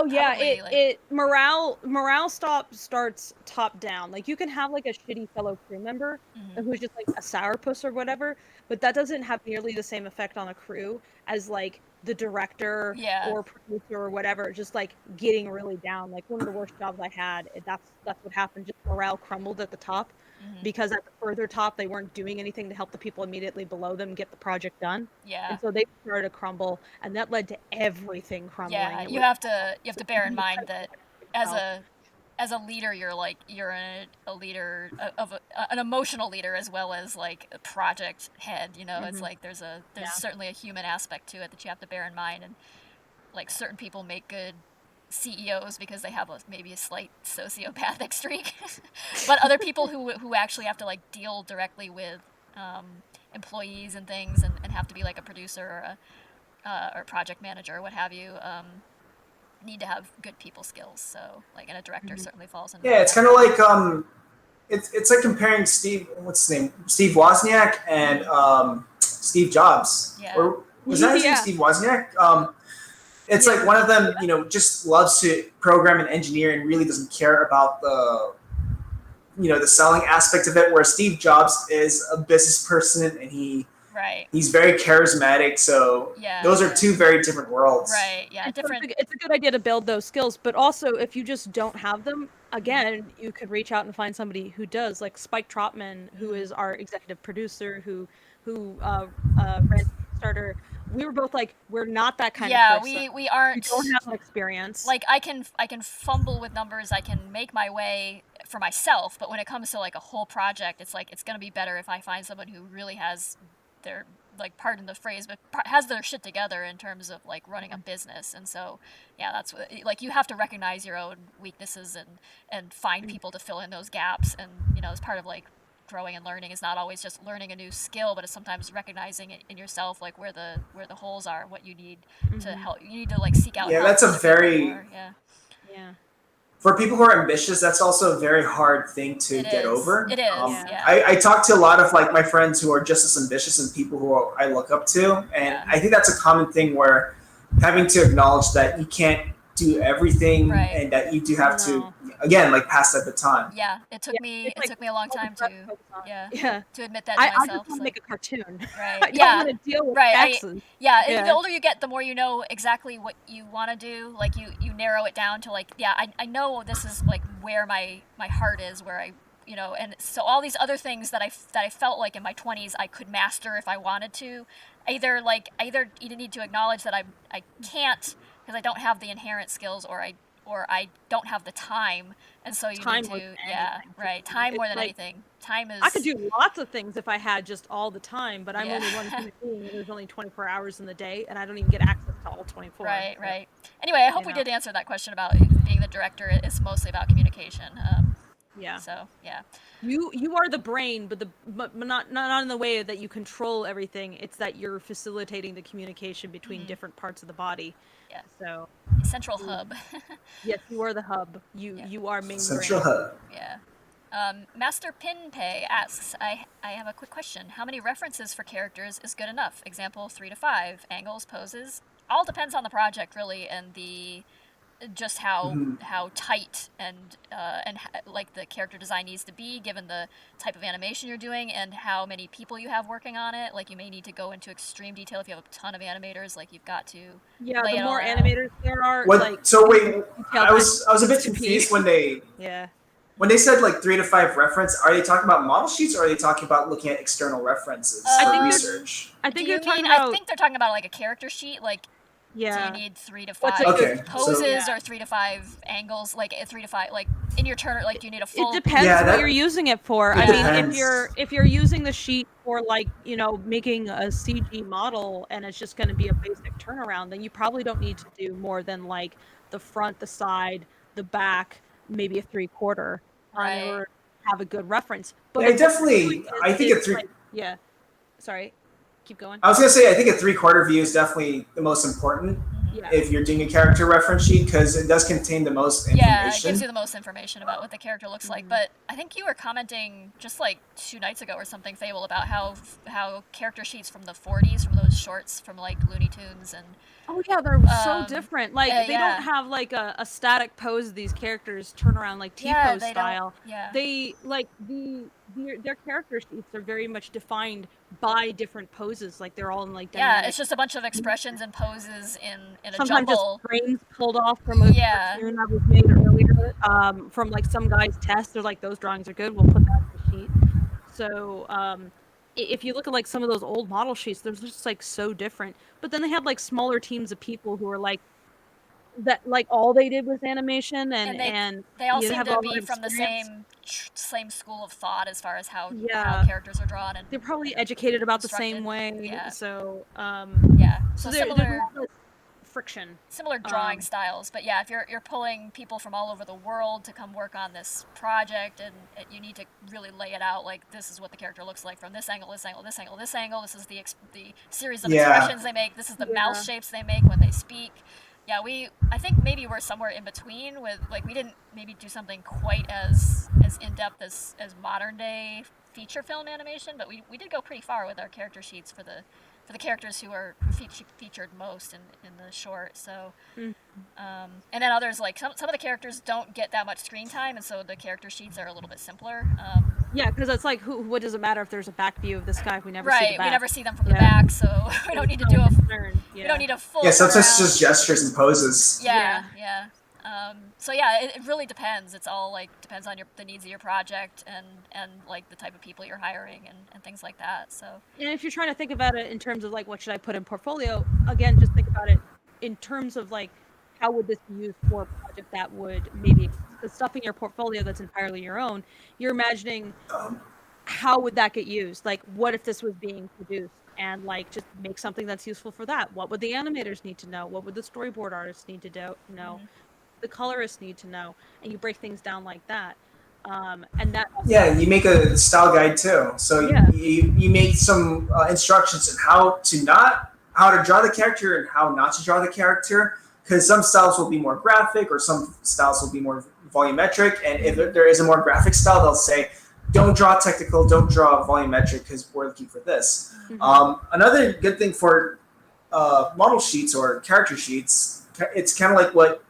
morale starts top down. Like, you can have like a shitty fellow crew member who's just like a sourpuss or whatever, but that doesn't have nearly the same effect on a crew as like the director or producer or whatever just like getting really down. Like, one of the worst jobs I had, that's what happened. Just morale crumbled at the top. Because at the further top, they weren't doing anything to help the people immediately below them get the project done. Yeah. And so they started to crumble, and that led to everything crumbling. Yeah, you have to bear in mind that as as a leader, you're a leader of an emotional leader as well as like a project head. You know, it's like there's certainly a human aspect to it that you have to bear in mind, and like certain people make good CEOs because they have maybe a slight sociopathic streak, but other people who actually have to like deal directly with employees and things, and have to be like a producer or a project manager or what have you, need to have good people skills. So like, and a director certainly falls into Yeah, it's kind of like it's like comparing what's his name, Steve Wozniak and Steve Jobs. Yeah. Or was that his name, Steve Wozniak? It's like one of them, just loves to program and engineer and really doesn't care about the selling aspect of it. Where Steve Jobs is a business person and he's very charismatic. So those are two very different worlds. Right. Yeah. Different. It's a good idea to build those skills, but also if you just don't have them, again, you could reach out and find somebody who does, like Spike Trotman, who is our executive producer, who ran Kickstarter. We were both like, we're not that kind of person. Yeah, we aren't. We don't have that experience. Like, I can fumble with numbers, I can make my way for myself, but when it comes to like a whole project, it's like, it's gonna be better if I find someone who really has their, like, pardon the phrase, but has their shit together in terms of like running a business. And so that's what, like, you have to recognize your own weaknesses and find people to fill in those gaps. And as part of like growing and learning is not always just learning a new skill, but it's sometimes recognizing it in yourself, like where the holes are, what you need to help. You need to like seek out help. That's a very yeah. For people who are ambitious, that's also a very hard thing to get over. It is. I talk to a lot of like my friends who are just as ambitious and people who I look up to, and I think that's a common thing where having to acknowledge that you can't do everything, and that you do have to, again, like, pass that baton. Yeah, it took me a long time to admit that to I myself. just want to make a cartoon. Right. I don't want to deal with taxes. The older you get, the more you know exactly what you want to do. Like, you narrow it down to like, I know this is like where my heart is, where I, and so all these other things that I felt like in my 20s I could master if I wanted to. Either you need to acknowledge that I can't because I don't have the inherent skills, or I don't have the time, and so you need to time more than anything. Time is. I could do lots of things if I had just all the time, but I'm only one human being, and there's only 24 hours in the day, and I don't even get access to all 24. Right. Anyway, I hope we did answer that question about being the director. It's mostly about communication. So you are the brain, but not in the way that you control everything. It's that you're facilitating the communication between different parts of the body. Yeah. So central hub. Yes, you are the hub. You are main central brain. hub. Yeah. Master Pinpay asks, I have a quick question. How many references for characters is good enough? Example 3 to 5. Angles, poses. All depends on the project, really, and just how tight and like the character design needs to be given the type of animation you're doing and how many people you have working on it. Like, you may need to go into extreme detail if you have a ton of animators. Like, you've got to lay the more it all animators there are. So wait, I was a bit confused when they when they said like 3 to 5 reference. Are they talking about model sheets, or are they talking about looking at external references for research? I think they're talking about like a character sheet, like. Yeah. So you need 3 to 5 poses or 3 to 5 angles, like 3 to 5, like in your turn, like do you need a full. It depends what you're using it for. I mean, if you're using the sheet for like making a CG model and it's just going to be a basic turnaround, then you probably don't need to do more than like the front, the side, the back, maybe a 3/4 in order to have a good reference. But I think a 3. Like, sorry. Keep going. I was gonna say, I think a 3/4 view is definitely the most important if you're doing a character reference sheet, because it does contain the most information. Yeah, it gives you the most information about what the character looks like. But I think you were commenting just like 2 nights ago or something, Fable, about how character sheets from the 40s, from those shorts from like Looney Tunes and. Oh yeah, they're so different. Like they don't have like a static pose. These characters turn around like T-pose style. They like their character sheets are very much defined by different poses. Like they're all in like dynamic. It's just a bunch of expressions and poses in a sometimes jumble. Just frames pulled off from a cartoon that was made earlier. From like some guy's test. They're like, those drawings are good. We'll put that in the sheet. So if you look at like some of those old model sheets, they're just like so different. But then they had like smaller teams of people who are like that like all they did was animation and they all you seem have to a lot be of from the experience. same school of thought as far as how Yeah, characters are drawn and they're probably educated about the same constructed. way. Yeah, So yeah. so So there's a lot of friction. similar drawing styles, but yeah, if you're pulling people from all over the world to come work on this project, and you need to really lay it out like this is what the character looks like from this angle, this angle, this angle, this angle. This is the series of Yeah. expressions they make. This is the mouth shapes they make when they speak. Yeah, I think maybe we're somewhere in between with like we didn't maybe do something quite as in depth as modern day feature film animation, but we did go pretty far with our character sheets for the characters who featured most in the short. So, and then others like some of the characters don't get that much screen time, and so the character sheets are a little bit simpler. Yeah, because it's like, what does it matter if there's a back view of this guy if we never see Right, the back? we never see them from the back, so we don't need to do we don't need a full. Yeah, sometimes it's turnaround. just gestures and poses. Yeah. So yeah, it really depends. It's all like depends on the needs of your project and like the type of people you're hiring and things like that. So and if you're trying to think about it in terms of like what should I put in portfolio, again, just think about it in terms of like how would this be used for a project that would maybe the stuff in your portfolio that's entirely your own. You're imagining how would that get used? Like, what if this was being produced? And like just make something that's useful for that. What would the animators need to know? What would the storyboard artists need to know? Mm-hmm. The colorists need to know, and you break things down like that. And that you make a style guide too. So you make some instructions on how to draw the character and how not to draw the character, because some styles will be more graphic or some styles will be more volumetric, and if there is a more graphic style, they'll say don't draw technical, don't draw volumetric because we're looking for this. Another good thing for model sheets or character sheets, it's kind of like what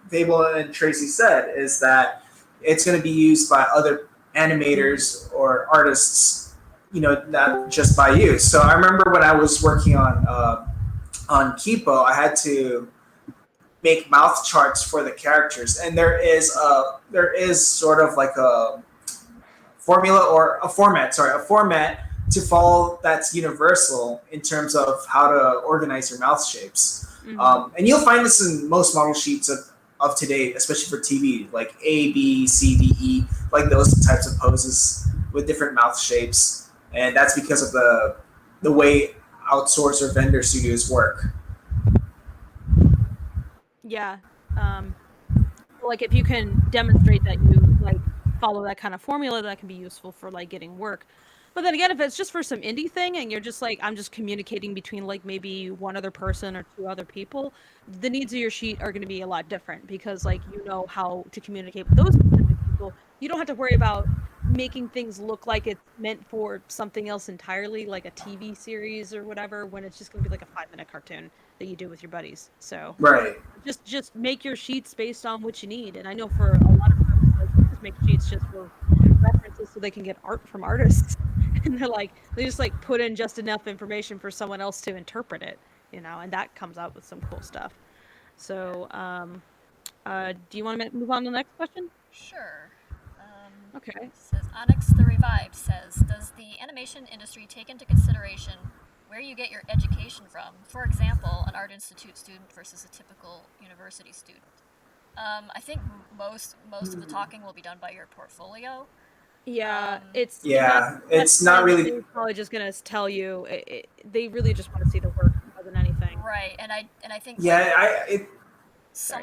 Fable and Tracy said, is that it's going to be used by other animators or artists, not just by you. So I remember when I was working on Kipo, I had to make mouth charts for the characters, and there is sort of like a formula or a format to follow that's universal in terms of how to organize your mouth shapes. And you'll find this in most model sheets of today, especially for TV, like A, B, C, D, E, like those types of poses with different mouth shapes. And that's because of the way outsource or vendor studios work. Yeah. Like if you can demonstrate that you like follow that kind of formula, that can be useful for like getting work. But then again, if it's just for some indie thing and you're just like, I'm just communicating between like maybe one other person or two other people, the needs of your sheet are going to be a lot different because like you know how to communicate with those specific people. You don't have to worry about making things look like it's meant for something else entirely, like a TV series or whatever, when it's just going to be like a 5-minute cartoon that you do with your buddies. So just make your sheets based on what you need. And I know for a lot of folks, like, they just make sheets just for references so they can get art from artists. And they just like put in just enough information for someone else to interpret it, and that comes out with some cool stuff. So, do you want to move on to the next question? Sure. Okay. Says Onyx the Revived says, does the animation industry take into consideration where you get your education from? For example, an art institute student versus a typical university student. I think most of the talking will be done by your portfolio. Yeah, it's not really. College is gonna tell you. They really just want to see the work more than anything. Right, and I think.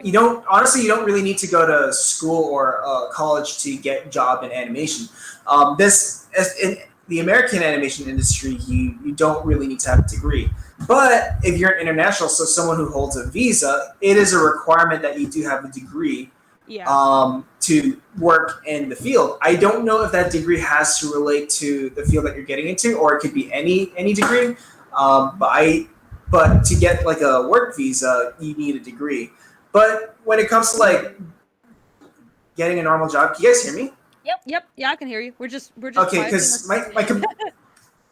You don't really need to go to school or college to get a job in animation. In the American animation industry, you don't really need to have a degree. But if you're an international, so someone who holds a visa, it is a requirement that you do have a degree to work in the field. I don't know if that degree has to relate to the field that you're getting into, or it could be any degree. But to get like a work visa, you need a degree. But when it comes to like getting a normal job, can you guys hear me? Yep. Yeah, I can hear you. We're just okay, because my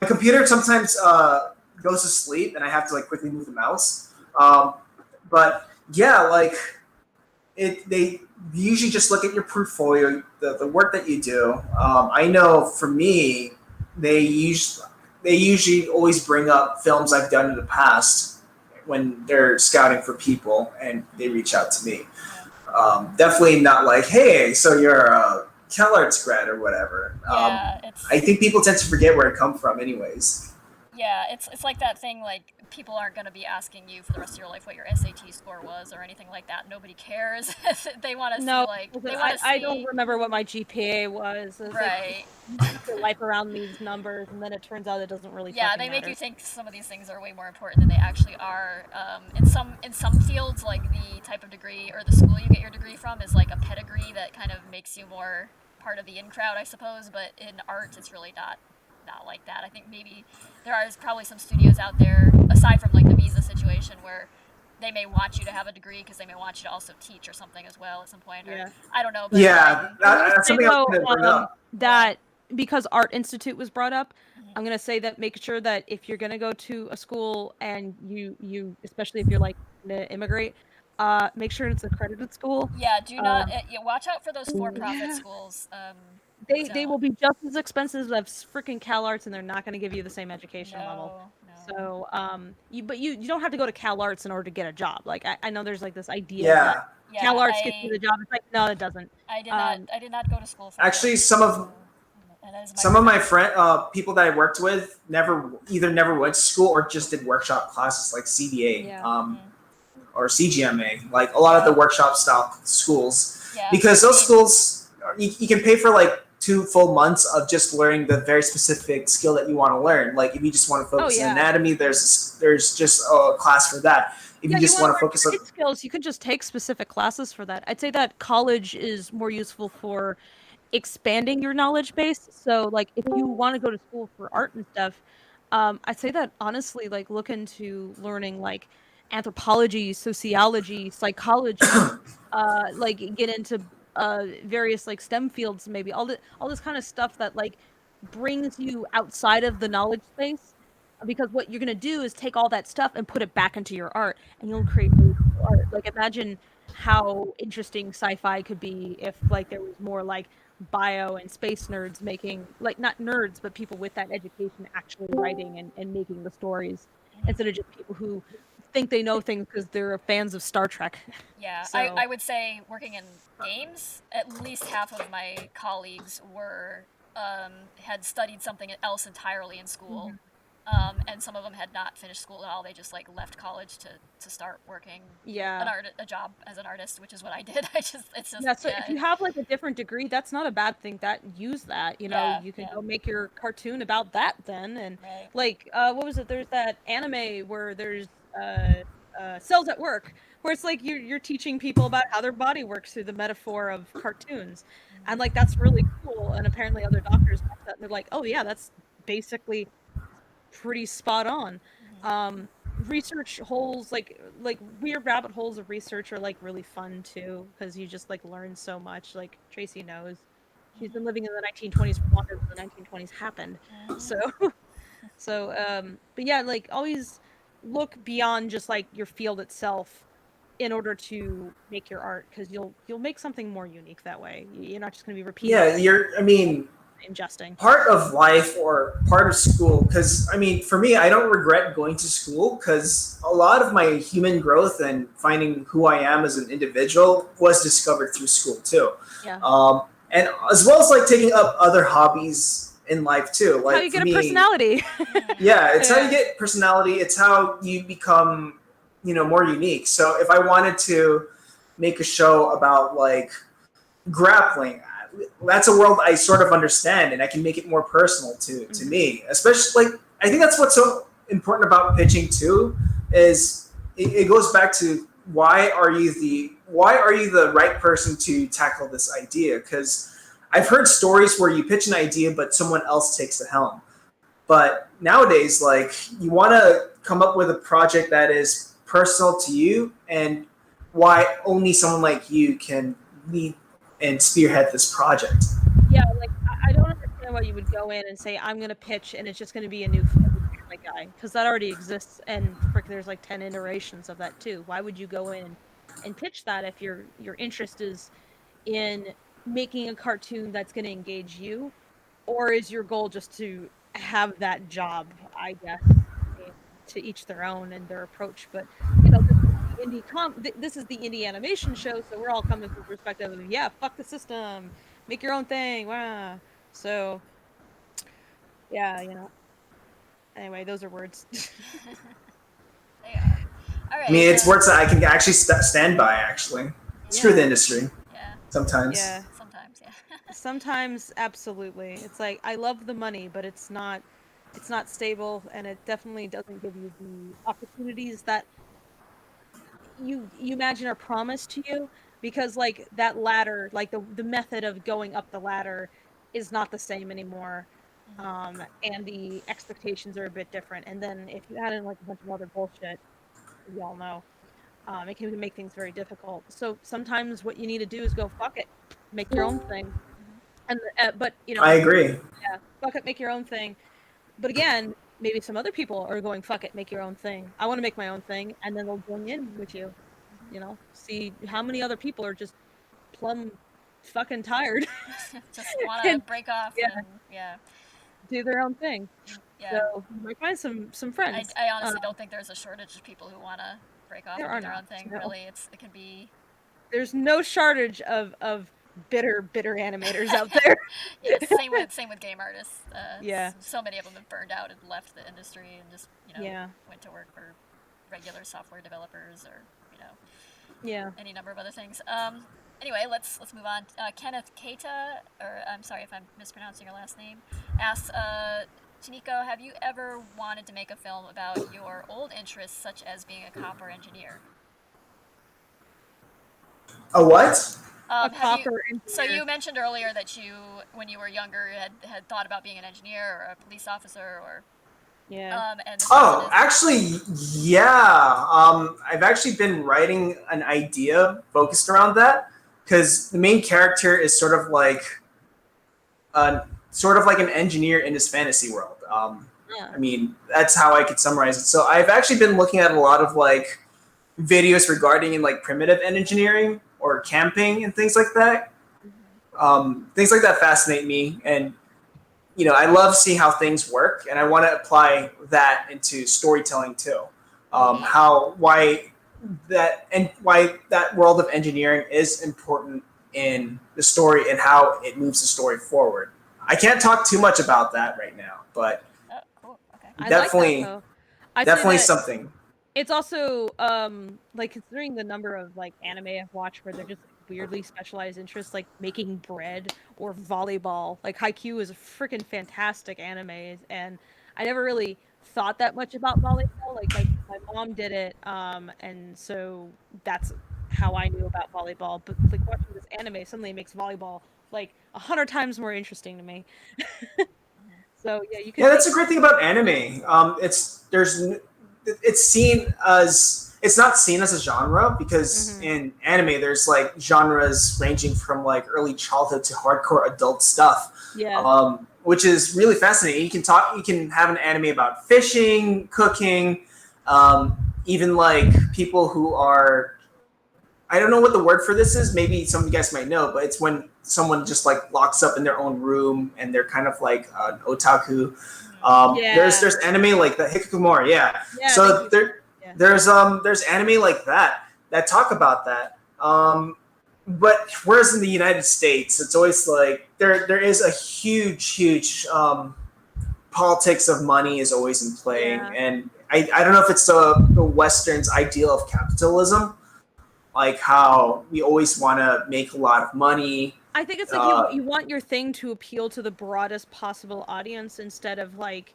computer sometimes goes to sleep, and I have to like quickly move the mouse. But yeah, like they usually just look at your portfolio, the work that you do. I know for me, they usually always bring up films I've done in the past, when they're scouting for people and they reach out to me. Definitely not like, hey, so you're a CalArts grad or whatever. Yeah, I think people tend to forget where it come from, anyways. yeah, it's like that thing, like, people aren't going to be asking you for the rest of your life what your SAT score was or anything like that. Nobody cares. They want to see, No, like, listen, they want to I don't see. remember what my GPA was. It's like Right. you build your life around these numbers, and then it turns out it doesn't really Yeah, fucking they make matter. you think some of these things are way more important than they actually are. In some fields, like the type of degree or the school you get your degree from is like a pedigree that kind of makes you more part of the in crowd, I suppose. But in art, it's really not like that. I think maybe there are probably some studios out there, aside from like the visa situation, where they may want you to have a degree because they may want you to also teach or something as well at some point, or Yeah. I don't know. But Yeah, I'm gonna that's say something I was though going to bring up. that because Art Institute was brought up, Mhm. I'm gonna say that make sure that if you're gonna go to a school and you especially if you're like gonna immigrate, make sure it's accredited school. Yeah, do not. Um, Watch out for those for-profit yeah, schools. they will Don't. be just as expensive as freaking CalArts, and they're not gonna give you the same education level. No, no. So, you don't have to go to CalArts in order to get a job. Like I know there's like this idea that Yeah, Yeah, CalArts gets you the job. It's like no, it doesn't. Um, I did not go to school for art. actually, So, and that is my some of my regret. friend people that I worked with never went to school or just did workshop classes like CBA. Yeah. Or CGMA, like a lot of the workshop style schools, Yeah. because those schools you can pay for like 2 full months of just learning the very specific skill that you want to learn. Like if you just want to focus on anatomy, there's just a class for that. If you just want to focus on skills, you can just take specific classes for that. I'd say that college is more useful for expanding your knowledge base. So like if you want to go to school for art and stuff, I'd say that honestly, like look into learning like anthropology, sociology, psychology, like get into various like STEM fields, maybe all this kind of stuff that like brings you outside of the knowledge space. Because what you're gonna do is take all that stuff and put it back into your art, and you'll create really cool art. Like imagine how interesting sci-fi could be if like there was more like bio and space nerds making like not nerds but people with that education actually writing and making the stories instead of just people who think they know things because they're fans of Star Trek. Yeah, So I would say working in games, at least half of my colleagues were had studied something else entirely in school. And some of them had not finished school at all. They just like left college to start working a job as an artist, which is what I did. It's just yeah, so if you have like a different degree, that's not a bad thing. That use that, you know, you can go make your cartoon about that then. And Right. like, what was it? There's that anime where there's cells at work, where it's like you're teaching people about how their body works through the metaphor of cartoons, and like that's really cool. And apparently, other doctors watch that and they're like, oh yeah, that's basically pretty spot on. Research holes like weird rabbit holes of research are like really fun too because you just like learn so much. Like Tracy knows, she's been living in the 1920s for longer than the 1920s happened. So but yeah, like always look beyond just like your field itself in order to make your art because you'll make something more unique that way. You're not just going to be repeating. Ingesting part of life or part of school, because I mean for me I don't regret going to school because a lot of my human growth and finding who I am as an individual was discovered through school too. And as well as like taking up other hobbies in life too, like how you get a personality. Yeah, it's how you get personality, it's how you become more unique. So if I wanted to make a show about like grappling, that's a world I sort of understand, and I can make it more personal to me. Especially, like I think that's what's so important about pitching too, is it goes back to why are you the right person to tackle this idea? Because I've heard stories where you pitch an idea, but someone else takes the helm. But nowadays, like you want to come up with a project that is personal to you, and why only someone like you can lead and spearhead this project. Yeah, like I don't understand why you would go in and say I'm gonna pitch and it's just gonna be a new Family Guy because that already exists and frick, there's like 10 iterations of that too. Why would you go in and pitch that if your interest is in making a cartoon that's gonna engage you, or is your goal just to have that job? I guess. to each their own and their approach. But you know, this is the indie animation show, so we're all coming from the perspective of fuck the system, make your own thing. Wow. So yeah, you know. Anyway, those are words. They are. All right. I mean, it's words that I can actually stand by. Actually, it's true the industry. Yeah. Sometimes. Yeah. Sometimes, yeah. Sometimes, absolutely. It's like I love the money, but it's not stable, and it definitely doesn't give you the opportunities that you imagine are promised to you, because like that ladder, like the method of going up the ladder is not the same anymore. And the expectations are a bit different. And then if you add in like a bunch of other bullshit, we all know, it can make things very difficult. So sometimes what you need to do is go fuck it, make your own thing. And but you know, I agree. yeah, fuck it, make your own thing. But again, maybe some other people are going fuck it, make your own thing. I want to make my own thing, and then they'll join in with you. You know, see how many other people are just plumb fucking tired. Just want to break off. Yeah. And, do their own thing. Yeah. So you might find some friends. I honestly don't think there's a shortage of people who want to break off and do their own thing. No. Really, it can be. There's no shortage of bitter animators out there. Yeah, same with game artists. So many of them have burned out and left the industry and just went to work for regular software developers or any number of other things. Anyway, let's move on. Kenneth Keita, or I'm sorry if I'm mispronouncing your last name, asks, Toniko, have you ever wanted to make a film about your old interests, such as being a cop or engineer? A what? So you mentioned earlier that you, when you were younger, had thought about being an engineer or a police officer or. Yeah. Actually, I've actually been writing an idea focused around that, because the main character is sort of like an engineer in this fantasy world. I mean, that's how I could summarize it. So I've actually been looking at a lot of like videos regarding like primitive engineering or camping and things like that. Things like that fascinate me, and I love seeing how things work, and I want to apply that into storytelling too. Why that world of engineering is important in the story and how it moves the story forward. I can't talk too much about that right now, but cool. Okay. definitely something. It's also like, considering the number of like anime I've watched where they're just weirdly specialized interests, like making bread or volleyball. Like Haikyuu is a freaking fantastic anime, and I never really thought that much about volleyball. Like my mom did it, and so that's how I knew about volleyball. But like watching this anime suddenly makes volleyball like 100 times more interesting to me. So yeah, you can. Yeah, that's a great thing about anime. It's not seen as a genre, because in anime there's like genres ranging from like early childhood to hardcore adult stuff. Yeah. Which is really fascinating. You can have an anime about fishing, cooking, even like people who are, I don't know what the word for this is. Maybe some of you guys might know, but it's when someone just like locks up in their own room and they're kind of like an otaku. There's anime like the Hikikomori. So there's anime like that talk about that. But whereas in the United States, it's always like there is a huge politics of money is always in play, and I don't know if it's the Western's ideal of capitalism, like how we always want to make a lot of money. I think it's like you want your thing to appeal to the broadest possible audience instead of like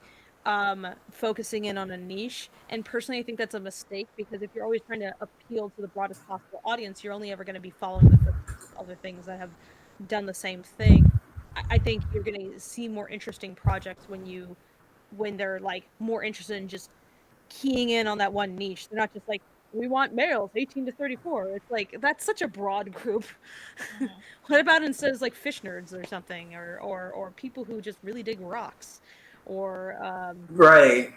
focusing in on a niche. And personally, I think that's a mistake, because if you're always trying to appeal to the broadest possible audience, you're only ever going to be following the other things that have done the same thing. I think you're going to see more interesting projects when they're like more interested in just keying in on that one niche. They're not just like, we want males 18 to 34. It's like, that's such a broad group. What about instead of like fish nerds or something, or people who just really dig rocks, or right.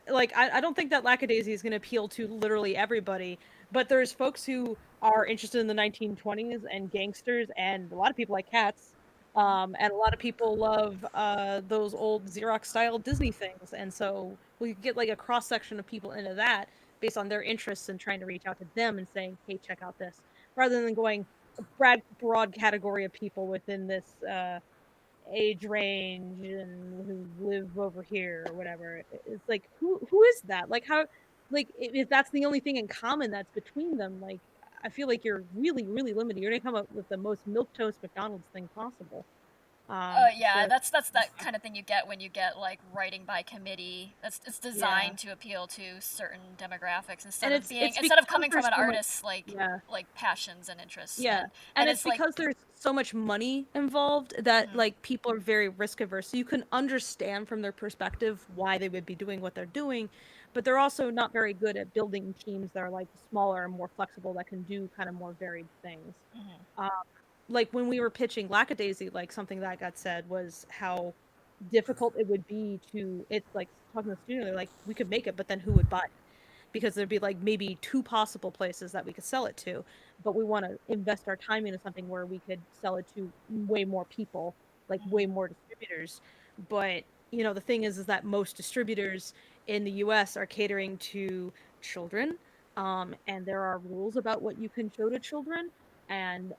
Like I don't think that Lackadaisy is going to appeal to literally everybody, but there's folks who are interested in the 1920s and gangsters, and a lot of people like cats. And a lot of people love those old Xerox style Disney things, and so we get like a cross section of people into that based on their interests and trying to reach out to them and saying, "Hey, check out this," rather than going a broad category of people within this age range and who live over here or whatever. It's like who is that? Like how like if that's the only thing in common that's between them, like I feel like you're really limited. You're gonna come up with the most milquetoast McDonald's thing possible. Yeah, So that's that kind of thing you get when you get like writing by committee. It's yeah, designed to appeal to certain demographics and it's instead of because coming from there's an so much. artist's Yeah, like passions and interests. yeah, And and it's it's like because there's so much money involved that mhm, like people are very risk averse. So you can understand from their perspective why they would be doing what they're doing, but they're also not very good at building teams that are like smaller and more flexible that can do kind of more varied things. mhm, Um, like when we were pitching Lackadaisy, like something that got said was how difficult it would be to. It's like talking to the studio, they're like, we could make it, but then who would buy it? Because there'd be like maybe two possible places that we could sell it to, but we want to invest our time into something where we could sell it to way more people, like way mhm, more distributors. But the thing is that most distributors in the US are catering to children, and there are rules about what you can show to children, and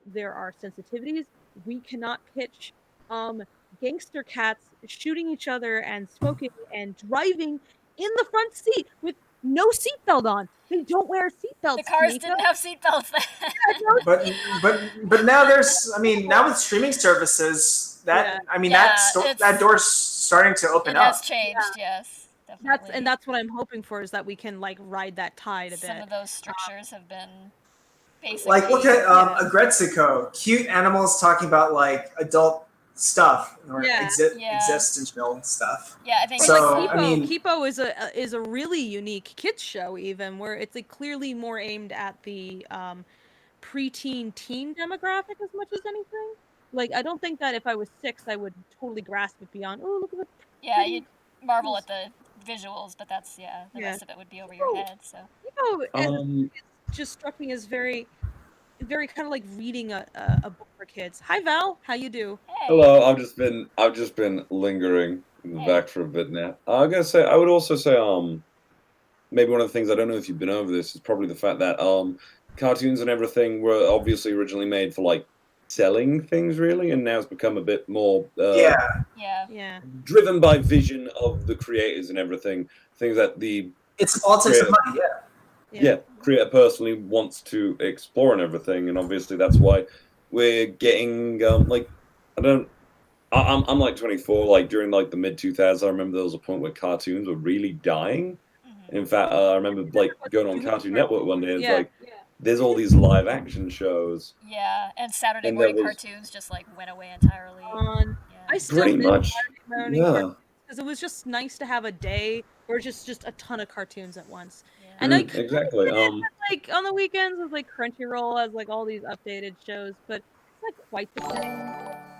there are sensitivities. We cannot pitch um gangster cats shooting each other and smoking and driving in the front seat with no seatbelt on. They don't wear the seatbelts, cars Tonika. didn't have seatbelts Yeah, then. no But now there's, I mean, now with streaming services, yeah, I mean, Yeah, that it's door's starting to open it has up. changed. Yes, that's definitely. what I'm hoping for is that we can like ride that tide a Some bit. of those strictures have been Like, look basically at Yeah, Agretzico, cute animals talking about like adult stuff or yeah. yeah, existential stuff. yeah. I Or think like it's So, I mean, Kipo is a really unique kids show even where it's like clearly more aimed at the preteen teen demographic as much as anything. Like I don't think that if I was 6 I would totally grasp it beyond, oh look at the yeah. pretty You marvel at kids. the visuals, but that's yeah. The Yeah. rest of it would be over your Kipo head. So and Um, it's just struck me as very kind of like reading a book for kids. Hi Val, how you do? hey, Hello. I've just been lingering in the hey. back for a bit now. I'm gonna say I would also say maybe one of the things I don't know if you've been over this is probably the fact that cartoons and everything were obviously originally made for like selling things really, and now it's become a bit more yeah, Yeah. Yeah. driven by vision of the creators and everything. Things that the it's politics of creator money. Yeah, Yeah. creator personally wants to explore and everything, and obviously that's why we're getting like I don't. I'm like 24. Like during like the mid 2000s, I remember there was a point where cartoons were really dying. Hmm. In fact, I remember like going on Doing Cartoon Network cartoons. one day. And it's Yeah. like there's all these live action shows, Yeah, and Saturday and there morning was cartoons just like went away entirely. On Yeah. I still pretty miss much Saturday morning cartoons yeah, because it was just nice to have a day where just a ton of cartoons at once. Yeah. And I kind of exactly. get it that, like on the weekends with like Crunchyroll has like all these updated shows, but it's not quite the same.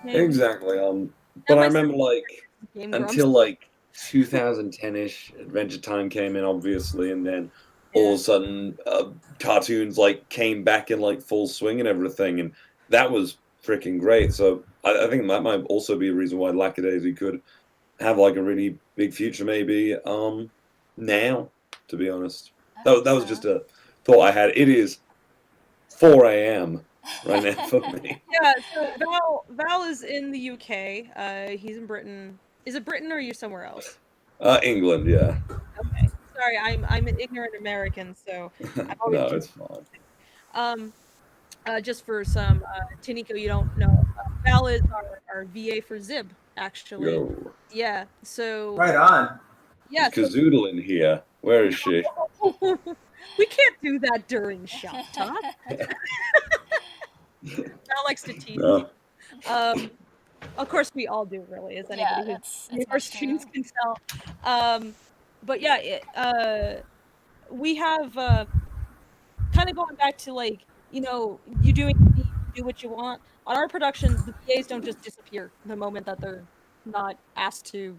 Maybe. Exactly. Now But I my son remember like Game Grumps. until like 2010ish, Adventure Time came in, obviously, and then all Yeah. of a sudden, cartoons like came back in like full swing and everything, and that was freaking great. So I think that might also be a reason why Lackadaisy could have like a really big future, maybe. Now, to be honest, I that hope that was so. just a thought I had. It is 4 a.m. right now for me. Yeah, so Val is in the UK. He's in Britain. Is it Britain or are you somewhere else? England, yeah. Okay. Sorry, I'm an ignorant American, so I've always No, just it's fine. um just for some Toniko you don't know. Val is our VA for Zib, actually. Yo. Yeah. So right on. Is yeah, so Kazoodle in here? Where is she? we can't do that during shop talk. Val likes to tease No. people. Of course we all do really, as Yeah, anybody who's it's our much streams true. can tell. But yeah, we have kind of going back to like, you doing you do what you want. On our productions, the VAs don't just disappear the moment that they're not asked to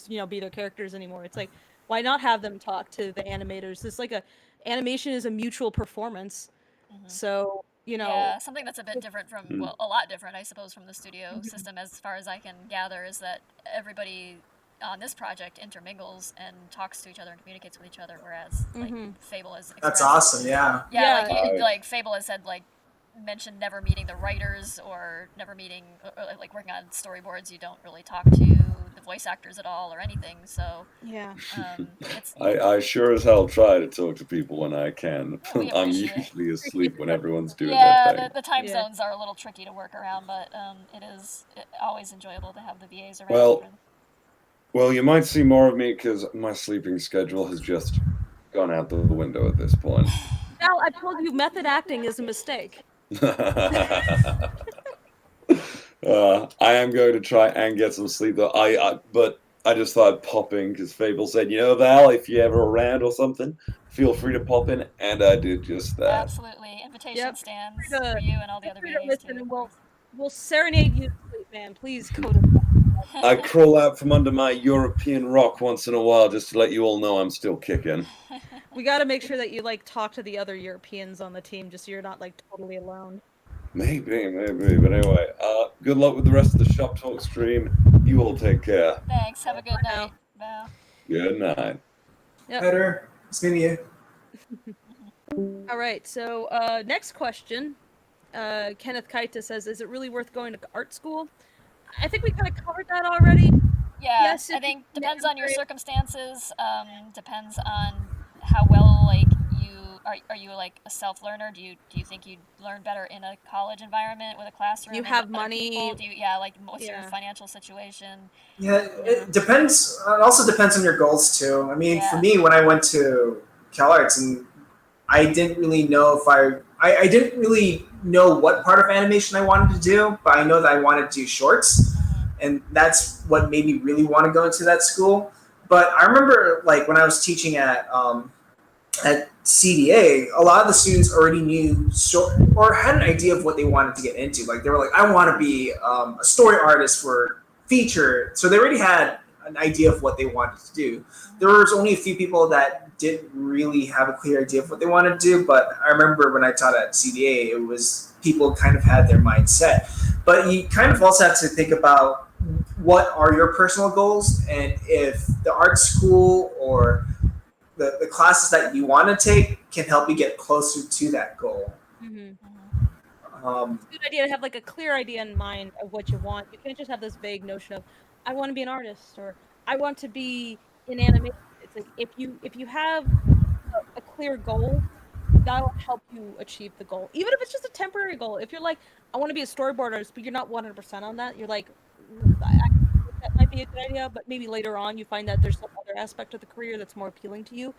be their characters anymore. It's like, why not have them talk to the animators? It's like a animation is a mutual performance. Hmm. So you know. Yeah, something that's a bit different from, Hmm. well, a lot different, I suppose, from the studio system, as far as I can gather, is that everybody on this project intermingles and talks to each other and communicates with each other, whereas like Fable has That's expressed. awesome. Yeah. Yeah, like Yeah. like Fable has said, like, mentioned never meeting the writers or never meeting, or, like working on storyboards. You don't really talk to the voice actors at all or anything. So Yeah. it's I sure as hell try to talk to people when I can. We I'm appreciate- usually asleep when everyone's doing yeah, their thing. the time Yeah. zones are a little tricky to work around, but it is always enjoyable to have the VAs around. Well, well, you might see more of me because my sleeping schedule has just gone out the window at this point. Now, I told you method acting is a mistake. I am going to try and get some sleep though. But I just thought I'd pop in because Fable said, you know, Val, if you're ever around or something, feel free to pop in, and I did just that. Absolutely, invitation Yep. stands Feel free to- for you and all the feel other free to VAs listen, too. and we'll serenade you to sleep, man. Please go to I crawl out from under my European rock once in a while just to let you all know I'm still kicking. We got to make sure that you like talk to the other Europeans on the team, just so you're not like totally alone. Maybe. But anyway, good luck with the rest of the Shop Talk stream. You all take care. Thanks. Have a good Bye now. night. Bye. Good night. Yep. Better. It's meeting you. All right. So next question. Kenneth Kaita says, "Is it really worth going to art school?" I think we kind of covered that already. Yeah, Yes, I it's think depends on your necessary. circumstances. Depends on how well, like, you are you like a self learner? Do you think you'd learn better in a college environment with a classroom? You and have other money. people? Do you, yeah, like, what's your Yeah. financial situation? Yeah, it depends. It also depends on your goals too. I mean, for Yeah. me, when I went to CalArts, and I didn't really know if I didn't really know what part of animation I wanted to do, but I know that I wanted to do shorts, and that's what made me really want to go into that school. But I remember, like, when I was teaching at CDA, a lot of the students already knew or had an idea of what they wanted to get into. Like, they were like, I want to be a story artist for feature. So they already had an idea of what they wanted to do. There was only a few people that didn't really have a clear idea of what they wanted to do. But I remember when I taught at CDA, it was people kind of had their mindset. But you kind of also have to think about what are your personal goals, and if the art school or the classes that you want to take can help you get closer to that goal. Mm-hmm. Um, It's a good idea to have like a clear idea in mind of what you want. You can't just have this vague notion of, I want to be an artist, or I want to be in animation. It's like if you have a clear goal, that'll help you achieve the goal, even if it's just a temporary goal. If you're like, I want to be a storyboard artist, but you're not 100% on that, you're like, that might be a good idea, but maybe later on you find that there's some other aspect of the career that's more appealing to you.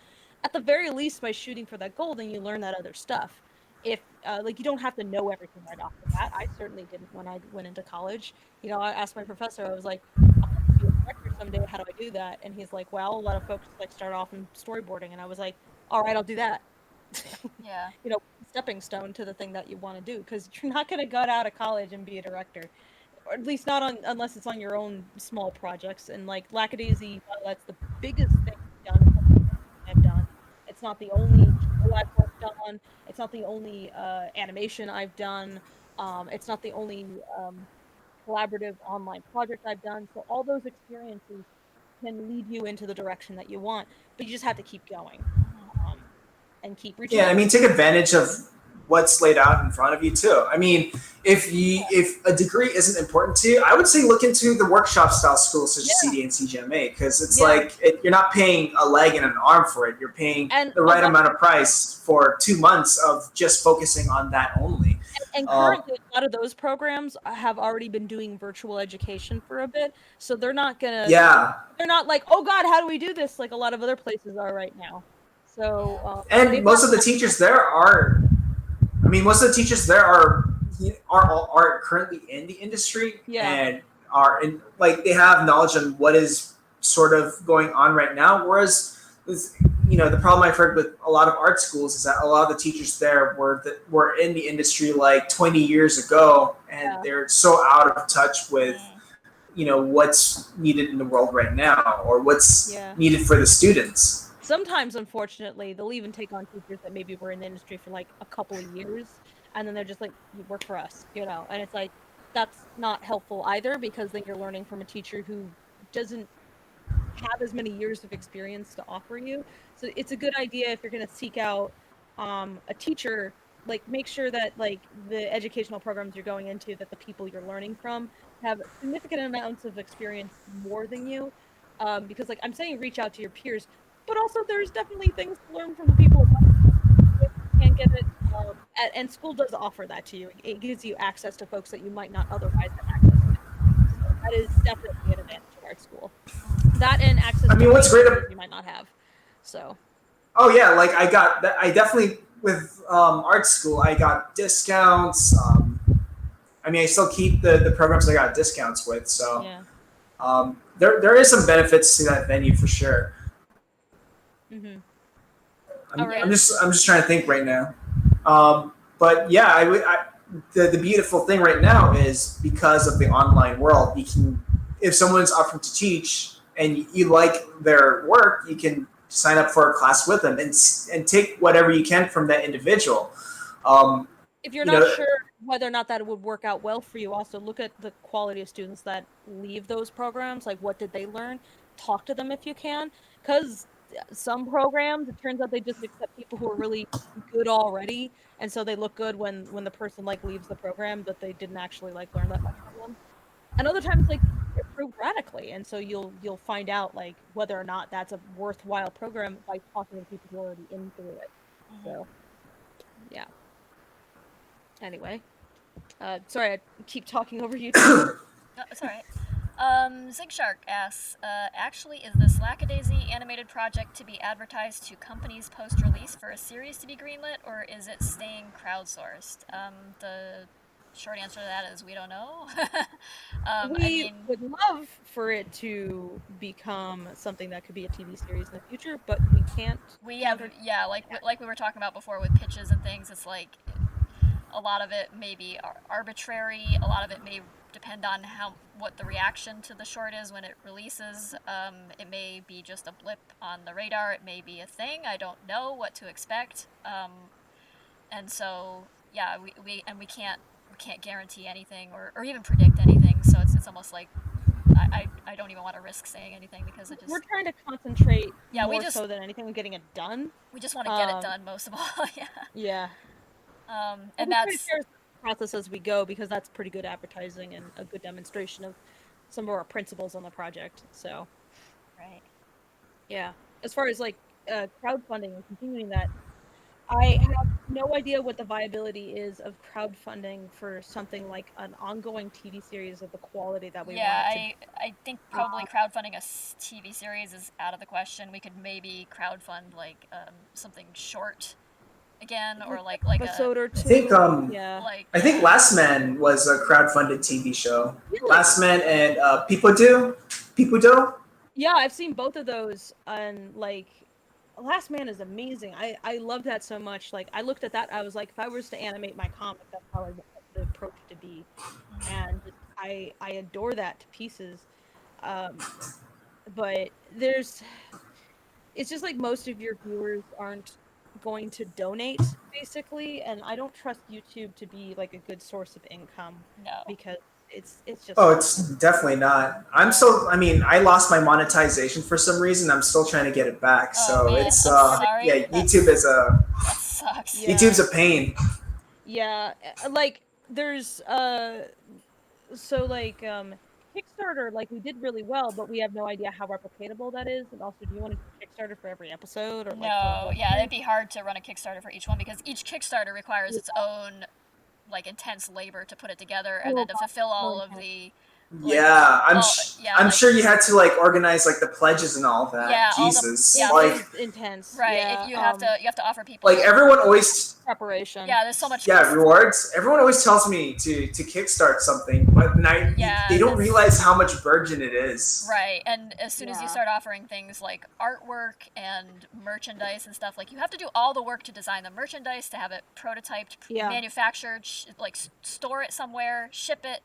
At the very least, by shooting for that goal, then you learn that other stuff. If like, you don't have to know everything right off the bat. I certainly didn't when I went into college. You know, I asked my professor, I was like, I want to be a director someday, how do I do that? And he's like, well, a lot of folks like start off in storyboarding. And I was like, all right, I'll do that. Yeah. You know, stepping stone to the thing that you want to do, because you're not going to get out of college and be a director, or at least not unless it's on your own small projects. And like Lackadaisy, that's the biggest thing I've done. It's not the only show I've worked on. It's not the only animation I've done. It's not the only collaborative online project I've done. So all those experiences can lead you into the direction that you want, but you just have to keep going and keep reaching. yeah, I mean, take advantage of what's laid out in front of you too. I mean, if a degree isn't important to you, I would say look into the workshop style schools such as CDA and CGMA, because it's like you're not paying a leg and an arm for it. You're paying the right amount of price for 2 months of just focusing on that only. And currently, a lot of those programs have already been doing virtual education for a bit, so they're not gonna. Yeah. They're not like, oh God, how do we do this? Like a lot of other places are right now. So. And most of the teachers there are. I mean, most of the teachers there are currently in the industry and are in, like, they have knowledge on what is sort of going on right now. Whereas, the problem I've heard with a lot of art schools is that a lot of the teachers there were in the industry like 20 years ago, and they're so out of touch with what's needed in the world right now, or what's needed for the students. Sometimes, unfortunately, they'll even take on teachers that maybe were in the industry for like a couple of years, and then they're just like, you work for us, you know, and it's like, that's not helpful either, because then you're learning from a teacher who doesn't have as many years of experience to offer you. So it's a good idea if you're going to seek out a teacher, like make sure that like the educational programs you're going into, that the people you're learning from have significant amounts of experience more than you. Because like I'm saying, reach out to your peers, but also there's definitely things to learn from the people if you can't get it. And school does offer that to you. It gives you access to folks that you might not otherwise have access to. So that is definitely an advantage of art school. That and access I to mean, what's great you might not have. So. Oh yeah, like I got that. I definitely with art school I got discounts. I mean, I still keep the programs I got discounts with. So Yeah. there is some benefits to that venue for sure. Mm-hmm. I'm just trying to think right now. But yeah, the beautiful thing right now is because of the online world, you can, if someone's offering to teach and you like their work, you can sign up for a class with them and take whatever you can from that individual. If you're not sure whether or not that would work out well for you, also look at the quality of students that leave those programs. Like, what did they learn? Talk to them if you can, because some programs, it turns out they just accept people who are really good already, and so they look good when the person like leaves the program, but they didn't actually like learn that much from them. And other times, like, improve radically, and so you'll find out like whether or not that's a worthwhile program by talking to people who are already in through it. So yeah. Anyway, sorry, I keep talking over you. No, it's alright. Zigshark asks, actually, is this Lackadaisy animated project to be advertised to companies post-release for a series to be greenlit, or is it staying crowdsourced? The short answer to that is we don't know. We would love for it to become something that could be a TV series in the future, but we can't. We have, yeah, like we were talking about before with pitches and things, it's like a lot of it may be arbitrary, a lot of it may depend on what the reaction to the short is when it releases. It may be just a blip on the radar, it may be a thing, I don't know what to expect. And so yeah, we can't guarantee anything or even predict anything, so it's almost like I don't even want to risk saying anything because we're trying to concentrate more just, so than anything on getting it done. We just want to get it done most of all. Yeah. And that's the process as we go, because that's pretty good advertising and a good demonstration of some of our principles on the project. So right. Yeah. As far as like crowdfunding and continuing that, I have no idea what the viability is of crowdfunding for something like an ongoing TV series of the quality that we want. I think probably crowdfunding a TV series is out of the question. We could maybe crowdfund like something short again, or like episode or two. I think Last Man was a crowdfunded TV show. Really? Last Man and People Do. Yeah, I've seen both of those, and like Last Man is amazing. I love that so much. Like, I looked at that, I was like, if I was to animate my comic, that's how I want the approach to be. And I adore that to pieces. But it's just like most of your viewers aren't going to donate, basically, and I don't trust YouTube to be like a good source of income. No. Because it's just... Oh, it's definitely not. I lost my monetization for some reason. I'm still trying to get it back. It's yeah, YouTube is that sucks. YouTube's a pain. Yeah, like there's so like Kickstarter, like we did really well, but we have no idea how replicatable that is. And also, do you want to do Kickstarter for every episode, or no? Yeah, it'd be hard to run a Kickstarter for each one because each Kickstarter requires its own like intense labor to put it together and then to fulfill all of the. I'm sure you had to like organize like the pledges and all that. Yeah, Jesus, it's intense. Right, yeah, you have to offer people like everyone always preparation. Yeah, there's so much. Rewards. Everyone always tells me to kickstart something, but they don't realize how much burden it is. Right, and as soon as you start offering things like artwork and merchandise and stuff, like you have to do all the work to design the merchandise, to have it prototyped, manufactured, like store it somewhere, ship it.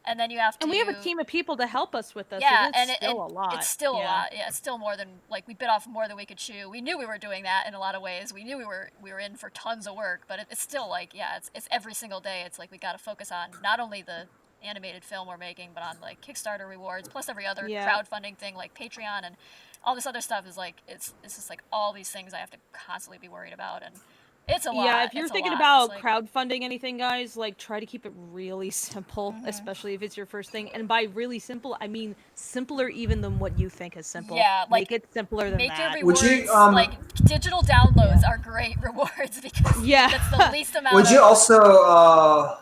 and then you have to. And we have a team of people to help us with this. Yeah, so it's still a lot. It's still a lot. Yeah, it's still more than like we bit off more than we could chew. We knew we were doing that in a lot of ways. We knew we were in for tons of work, but it's still like it's every single day. It's like we got to focus on not only the animated film we're making, but on like Kickstarter rewards, plus every other crowdfunding thing like Patreon and all this other stuff is like it's just like all these things I have to constantly be worried about, and it's a lot. Yeah, if you're thinking about crowdfunding anything, guys, like try to keep it really simple, especially if it's your first thing. And by really simple, I mean simpler even than what you think is simple. Yeah, like make it simpler than make that. your rewards like digital downloads are great rewards because that's the least amount. Would you also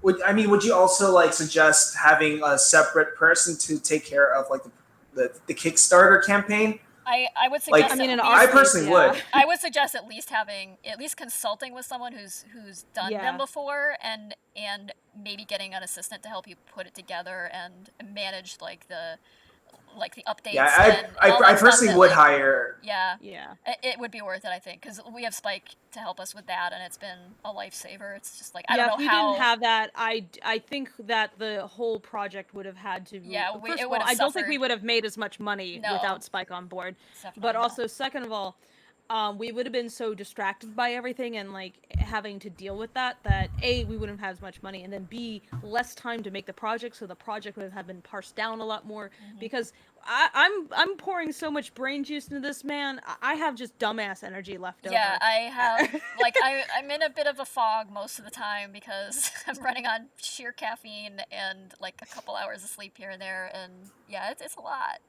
would you also like suggest having a separate person to take care of like the Kickstarter campaign? I would suggest. Like, I personally would. I would suggest at least consulting with someone who's done them before, and maybe getting an assistant to help you put it together and manage like the updates. Yeah, I personally would hire. Yeah. It would be worth it, I think, because we have Spike to help us with that, and it's been a lifesaver. It's just like I don't know if how. we didn't have that, I think that the whole project would have had to. Yeah, first of all, I don't think we would have made as much money without Spike on board. But also, second of all, we would have been so distracted by everything and like having to deal with that A, we wouldn't have as much money, and then B, less time to make the project, so the project would have been parsed down a lot more because I'm pouring so much brain juice into this, man. I have just dumbass energy left over. Yeah, I have like I'm in a bit of a fog most of the time because I'm running on sheer caffeine and like a couple hours of sleep here and there, and yeah, it's a lot.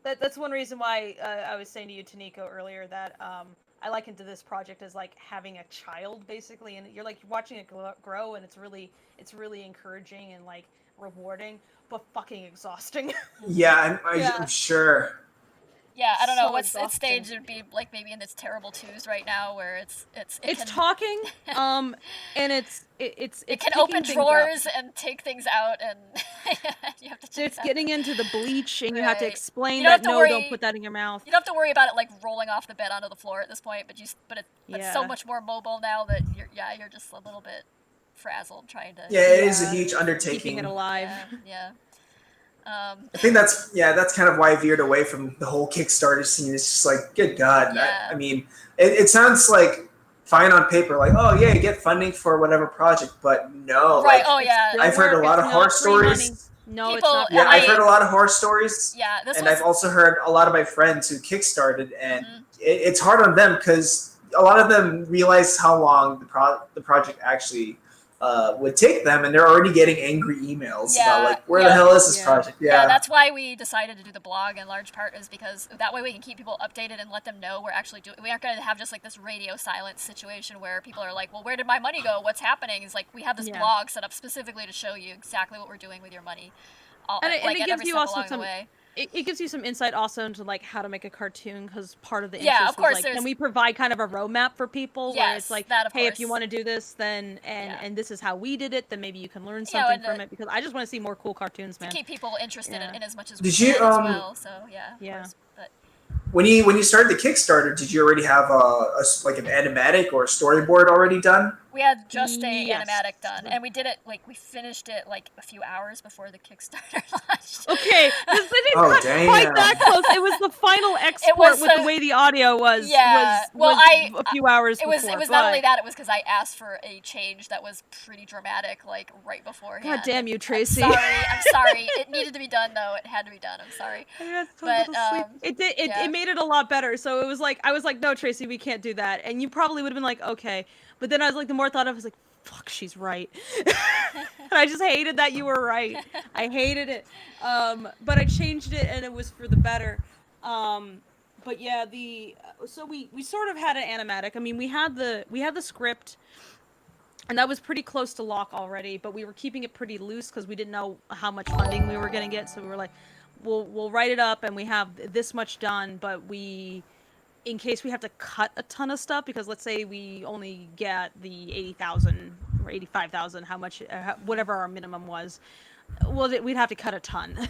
That's one reason why I was saying to you, Toniko, earlier that I liken to this project as like having a child, basically, and you're like watching it grow, and it's really encouraging and like rewarding, but fucking exhausting. I'm sure. Yeah, I don't know what stage it would be, like maybe in its terrible twos right now, where it's talking, and it can open drawers and take things out, and you have to. It's getting into the bleach, and you have to explain that don't put that in your mouth. You don't have to worry about it like rolling off the bed onto the floor at this point, but it's so much more mobile now that you're just a little bit frazzled trying to. Yeah, it is a huge undertaking. Keeping it alive. Yeah. I think that's kind of why I veered away from the whole Kickstarter scene. It's just like, good God. Yeah. I mean, it sounds like fine on paper, like, oh yeah, you get funding for whatever project, but no. Right. Like, I've heard a lot of horror stories. No, it's not. Yeah, I've heard a lot of horror stories. Yeah, I've also heard a lot of my friends who Kickstarted, and it's hard on them because a lot of them realize how long the project actually would take them, and they're already getting angry emails about like, where the hell is this project? Yeah, that's why we decided to do the blog in large part, is because that way we can keep people updated and let them know we're actually doing. We aren't going to have just like this radio silence situation where people are like, well, where did my money go? What's happening? It's like we have this blog set up specifically to show you exactly what we're doing with your money. And it gives you also some. It gives you some insight also into like how to make a cartoon, because part of the interest of course, is like, can we provide kind of a roadmap for people where it's like, hey, course. if you want to do this, then and this is how we did it, then maybe you can learn something from it, because I just want to see more cool cartoons, man. To keep people interested in as much as we can as well. So yeah. Course, but. When you started the Kickstarter, did you already have like an animatic or a storyboard already done? We had just a animatic done, and we did it we finished it like a few hours before the Kickstarter launched. Okay, this didn't quite that close. It was the final export with the way the audio was. Was a few hours. It was not only that. It was because I asked for a change that was pretty dramatic, like right beforehand. God damn you, Tracy! I'm sorry. It needed to be done though. It had to be done. I'm sorry. But it made it a lot better. So it was like I was like, no, Tracy, we can't do that, and you probably would have been like, okay. But then I was like, the more I thought of it, I was like, fuck, she's right. And I just hated that you were right. I hated it. But I changed it, and it was for the better. But yeah, so we sort of had an animatic. I mean, we had the script, and that was pretty close to lock already, but we were keeping it pretty loose because we didn't know how much funding we were going to get. So we were like, we'll write it up, and we have this much done, but in case we have to cut a ton of stuff, because let's say we only get the 80,000 or 85,000, whatever our minimum was, well, we'd have to cut a ton.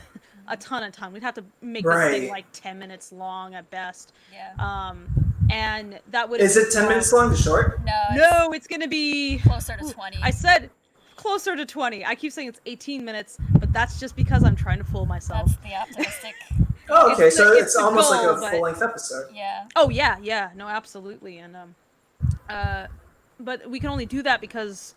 a ton. We'd have to make this thing like 10 minutes long at best. Yeah. And that would. Is it 10 minutes long to short? No, it's going to be closer to 20. I said closer to 20. I keep saying it's 18 minutes, but that's just because I'm trying to fool myself. That's the optimistic. Oh, okay, so it's it's the almost goal, like a full-length episode. Yeah. Oh yeah, no, absolutely, and but we can only do that because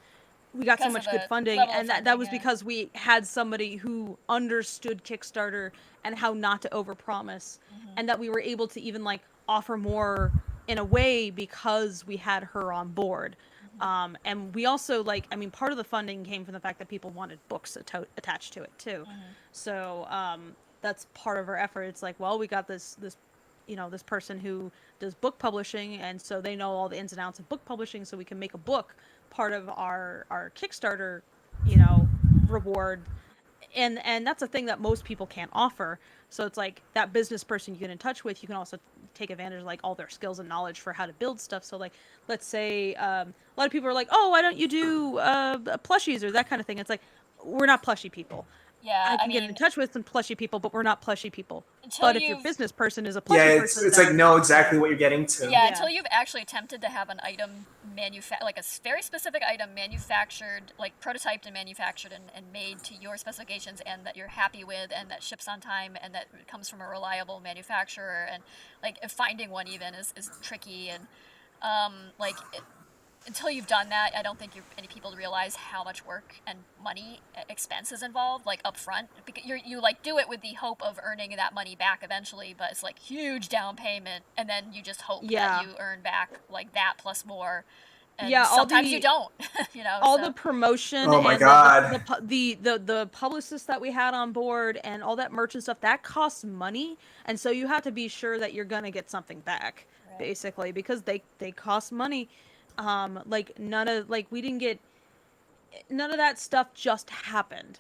we got so Because much of good the funding, level of and that funding, was yeah. because we had somebody who understood Kickstarter and how not to overpromise, and that we were able to even like offer more in a way because we had her on board. And we also like, I mean, part of the funding came from the fact that people wanted books attached to it too. So that's part of our effort. It's like, well, we got this this person who does book publishing, and so they know all the ins and outs of book publishing, so we can make a book part of our Kickstarter, reward. And that's a thing that most people can't offer. So it's like that business person you get in touch with, you can also take advantage of like all their skills and knowledge for how to build stuff. So like, let's say a lot of people are like, oh, why don't you do plushies or that kind of thing? It's like, we're not plushy people. Yeah, I can get in touch with some plushy people, but we're not plushy people. Until But if your you've- business person is a plushy Yeah, person, it's like then- know exactly what you're getting to. Yeah, until you've actually attempted to have an item like a very specific item manufactured, like prototyped and manufactured and made to your specifications, and that you're happy with, and that ships on time, and that comes from a reliable manufacturer, and like finding one even is tricky, and until you've done that, I don't think any people realize how much work and money, expenses involved, like up front. Because you like do it with the hope of earning that money back eventually, but it's like huge down payment, and then you just hope that you earn back like that plus more. And sometimes you don't. All the promotion. Oh my and God. The publicists that we had on board and all that merch and stuff, that costs money, and so you have to be sure that you're gonna get something back, basically, because they cost money. Like we didn't get none of that stuff just happened,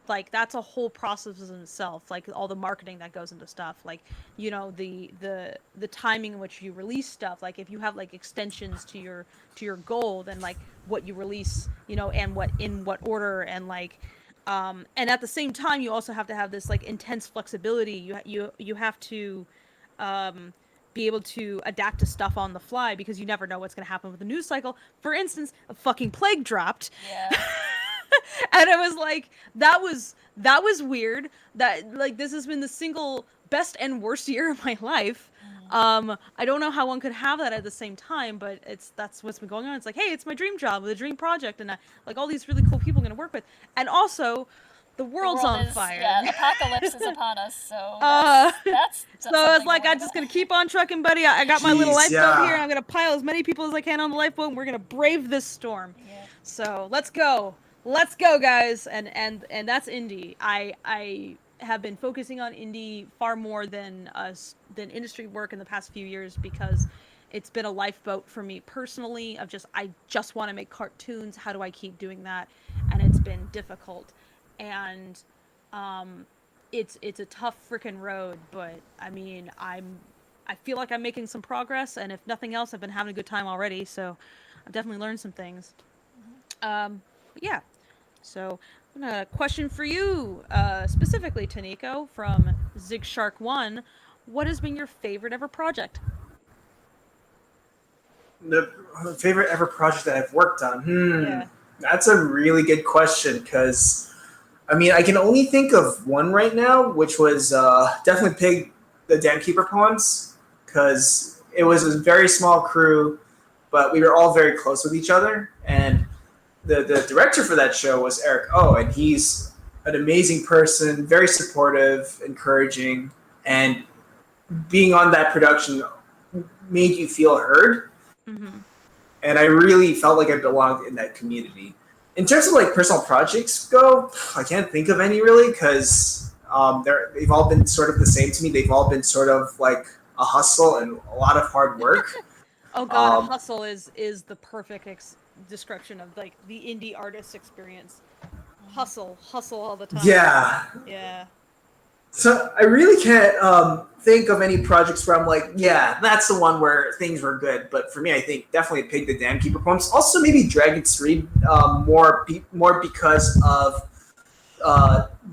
like that's a whole process in itself, like all the marketing that goes into stuff, like the timing in which you release stuff, like if you have like extensions to your goal, then like what you release, and what order, and like and at the same time you also have to have this like intense flexibility. You have to be able to adapt to stuff on the fly, because you never know what's going to happen with the news cycle. For instance, a fucking plague dropped. Yeah. And it was like, that was weird. That like, this has been the single best and worst year of my life. I don't know how one could have that at the same time, but that's what's been going on. It's like, hey, it's my dream job with a dream project, and like all these really cool people I'm going to work with. And also, the world's on fire. Yeah, apocalypse is upon us, so that's so it's like, I'm just going to keep on trucking, buddy. I got my little lifeboat here, and I'm going to pile as many people as I can on the lifeboat, and we're going to brave this storm. Yeah. So let's go, guys. And that's indie. I have been focusing on indie far more than industry work in the past few years, because it's been a lifeboat for me personally. I just want to make cartoons. How do I keep doing that? And it's been difficult. And it's a tough freaking road, but I mean, I feel like I'm making some progress, and if nothing else, I've been having a good time already, so I've definitely learned some things. Yeah. So, a question for you, specifically, Toniko, from ZigShark1. What has been your favorite ever project? The favorite ever project that I've worked on? That's a really good question, because I mean, I can only think of one right now, which was definitely the Dam Keeper poems, because it was a very small crew, but we were all very close with each other. And the director for that show was Eric O, and he's an amazing person, very supportive, encouraging, and being on that production made you feel heard. Mm-hmm. And I really felt like I belonged in that community. In terms of like personal projects go, I can't think of any really, because they've all been sort of the same to me. They've all been sort of like a hustle and a lot of hard work. Oh god, a hustle is the perfect description of like the indie artist experience. Hustle all the time. Yeah. So I really can't think of any projects where I'm like, yeah, that's the one where things were good. But for me, I think definitely Pig the Dam Keeper poems. Also maybe Dragon's Reed, more because of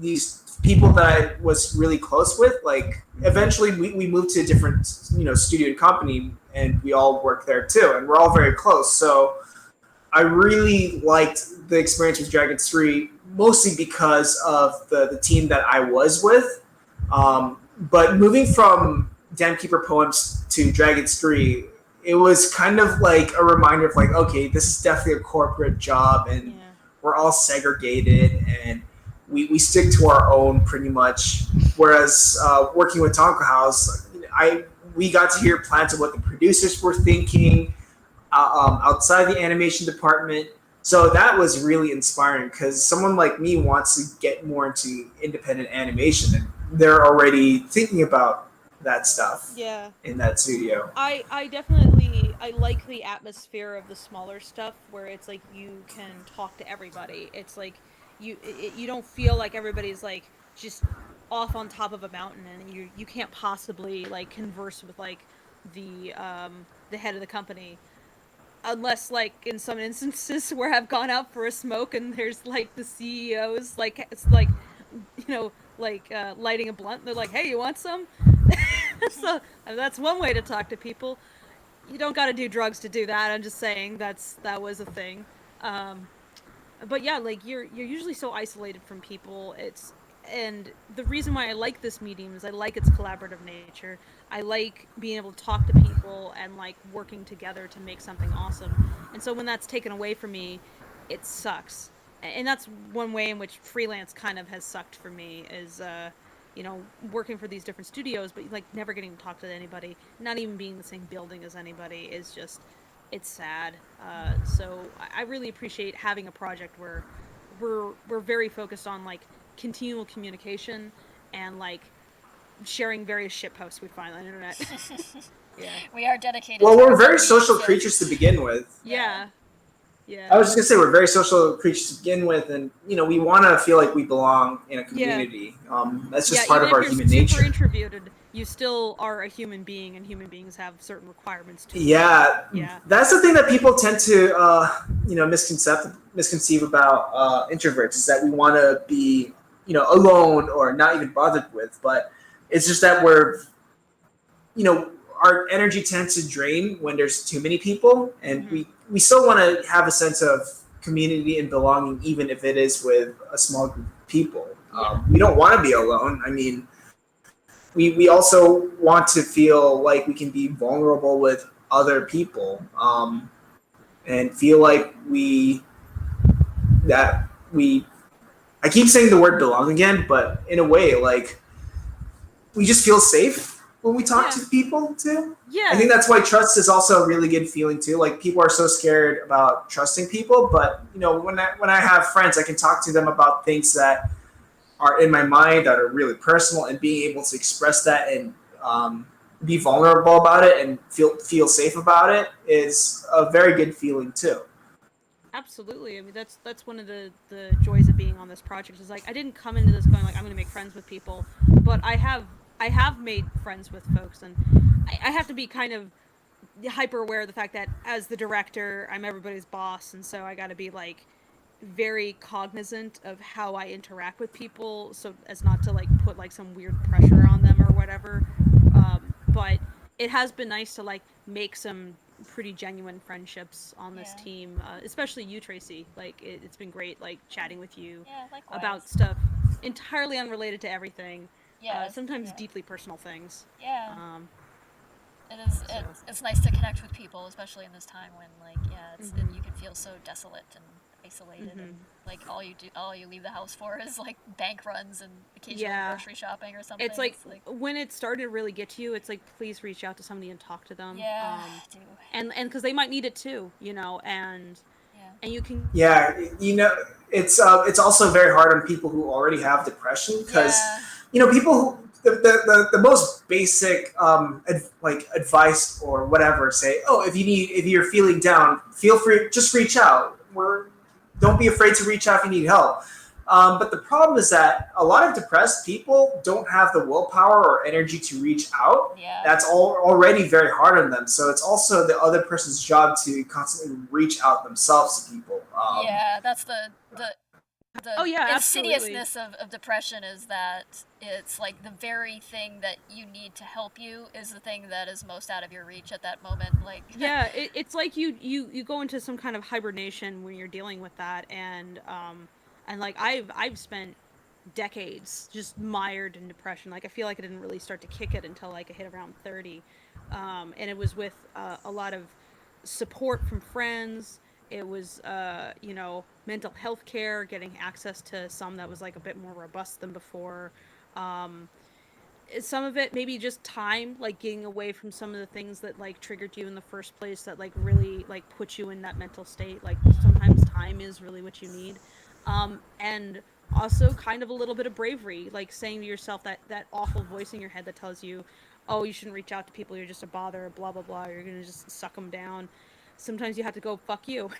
these people that I was really close with. Like eventually we moved to a different studio and company, and we all work there too, and we're all very close. So I really liked the experience with Dragon's 3, mostly because of the team that I was with. But moving from Dam Keeper Poems to Dragon's 3, it was kind of like a reminder of like, okay, this is definitely a corporate job, and we're all segregated, and we stick to our own pretty much. Whereas working with Tonko House, we got to hear plans of what the producers were thinking outside the animation department. So that was really inspiring because someone like me wants to get more into independent animation, and they're already thinking about that stuff in that studio. I definitely like the atmosphere of the smaller stuff where it's like you can talk to everybody. It's like you don't feel like everybody's like just off on top of a mountain and you can't possibly like converse with like the head of the company. Unless, like, in some instances where I've gone out for a smoke and there's, like, the CEOs, like, it's like, lighting a blunt. They're like, hey, you want some? So, that's one way to talk to people. You don't gotta do drugs to do that. I'm just saying that was a thing. But yeah, like, you're usually so isolated from people. And the reason why I like this medium is I like its collaborative nature. I like being able to talk to people and like working together to make something awesome. And so when that's taken away from me, it sucks. And that's one way in which freelance kind of has sucked for me is, working for these different studios, but like never getting to talk to anybody, not even being in the same building as anybody is just, it's sad. So I really appreciate having a project where we're very focused on like continual communication and like sharing various shit posts we find on the internet. We are dedicated. Well, we're very social creatures to begin with. Yeah. I was just gonna say we're very social creatures to begin with, and we want to feel like we belong in a community. That's just part of our human nature. Super introverted, you still are a human being, and human beings have certain requirements too. Yeah. That's the thing that people tend to misconceive about introverts, is that we want to be alone or not even bothered with, but it's just that our energy tends to drain when there's too many people, and we still want to have a sense of community and belonging, even if it is with a small group of people. We don't want to be alone. I mean, we also want to feel like we can be vulnerable with other people, and feel like I keep saying the word belong again, but in a way, like, we just feel safe when we talk to people too. I think that's why trust is also a really good feeling too. Like, people are so scared about trusting people, but when I have friends, I can talk to them about things that are in my mind that are really personal, and being able to express that and be vulnerable about it and feel safe about it is a very good feeling too. Absolutely. I mean, that's one of the joys of being on this project is like, I didn't come into this going like I'm going to make friends with people, but I have made friends with folks, and I have to be kind of hyper aware of the fact that as the director, I'm everybody's boss, and so I got to be like very cognizant of how I interact with people, so as not to like put like some weird pressure on them or whatever. But it has been nice to like make some pretty genuine friendships on this team, especially you, Tracy. Like, it's been great like chatting with you about stuff entirely unrelated to everything. Sometimes deeply personal things. It's nice to connect with people, especially in this time when you can feel so desolate and isolated, and like all you leave the house for is like bank runs and occasional grocery shopping or something. It's like when it started to really get to you, it's like, please reach out to somebody and talk to them. Do. And because they might need it too, and you can. It's also very hard on people who already have depression, because people who the most basic advice or whatever say, if you're feeling down, feel free, just reach out. Don't be afraid to reach out if you need help. But the problem is that a lot of depressed people don't have the willpower or energy to reach out. That's already very hard on them. So it's also the other person's job to constantly reach out themselves to people. That's the The Oh, yeah, absolutely. insidiousness of depression is that it's like the very thing that you need to help you is the thing that is most out of your reach at that moment. Like, Yeah, it's like you go into some kind of hibernation when you're dealing with that, and like I've spent decades just mired in depression. Like I feel like I didn't really start to kick it until like I hit around 30, and it was with a lot of support from friends. It was mental health care, getting access to some that was like a bit more robust than before. Um, some of it maybe just time, like getting away from some of the things that like triggered you in the first place, that like really like put you in that mental state. Like sometimes time is really what you need. And also kind of a little bit of bravery, like saying to yourself that awful voice in your head that tells you, oh, you shouldn't reach out to people, you're just a bother, blah blah blah, you're gonna just suck them down. Sometimes you have to go, fuck you.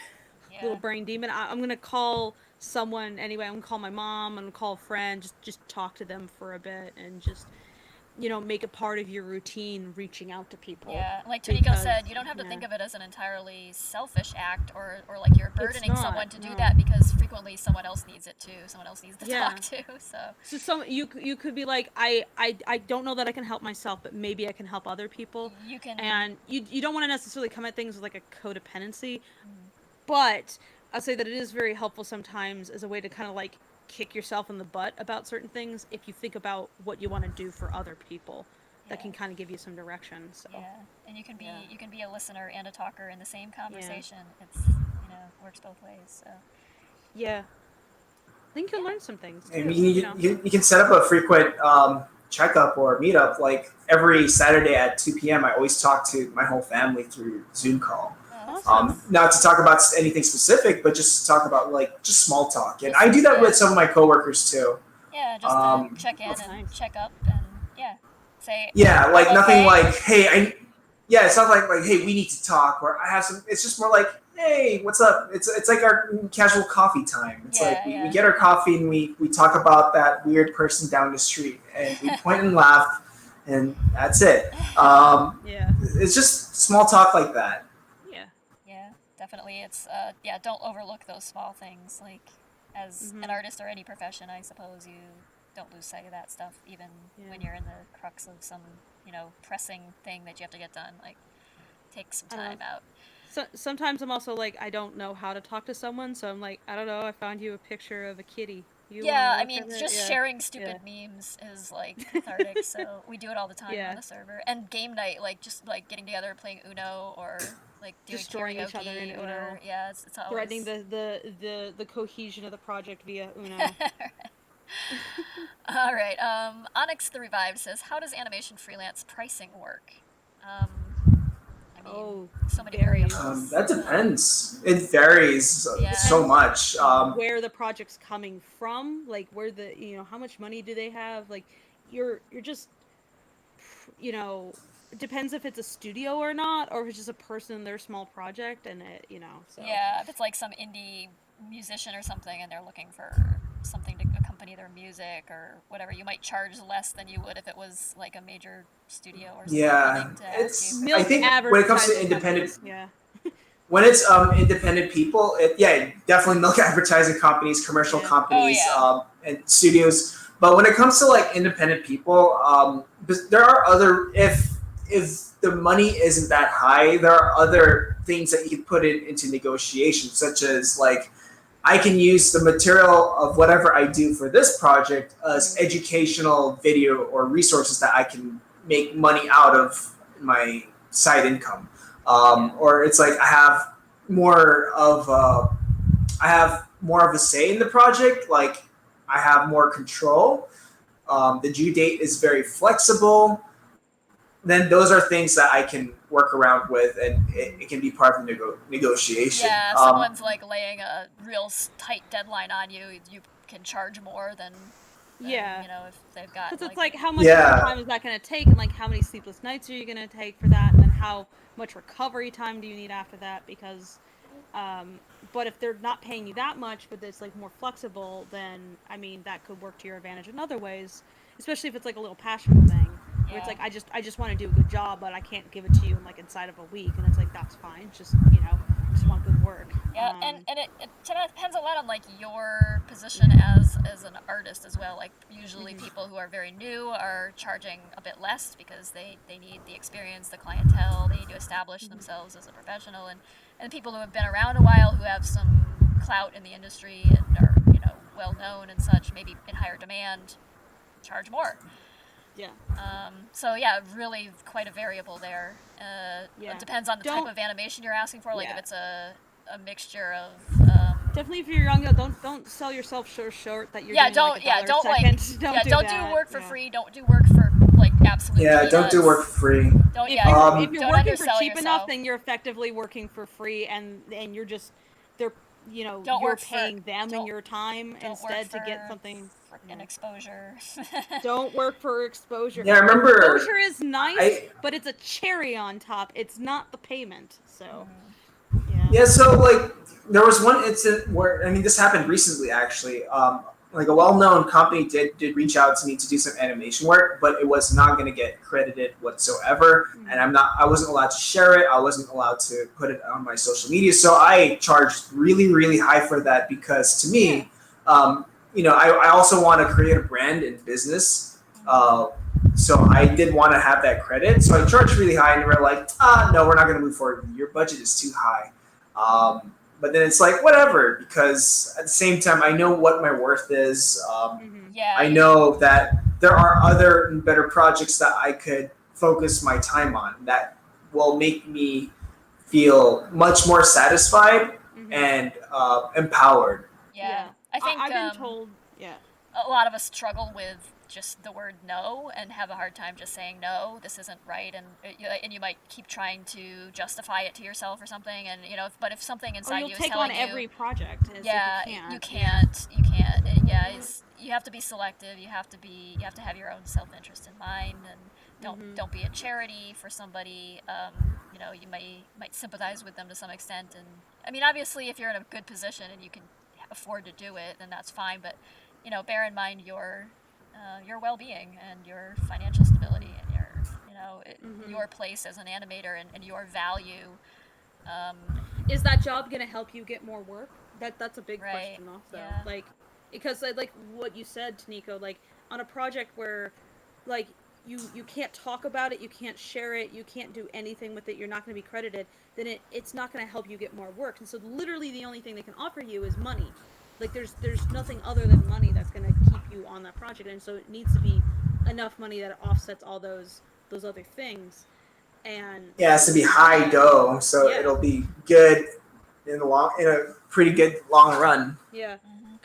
Little yeah. brain demon. I'm gonna call someone anyway. I'm gonna call my mom. I'm gonna call a friend. Just talk to them for a bit and just make it part of your routine reaching out to people. Yeah, like Toniko Because said, you don't have to yeah, think of it as an entirely selfish act, or like you're it's burdening not. someone to do No. that, because frequently someone else needs it too. Someone else needs to Yeah. talk to. So So some you could be like, I don't know that I can help myself, but maybe I can help other people. you can. And you don't want to necessarily come at things with like a codependency, but I'll say that it is very helpful sometimes as a way to kind of like kick yourself in the butt about certain things if you think about what you want to do for other people. That Yeah. can kind of give you some direction. So Yeah, and yeah. you can be a listener and a talker in the same conversation. It's works both ways. So Yeah. I think you can learn some things I too. mean, you can set up a frequent checkup or meetup. Like every Saturday at 2 p.m., I always talk to my whole family through Zoom call. Awesome. Not to talk about anything specific, but just to talk about like just small talk. And I do that with some of my coworkers too. Yeah, just to check in and nice. check up and say Yeah, like I'm nothing okay. like, hey, yeah, it's not like, hey, we need to talk, or I have some. It's just more like, hey, what's up? It's like our casual coffee time. It's like we get our coffee and we talk about that weird person down the street, and we point and laugh, and that's it. Yeah. It's just small talk like that. Yeah, definitely. It's don't overlook those small things. Like as an artist or any profession, I suppose you don't lose sight of that stuff, even when you're in the crux of some pressing thing that you have to get done. Like take some time out. So sometimes I'm also like, I don't know how to talk to someone, so I'm like, I don't know, I found you a picture of a kitty. I mean, just sharing stupid memes is like cathartic. So we do it all the time on the server. And game night, like just like getting together and playing Uno, or like doing destroying karaoke, each other in Uno. or it's always threatening the cohesion of the project via Uno. All right. Onyx the Revived says, "How does animation freelance pricing work?" I mean, so many variables. That depends. It varies so much. Where the project's coming from, like where the how much money do they have? Like you're just it depends if it's a studio or not, or if it's just a person in their small project, and it so. Yeah, if it's like some indie musician or something, and they're looking for something to accompany their music or whatever, you might charge less than you would if it was like a major studio or something. Yeah, it's. I think when it comes to independent, when it's independent people, definitely milk advertising companies, commercial companies, and studios. But when it comes to like independent people, there are other if the money isn't that high, there are other things that you can put into negotiation, such as like I can use the material of whatever I do for this project as educational video or resources that I can make money out of my side income. Or it's like I have more of a say in the project. Like I have more control. The due date is very flexible. Then those are things that I can work around with, and it can be part of the negotiation. Yeah, if someone's like laying a real tight deadline on you, you can charge more than if they've got. Because it's like how much time is that going to take, and like how many sleepless nights are you going to take for that, and then how much recovery time do you need after that? Because, but if they're not paying you that much, but it's like more flexible, then I mean that could work to your advantage in other ways, especially if it's like a little passion thing. where it's Yeah. like I just want to do a good job, but I can't give it to you in like inside of a week, and it's like that's fine. Just just want good work. Yeah, and it depends a lot on like your position as an artist as well. Like usually people who are very new are charging a bit less because they need the experience, the clientele, they need to establish themselves as a professional, and people who have been around a while who have some clout in the industry and are well known and such, maybe in higher demand, charge more. Yeah. So yeah, really quite a variable there. Yeah. It depends on the type of animation you're asking for. Like if Yeah. it's a mixture of Definitely, if you're young, don't sell yourself so short that you're yeah, doing like $1 don't a second. like Don't yeah, do don't that. do work for free. Don't do work for like absolute Yeah, peanuts. don't do work for free. Don't If you're don't working for undersell cheap enough, yourself. then you're effectively working for free, and you're just they're Don't you're work paying them in don't- your time don't work instead to get for something. frickin' exposure. Don't work for exposure. Yeah, I remember. Exposure is nice, but it's a cherry on top. It's not the payment. So Yeah, so like there was one incident where this happened recently actually. Like a well-known company did reach out to me to do some animation work, but it was not going to get credited whatsoever, and I wasn't allowed to share it. I wasn't allowed to put it on my social media, so I charged really really high for that because to me, I also want to create a brand in business. So I did want to have that credit, so I charged really high, and they were like, no, we're not going to move forward. Your budget is too high. But then it's like whatever, because at the same time I know what my worth is. I know that there are other and better projects that I could focus my time on that will make me feel much more satisfied and empowered. Yeah. I think I've been told. Yeah. A lot of us struggle with just the word no and have a hard time just saying no, this isn't right, and you might keep trying to justify it to yourself or something, and but if something inside you is take telling on you every project. Yeah, you can't. you can't. You have to be selective. You have to have your own self-interest in mind, and don't be a charity for somebody. You might sympathize with them to some extent, and obviously if you're in a good position and you can afford to do it, then that's fine, but bear in mind your well-being and your financial stability and your place as an animator and your value. Is that job going to help you get more work? That's a big question also. Yeah. Like, because like what you said, Toniko, like on a project where like you can't talk about it, you can't share it, you can't do anything with it, you're not going to be credited, then it's not going to help you get more work. And so literally the only thing they can offer you is money. Like there's nothing other than money that's going to keep you on that project, and so it needs to be enough money that it offsets all those other things. And yeah, it has to be high dough, so it'll be good in a pretty good long run. Yeah.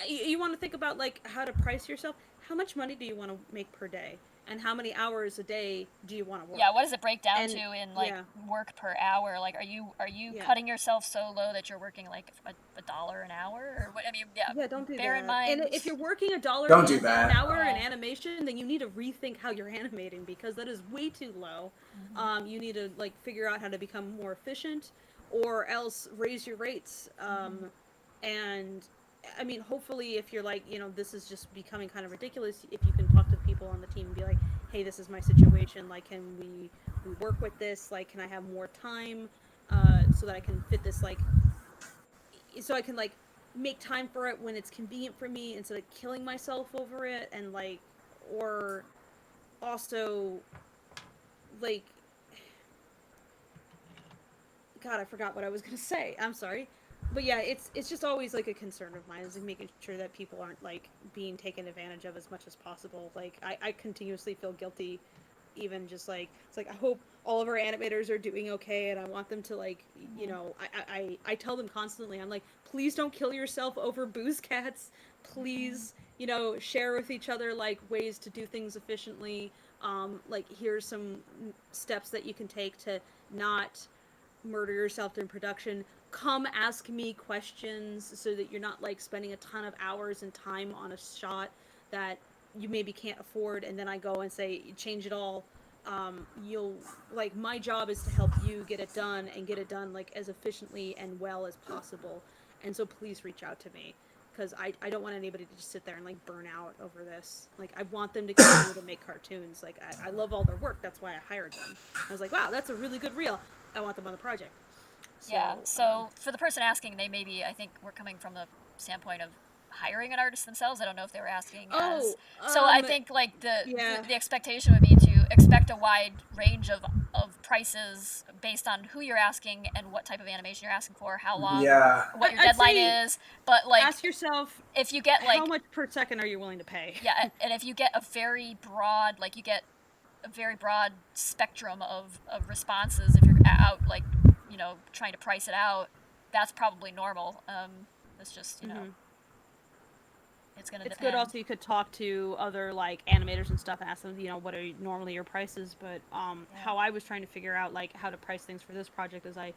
You want to think about like how to price yourself. How much money do you want to make per day? And how many hours a day do you want to work? Yeah, what does it break down to in like work per hour? Like, are you cutting yourself so low that you're working like $1 an hour, or what? Yeah, don't do bear that. in mind. And if you're working $1 an hour in animation, then you need to rethink how you're animating, because that is way too low. You need to like figure out how to become more efficient, or else raise your rates. And hopefully if you're like, this is just becoming kind of ridiculous, if you can talk to people on the team and be like, hey, this is my situation, like, can we work with this, like, can I have more time so that I can fit this, like, so I can like make time for it when it's convenient for me instead of killing myself over it, and like, or also like, God, I forgot what I was gonna say. I'm sorry. But yeah, it's just always like a concern of mine, is like making sure that people aren't like being taken advantage of as much as possible. Like I continuously feel guilty, even just like, it's like I hope all of our animators are doing okay, and I want them to like, I tell them constantly, I'm like, please don't kill yourself over booze cats. Please, share with each other like ways to do things efficiently. Like here's some steps that you can take to not murder yourself in production. Come ask me questions so that you're not like spending a ton of hours and time on a shot that you maybe can't afford, and then I go and say change it all. You'll like, my job is to help you get it done, and get it done like as efficiently and well as possible, and so please reach out to me. because I don't want anybody to just sit there and like burn out over this. Like I want them to continue to make cartoons. Like I love all their work. That's why I hired them. I was like, wow, that's a really good reel. I want them on the project. So, Yeah. So for the person asking, they maybe, I think we're coming from the standpoint of hiring an artist themselves. I don't know if they were asking as. So I think like the expectation would be to expect a wide range of prices based on who you're asking and what type of animation you're asking for, how long, what your deadline is. But like, ask yourself if you get like how much per second are you willing to pay? Yeah, and if you get a very broad, like you get a very broad spectrum of responses, if you're out like, you know, trying to price it out, that's probably normal. It's just, you know, it's gonna depend. Good also you could talk to other like animators and stuff and ask them, you know, what are normally your prices, but how I was trying to figure out like how to price things for this project is I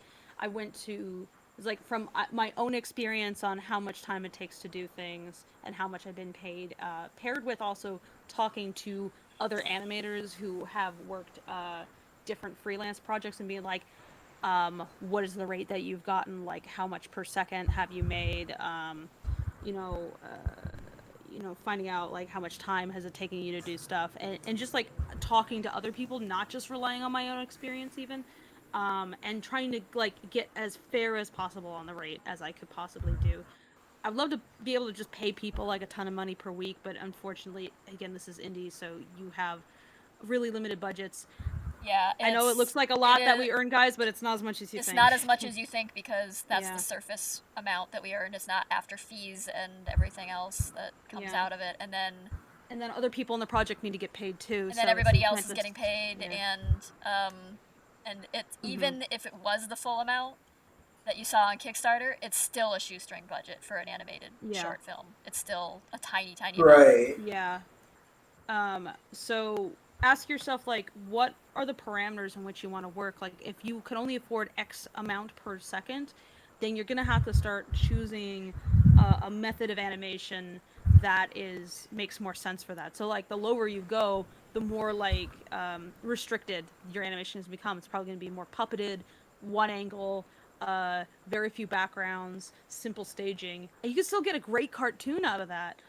went to, it's like from my own experience on how much time it takes to do things and how much I've been paid, paired with also talking to other animators who have worked different freelance projects and being like, what is the rate that you've gotten, like how much per second have you made, finding out like how much time has it taken you to do stuff, and just like talking to other people, not just relying on my own experience even, and trying to like get as fair as possible on the rate as I could possibly do. I'd love to be able to just pay people like a ton of money per week, but unfortunately, again, this is indie, so you have really limited budgets. Yeah, I know it looks like a lot that we earn, guys, but it's not as much as you think. It's not as much as you think because that's the surface amount that we earn. It's not after fees and everything else that comes out of it, and then other people in the project need to get paid too. And then everybody else is getting paid, and it's even if it was the full amount that you saw on Kickstarter, it's still a shoestring budget for an animated short film. It's still a tiny right amount. Yeah. So ask yourself, like, what are the parameters in which you want to work? Like, if you can only afford X amount per second, then you're gonna have to start choosing a method of animation that makes more sense for that. So like the lower you go, the more like restricted your animation has become. It's probably gonna be more puppeted, one angle, very few backgrounds, simple staging, and you can still get a great cartoon out of that.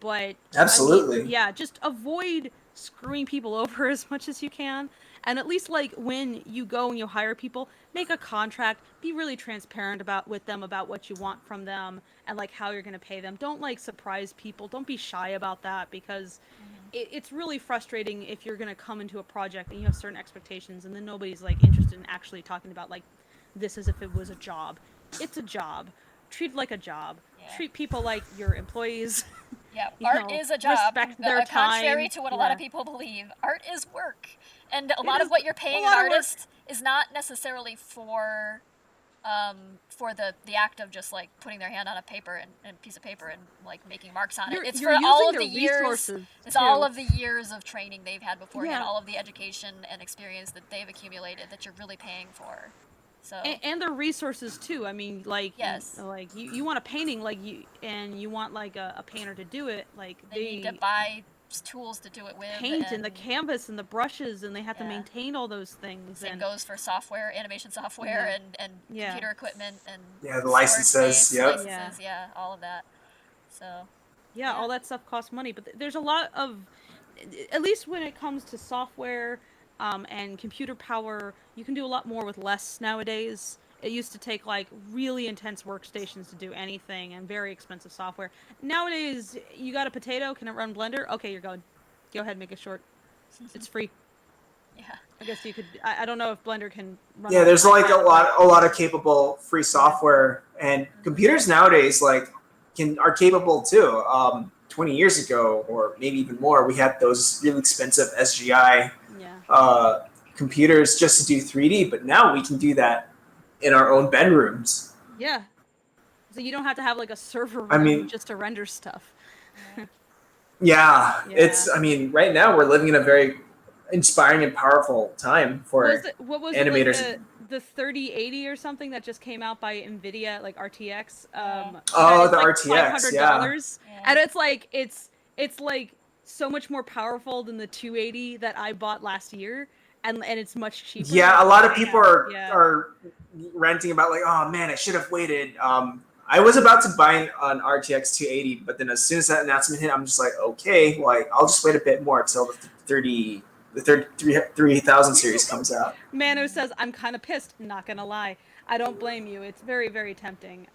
But absolutely, just avoid screwing people over as much as you can, and at least like when you go and you hire people, make a contract, be really transparent with them about what you want from them and like how you're going to pay them. Don't like surprise people, don't be shy about that, because it's really frustrating if you're going to come into a project and you have certain expectations and then nobody's like interested in actually talking about like this as if it was a job. It's a job. Treat it like a job. Treat people like your employees. Yeah, art is a job. Respect their time. Contrary to what a lot of people believe, art is work, and a lot of what you're paying an artist is not necessarily for the act of just like putting their hand on a paper and piece of paper and like making marks on it. It's for all of the years. It's all of the years of training they've had beforehand, all of the education and experience that they've accumulated that you're really paying for. So and their resources too. I mean, like like you want a painting, like you want like a painter to do it. Like they need to buy tools to do it with, paint and the canvas and the brushes, and they have to maintain all those things. Same goes for software, animation software, and computer equipment and the licenses, all of that. So all that stuff costs money, but there's a lot of, at least when it comes to software and computer power, you can do a lot more with less nowadays. It used to take like really intense workstations to do anything and very expensive software. Nowadays, you got a potato, can it run Blender? Okay, you're going. Go ahead, make it short. It's free. Yeah. I guess you could. I don't know if Blender can run. Yeah, there's like a lot of capable free software, and computers nowadays like are capable too. 20 years ago, or maybe even more, we had those really expensive SGI computers just to do 3D, but now we can do that in our own bedrooms. Yeah. So you don't have to have like a server room just to render stuff. It's, right now we're living in a very inspiring and powerful time for what was animators. It, like the 3080 or something that just came out by NVIDIA, like RTX. The RTX, $500. And it's like so much more powerful than the 280 that I bought last year. And it's much cheaper. Yeah, a lot of people are ranting about like, oh man, I should have waited. I was about to buy an RTX 280, but then as soon as that announcement hit, I'm just like, okay, well, I'll just wait a bit more until the 3000 series comes out. Manu says, I'm kind of pissed, not gonna lie. I don't blame you. It's very, very tempting.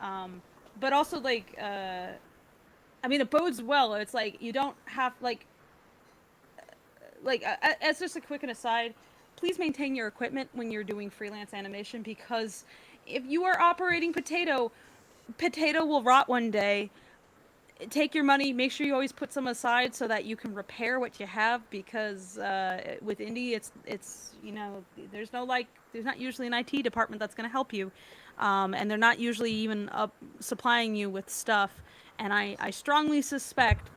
But also, like, I mean, it bodes well. It's like, you don't have, as just a quick aside, please maintain your equipment when you're doing freelance animation, because if you are operating Potato will rot one day. Take your money, make sure you always put some aside so that you can repair what you have, because with indie it's you know, there's not usually an IT department that's going to help you, and they're not usually even supplying you with stuff, and I strongly suspect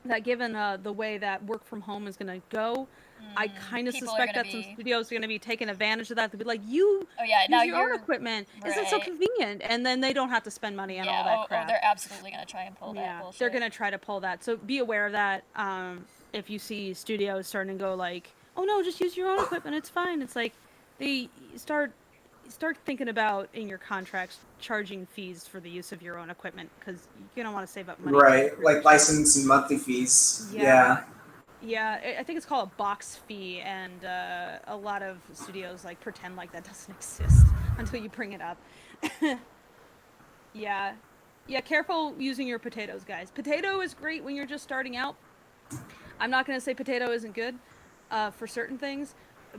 that given the way that work from home is going to go, I kind of suspect that some studios are going to be taking advantage of that. They'll be like, use your own equipment. Right. Isn't it so convenient? And then they don't have to spend money on all that crap. Oh, they're absolutely going to try and pull that bullshit. They're going to try to pull that. So be aware of that. If you see studios starting to go like, oh no, just use your own equipment, it's fine. It's like, they start thinking about in your contracts charging fees for the use of your own equipment, because you don't want to save up money. Right, like license and monthly fees. Yeah. Yeah, I think it's called a box fee, and a lot of studios like pretend like that doesn't exist until you bring it up. Yeah, careful using your potatoes, guys. Potato is great when you're just starting out. I'm not going to say Potato isn't good for certain things,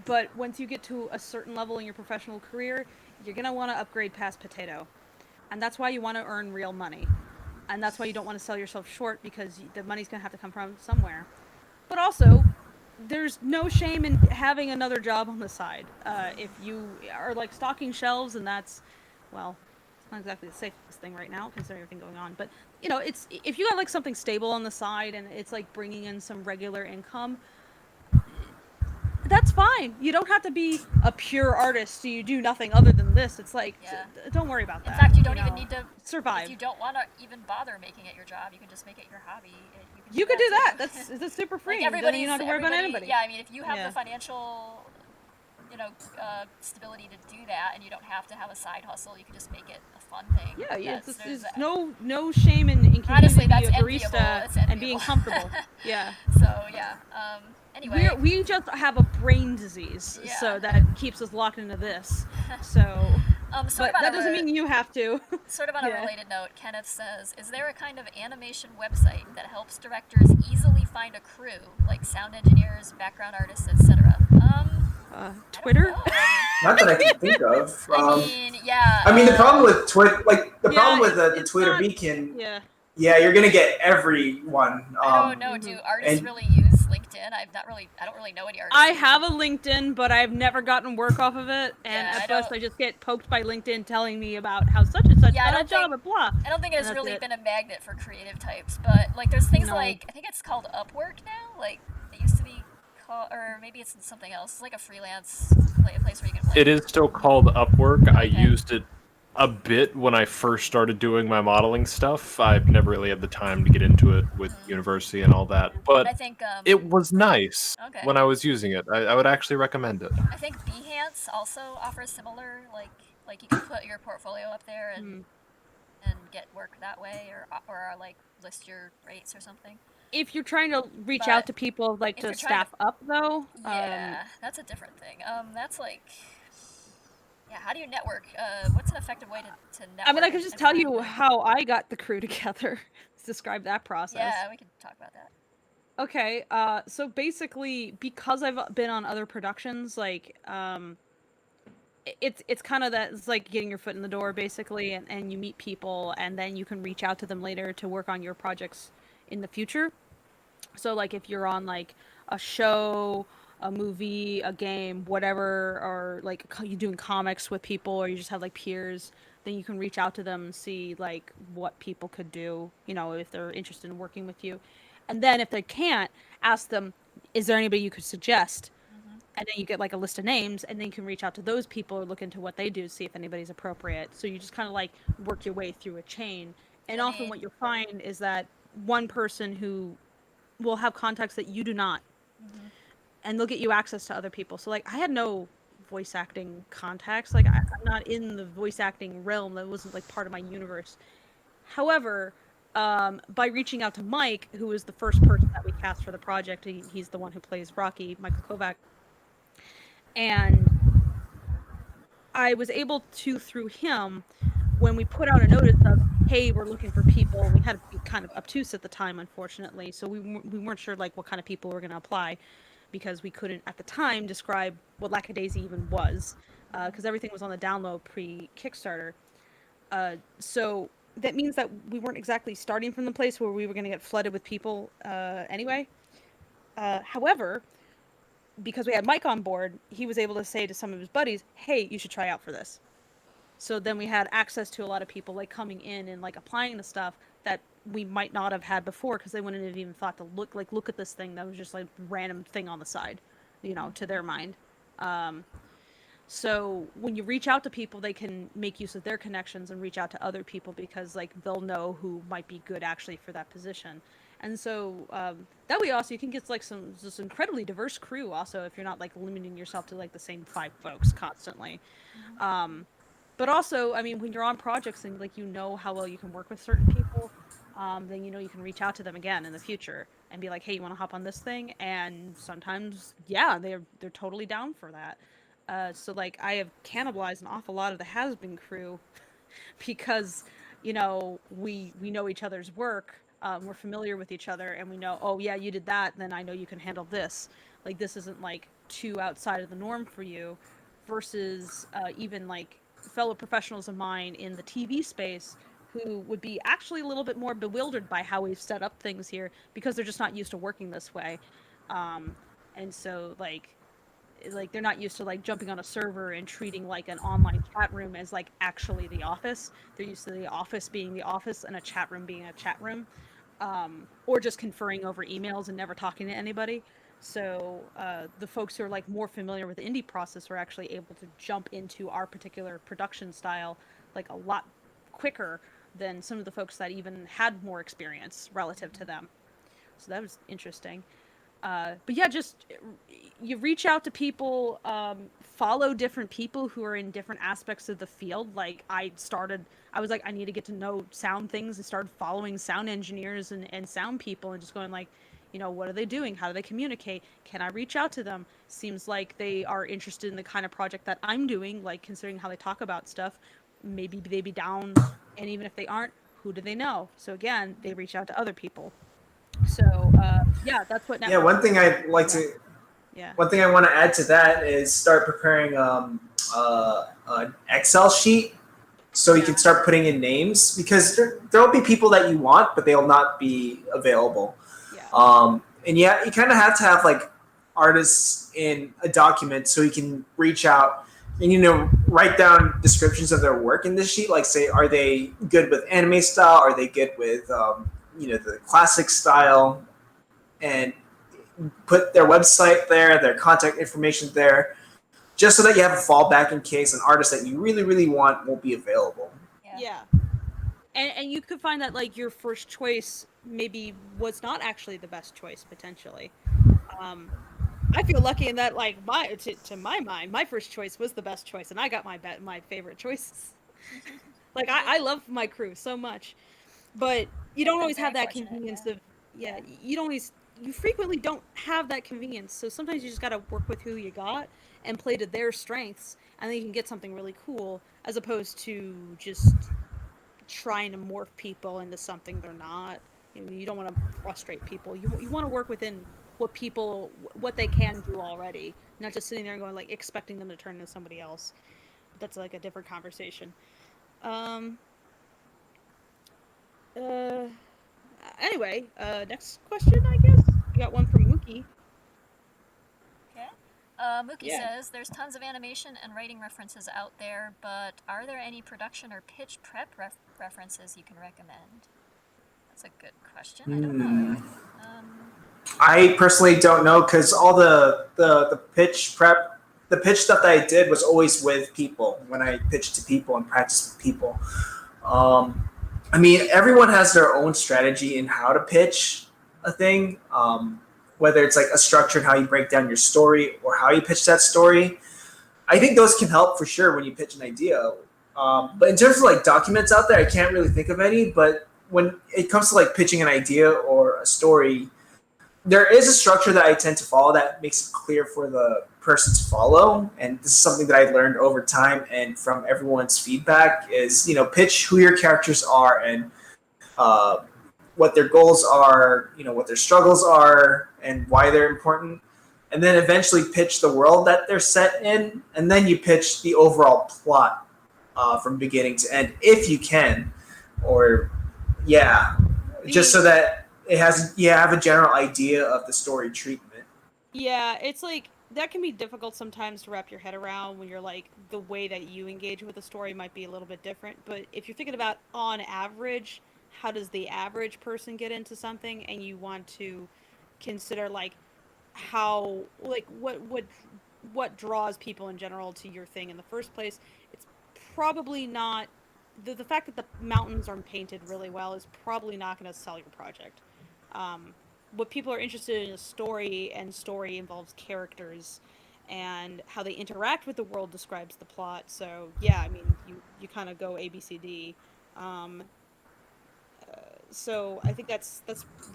but once you get to a certain level in your professional career, you're going to want to upgrade past Potato. And that's why you want to earn real money. And that's why you don't want to sell yourself short, because the money's going to have to come from somewhere. But also, there's no shame in having another job on the side. If you are like stocking shelves, and that's, well, it's not exactly the safest thing right now considering everything going on. But, you know, it's, if you got like something stable on the side and it's like bringing in some regular income, that's fine. You don't have to be a pure artist so you do nothing other than this. It's like, don't worry about that. In fact, you don't even need to survive. If you don't want to even bother making it your job, you can just make it your hobby. You could do that. That's super free. Like everybody, you don't have to worry about anybody. Yeah, I mean, if you have the financial, stability to do that, and you don't have to have a side hustle, you can just make it a fun thing. Yeah, there's no shame in honestly, that's a barista and being comfortable. Yeah. So yeah. Anyway, we just have a brain disease, so that keeps us locked into this. So, but that doesn't mean you have to. Sort of on a related note, Kenneth says, "Is there a kind of animation website that helps directors easily find a crew, like sound engineers, background artists, etc.?" Twitter? Not that I can think of. I mean, the problem with Twitter, problem with the Twitter beacon. Yeah, you're gonna get everyone. I don't know. Do artists really use LinkedIn? I don't really know any artists. I have a LinkedIn, but I've never gotten work off of it, and at best I just get poked by LinkedIn telling me about how such and such got a job at blah. I don't think it has really been a magnet for creative types, but like there's things like, I think it's called Upwork now. Like it used to be called, or maybe it's something else. It's like a freelance place where you can play. It is still called Upwork. Okay. I used it a bit when I first started doing my modeling stuff. I've never really had the time to get into it with university and all that, but I think it was nice when I was using it. I would actually recommend it. I think Behance also offers similar, like you can put your portfolio up there and get work that way, or like list your rates or something. If you're trying to reach out to people to staff up, though, that's a different thing. That's like. Yeah, how do you network? What's an effective way to network? I mean, I could just tell you how I got the crew together. Describe that process. Yeah, we can talk about that. Okay, so basically, because I've been on other productions, it's kind of that, it's like getting your foot in the door, basically, and you meet people, and then you can reach out to them later to work on your projects in the future. So, like, if you're on, like, a show, a movie, a game, whatever, or like you're doing comics with people, or you just have like peers, then you can reach out to them and see like what people could do, if they're interested in working with you. And then if they can't, ask them, is there anybody you could suggest? And then you get like a list of names, and then you can reach out to those people or look into what they do, see if anybody's appropriate. So you just kind of like work your way through a chain. And often what you'll find is that one person who will have contacts that you do not. And they'll get you access to other people. So, like, I had no voice acting contacts. Like, I'm not in the voice acting realm. That wasn't, like, part of my universe. However, by reaching out to Mike, who was the first person that we cast for the project, he's the one who plays Rocky, Michael Kovac, and I was able to, through him, when we put out a notice of, hey, we're looking for people, we had to be kind of obtuse at the time, unfortunately, so we weren't sure like what kind of people were going to apply, because we couldn't at the time describe what Lackadaisy even was, because everything was on the download pre-Kickstarter. So that means that we weren't exactly starting from the place where we were going to get flooded with people anyway. However, because we had Mike on board, he was able to say to some of his buddies, hey, you should try out for this. So then we had access to a lot of people like coming in and like applying to stuff that we might not have had before, because they wouldn't have even thought to look at this thing that was just like random thing on the side, you know, to their mind. So when you reach out to people, they can make use of their connections and reach out to other people, because like they'll know who might be good actually for that position. And so that way also you can get like this incredibly diverse crew also, if you're not like limiting yourself to like the same 5 folks constantly. But also, I mean, when you're on projects and like you know how well you can work with certain people, then you know you can reach out to them again in the future and be like, hey, you want to hop on this thing? And sometimes, yeah, they're totally down for that. So like I have cannibalized an awful lot of the has-been crew because, you know, we know each other's work, we're familiar with each other, and we know, oh yeah, you did that, then I know you can handle this. Like this isn't like too outside of the norm for you, versus even like fellow professionals of mine in the TV space who would be actually a little bit more bewildered by how we've set up things here, because they're just not used to working this way. And so like they're not used to like jumping on a server and treating like an online chat room as like actually the office. They're used to the office being the office and a chat room being a chat room, or just conferring over emails and never talking to anybody. So the folks who are like more familiar with the indie process were actually able to jump into our particular production style like a lot quicker than some of the folks that even had more experience relative to them. So that was interesting. But yeah, just you reach out to people, follow different people who are in different aspects of the field. Like I was like, I need to get to know sound things, and started following sound engineers and sound people, and just going like, you know, what are they doing? How do they communicate? Can I reach out to them? Seems like they are interested in the kind of project that I'm doing, like considering how they talk about stuff. Maybe they be down, and even if they aren't, who do they know? So again, they reach out to other people. So yeah, that's what. Yeah, one thing I'd like to. Yeah. One thing I want to add to that is start preparing an Excel sheet so you can start putting in names, because there will be people that you want, but they'll not be available. Yeah. And yeah, you kind of have to have like artists in a document so you can reach out and, you know, write down descriptions of their work in this sheet. Like say, are they good with anime style? Are they good with, you know, the classic style? And put their website there, their contact information there, just so that you have a fallback in case an artist that you really, really want won't be available. Yeah. And you could find that like your first choice maybe was not actually the best choice potentially. I feel lucky in that like to my mind, my first choice was the best choice, and I got my favorite choices. Like I love my crew so much, but you don't always have that convenience of you frequently don't have that convenience. So sometimes you just got to work with who you got and play to their strengths, and then you can get something really cool, as opposed to just trying to morph people into something they're not. You don't want to frustrate people. You want to work within what they can do already, not just sitting there and going like expecting them to turn into somebody else. But that's like a different conversation. Anyway, next question, I guess. We got one from Mookie. Okay. Mookie says, there's tons of animation and writing references out there, but are there any production or pitch prep references you can recommend? That's a good question. I don't know. I personally don't know, because all the pitch prep, the pitch stuff that I did was always with people when I pitched to people and practiced with people. I mean, everyone has their own strategy in how to pitch a thing, whether it's like a structure and how you break down your story or how you pitch that story. I think those can help for sure when you pitch an idea. But in terms of like documents out there, I can't really think of any. But when it comes to like pitching an idea or a story, there is a structure that I tend to follow that makes it clear for the person to follow. And this is something that I learned over time and from everyone's feedback is, pitch who your characters are and what their goals are, what their struggles are and why they're important. And then eventually pitch the world that they're set in. And then you pitch the overall plot from beginning to end, if you can. Or, just so that you have a general idea of the story treatment. Yeah, it's like that can be difficult sometimes to wrap your head around when you're like the way that you engage with the story might be a little bit different. But if you're thinking about on average, how does the average person get into something, and you want to consider like how like what draws people in general to your thing in the first place, it's probably not the fact that the mountains aren't painted really well is probably not going to sell your project. What people are interested in is story, and story involves characters, and how they interact with the world describes the plot. So yeah, I mean, you kind of go A, B, C, D. So I think that's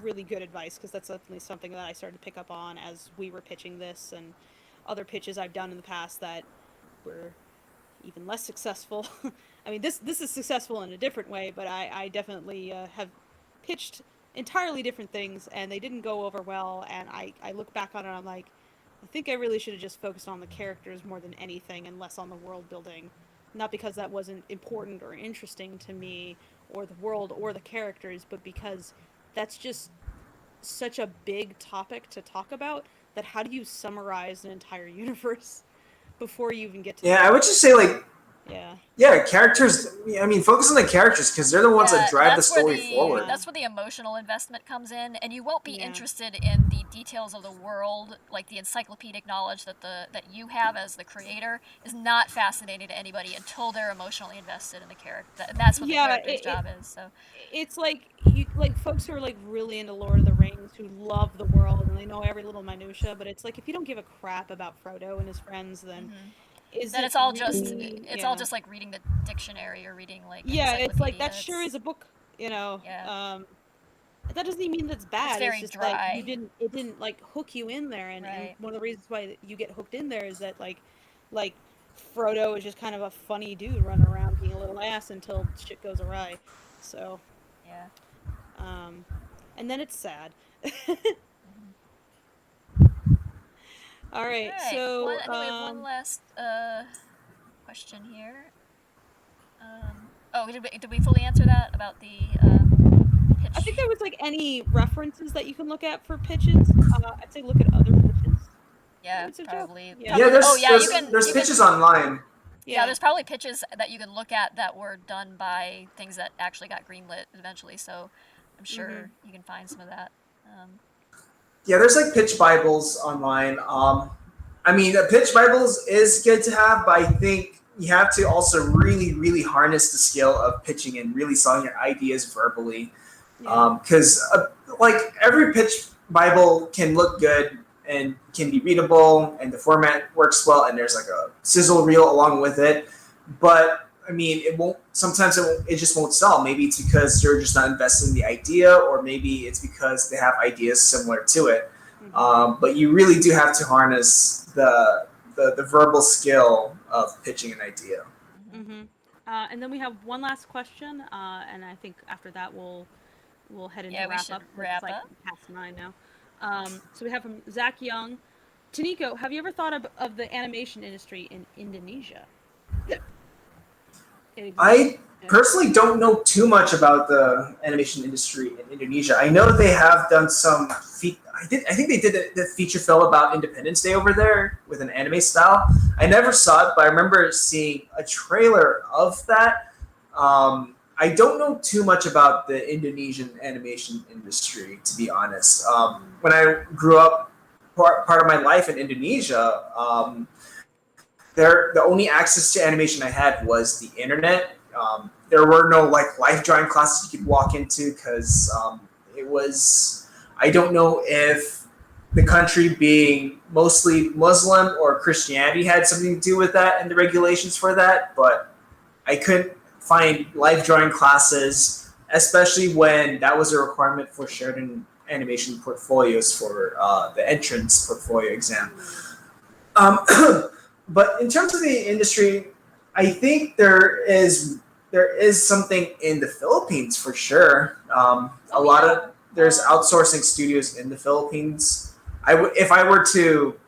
really good advice, because that's definitely something that I started to pick up on as we were pitching this, and other pitches I've done in the past that were even less successful. I mean, this is successful in a different way, but I definitely have pitched entirely different things, and they didn't go over well, and I look back on it and I'm like, I think I really should have just focused on the characters more than anything and less on the world building. Not because that wasn't important or interesting to me, or the world or the characters, but because that's just such a big topic to talk about, that how do you summarize an entire universe before you even get to I would just say like yeah, characters. I mean, focus on the characters because they're the ones that drive the story forward. That's where the emotional investment comes in, and you won't be interested in the details of the world, like the encyclopedic knowledge that you have as the creator is not fascinating to anybody until they're emotionally invested in the character. And that's what the character's job is. So it's like folks who are like really into Lord of the Rings, who love the world and they know every little minutia, but it's like if you don't give a crap about Frodo and his friends, then then it's all just all just like reading the dictionary or reading like it's like that sure is a book, that doesn't even mean that's bad. It's very just dry. That it didn't like hook you in there, and one of the reasons why you get hooked in there is that like Frodo is just kind of a funny dude running around being a little ass until shit goes awry. So and then it's sad. All right, so we have one last question here. Did we fully answer that about the pitch? I think there was like any references that you can look at for pitches. I'd say look at other pitches. Yeah, probably. There's pitches online. Yeah, there's probably pitches that you can look at that were done by things that actually got greenlit eventually. So I'm sure you can find some of that. There's like pitch Bibles online. I mean, pitch Bibles is good to have, but I think you have to also really, really harness the skill of pitching and really selling your ideas verbally. Because like every pitch Bible can look good and can be readable, and the format works well, and there's like a sizzle reel along with it. But I mean, it just won't sell. Maybe it's because you're just not invested in the idea, or maybe it's because they have ideas similar to it. But you really do have to harness the verbal skill of pitching an idea. And then we have one last question, and I think after that we'll head into wrap up. Wrap it's like up. past 9 now. So we have from Zach Young. Toniko, have you ever thought of the animation industry in Indonesia? I personally don't know too much about the animation industry in Indonesia. I know they have done some. I think they did the feature film about Independence Day over there with an anime style. I never saw it, but I remember seeing a trailer of that. I don't know too much about the Indonesian animation industry, to be honest. When I grew up, part of my life in Indonesia, the only access to animation I had was the internet. There were no like life drawing classes you could walk into because it was. I don't know if the country being mostly Muslim or Christianity had something to do with that and the regulations for that, but I couldn't find live drawing classes, especially when that was a requirement for shared animation portfolios for the entrance portfolio exam. But in terms of the industry, I think there is something in the Philippines for sure. There's outsourcing studios in the Philippines. If I were to,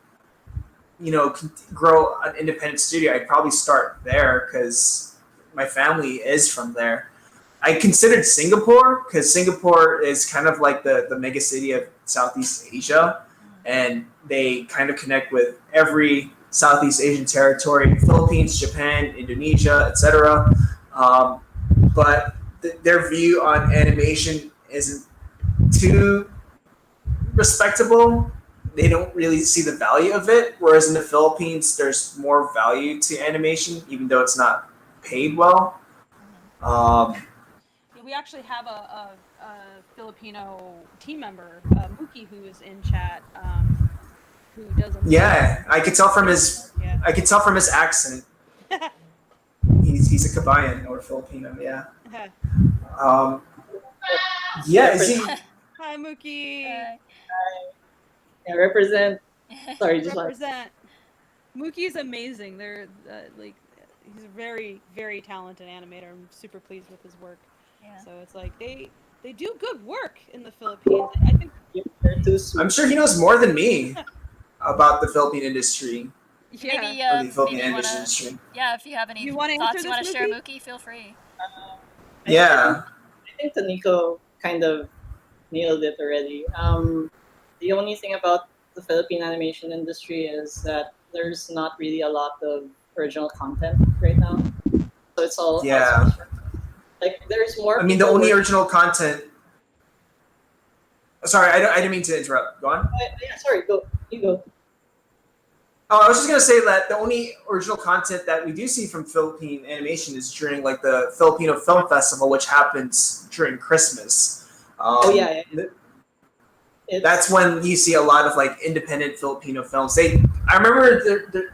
grow an independent studio, I'd probably start there because my family is from there. I considered Singapore because Singapore is kind of like the mega city of Southeast Asia, and they kind of connect with every Southeast Asian territory: Philippines, Japan, Indonesia, etc. But their view on animation isn't too respectable. They don't really see the value of it, whereas in the Philippines, there's more value to animation, even though it's not paid well. We actually have a Filipino team member, Mookie, who is in chat, who does. Yeah, I could tell from his. Yeah. I could tell from his accent. He's a Kabayan or Filipino. Yeah. Yeah. Is he? Hi, Mookie. Yeah, represent. Sorry, just represent. Mookie's amazing. They're he's a very, very talented animator. I'm super pleased with his work. Yeah. So it's like they do good work in the Philippines. I think I'm sure he knows more than me about the Philippine industry. Yeah. Maybe, or the Philippine maybe animation industry. Yeah, if you have any thoughts you want to share, Mookie, feel free. Yeah. I think Toniko kind of nailed it already. The only thing about the Philippine animation industry is that there's not really a lot of original content right now. So it's all outsourced. Like there's more. I mean, the only original content. Sorry, I didn't mean to interrupt. Go on. Yeah, sorry. You go. Oh, I was just gonna say that the only original content that we do see from Philippine animation is during like the Filipino Film Festival, which happens during Christmas. Yeah. That's when you see a lot of like independent Filipino films. I remember,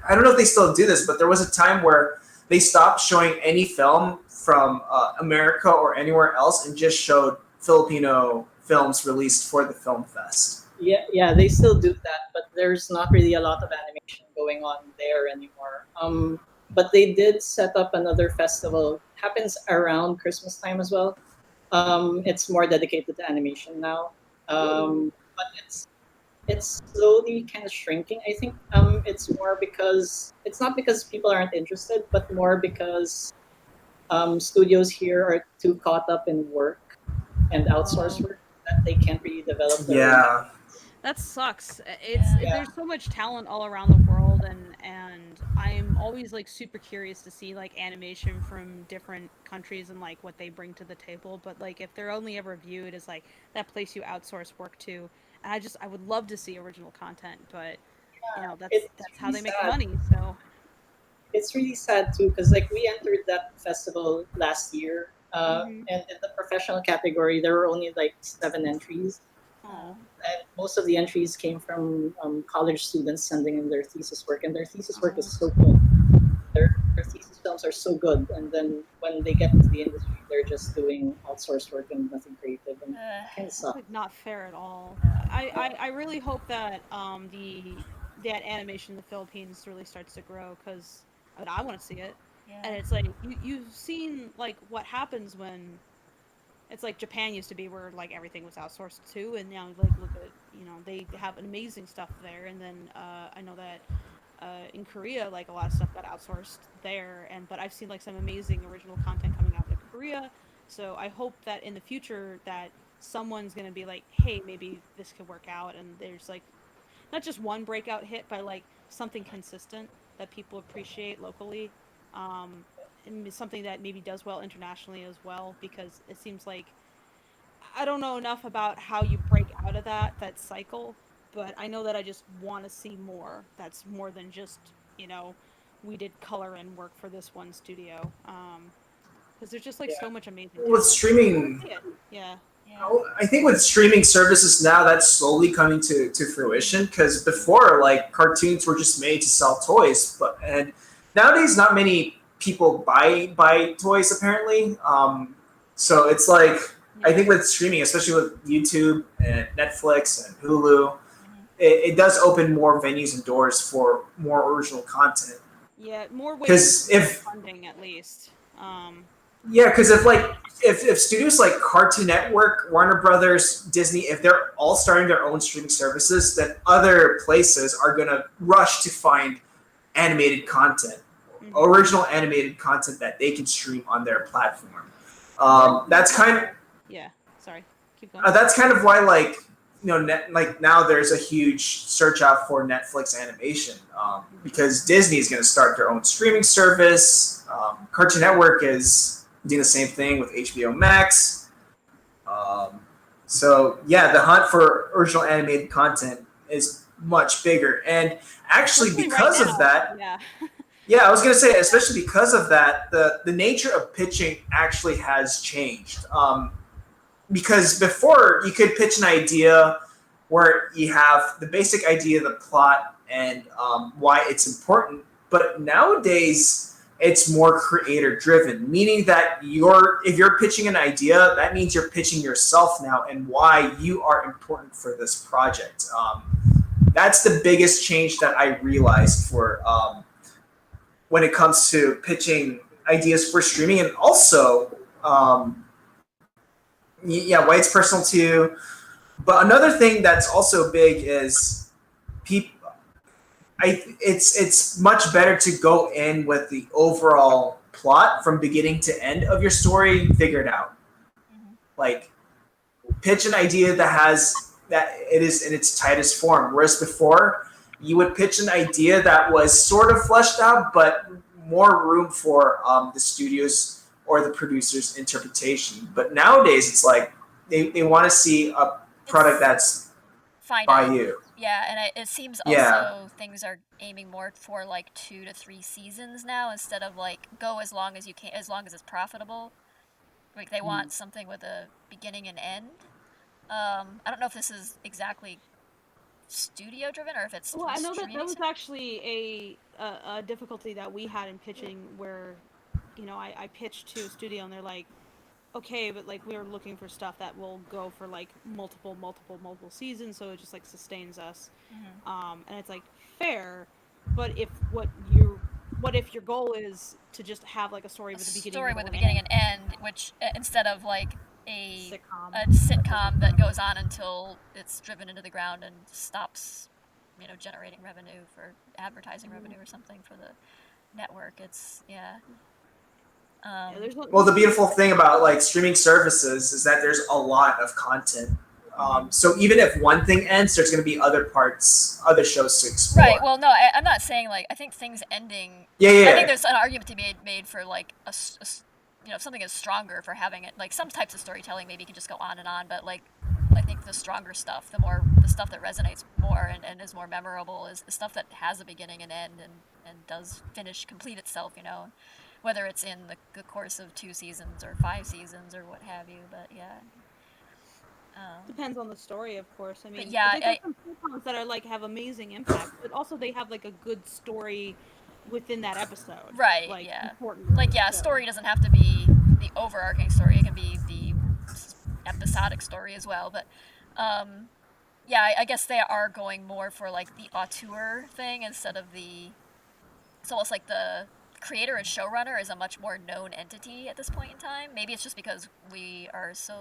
I don't know if they still do this, but there was a time where they stopped showing any film from America or anywhere else and just showed Filipino films released for the film fest. Yeah, they still do that, but there's not really a lot of animation going on there anymore. But they did set up another festival. Happens around Christmas time as well. It's more dedicated to animation now. But it's slowly kind of shrinking. I think it's more because it's not because people aren't interested, but more because studios here are too caught up in work and outsourced work that they can't really develop their own. That sucks. There's so much talent all around the world, and I'm always like super curious to see like animation from different countries and like what they bring to the table. But like if they're only ever viewed as like that place you outsource work to, and I would love to see original content, but that's how they make money. So it's really sad too, because like we entered that festival last year, and in the professional category there were only like 7 entries. And most of the entries came from college students sending in their thesis work, and their thesis work is so good. Their thesis films are so good, and then when they get into the industry, they're just doing outsourced work and nothing creative, and kind of sucks. Like not fair at all. I really hope that that animation in the Philippines really starts to grow, because I want to see it. Yeah. And it's like you've seen like what happens when. It's like Japan used to be, where like everything was outsourced too, and now like look at they have amazing stuff there, and then I know that in Korea like a lot of stuff got outsourced there, but I've seen like some amazing original content coming out of Korea, so I hope that in the future that someone's gonna be like, hey, maybe this could work out, and there's like not just one breakout hit, but like something consistent that people appreciate locally. And something that maybe does well internationally as well, because it seems like I don't know enough about how you break out of that cycle, but I know that I just want to see more. That's more than just we did color and work for this one studio, because there's just like so much amazing. With streaming, yeah. I think with streaming services now, that's slowly coming to fruition, because before like cartoons were just made to sell toys, and nowadays not many people buy toys apparently. So it's like I think with streaming, especially with YouTube and Netflix and Hulu, it does open more venues and doors for more original content. Yeah, more ways. Because if funding at least. Yeah, because if studios like Cartoon Network, Warner Brothers, Disney, if they're all starting their own streaming services, then other places are gonna rush to find animated content, original animated content that they can stream on their platform. That's kind of Sorry, keep going. That's kind of why like now there's a huge search out for Netflix animation because Disney is going to start their own streaming service. Cartoon Network is doing the same thing with HBO Max. So yeah, the hunt for original animated content is much bigger, and actually because of that, I was going to say, especially because of that, the nature of pitching actually has changed. Because before you could pitch an idea where you have the basic idea, the plot, and why it's important. But nowadays, it's more creator driven, meaning that if you're pitching an idea, that means you're pitching yourself now and why you are important for this project. That's the biggest change that I realized for when it comes to pitching ideas for streaming, and also why it's personal to you. But another thing that's also big is it's much better to go in with the overall plot from beginning to end of your story figured out. Like pitch an idea that it is in its tightest form. Whereas before, you would pitch an idea that was sort of fleshed out, but more room for the studios or the producer's interpretation. But nowadays, it's like they want to see a product that's by you. Yeah, and it seems also things are aiming more for like 2 to 3 seasons now instead of like go as long as you can, as long as it's profitable. Like they want something with a beginning and end. I don't know if this is exactly studio driven or if it's I know that was actually a difficulty that we had in pitching where I pitched to a studio and they're like, okay, but like we're looking for stuff that will go for like multiple seasons, so it just like sustains us. And it's like fair, but if your goal is to just have like a story with a beginning and end, which instead of like a sitcom that goes on until it's driven into the ground and stops, generating revenue for advertising revenue or something for the network. It's well, the beautiful thing about like streaming services is that there's a lot of content. So even if one thing ends, there's going to be other shows to explore. Right. Well, no, I'm not saying like I think things ending. Yeah. I think there's an argument to be made for like something is stronger for having it. Like some types of storytelling maybe can just go on and on, but like I think the stronger stuff, the stuff that resonates more and is more memorable is the stuff that has a beginning and end and does complete itself. Whether it's in the course of 2 seasons or 5 seasons or what have you, but depends on the story, of course. I mean, there's some sitcoms that are like have amazing impact, but also they have like a good story within that episode. Right. Like, important. Like story doesn't have to be the overarching story. It can be the episodic story as well. But I guess they are going more for like the auteur thing instead of it's almost like the creator and showrunner is a much more known entity at this point in time. Maybe it's just because we are so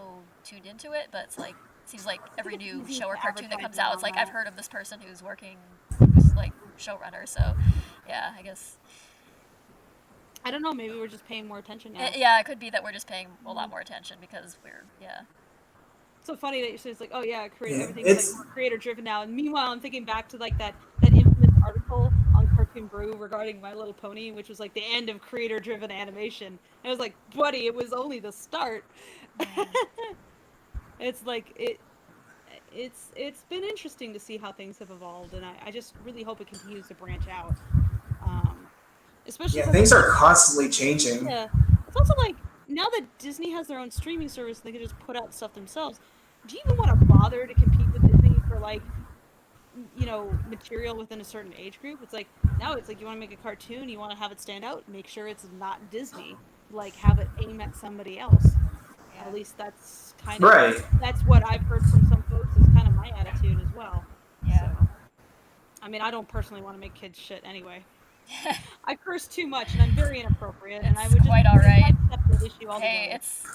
tuned into it, but it's like seems like every new show or cartoon that comes out, it's like I've heard of this person who's like showrunner. So I guess I don't know, maybe we're just paying more attention now. It could be that we're just paying a lot more attention because we're It's so funny that you say it's like, oh yeah, everything's like more creator driven now. And meanwhile, I'm thinking back to like that infamous article on Cartoon Brew regarding My Little Pony, which was like the end of creator driven animation. And I was like, buddy, it was only the start. It's like it's been interesting to see how things have evolved, and I just really hope it continues to branch out. Especially things are constantly changing. Yeah, it's also like now that Disney has their own streaming service, they can just put out stuff themselves. Do you even want to bother to compete with Disney for like material within a certain age group. It's like now it's like you want to make a cartoon, you want to have it stand out, make sure it's not Disney, like have it aim at somebody else. Yeah. At least that's kind of Right. that's what I've heard from some folks is kind of my attitude as well. Yeah. So, I mean, I don't personally want to make kids shit anyway. I curse too much and I'm very inappropriate, and I would just quite all right. accept that issue altogether. Hey, it's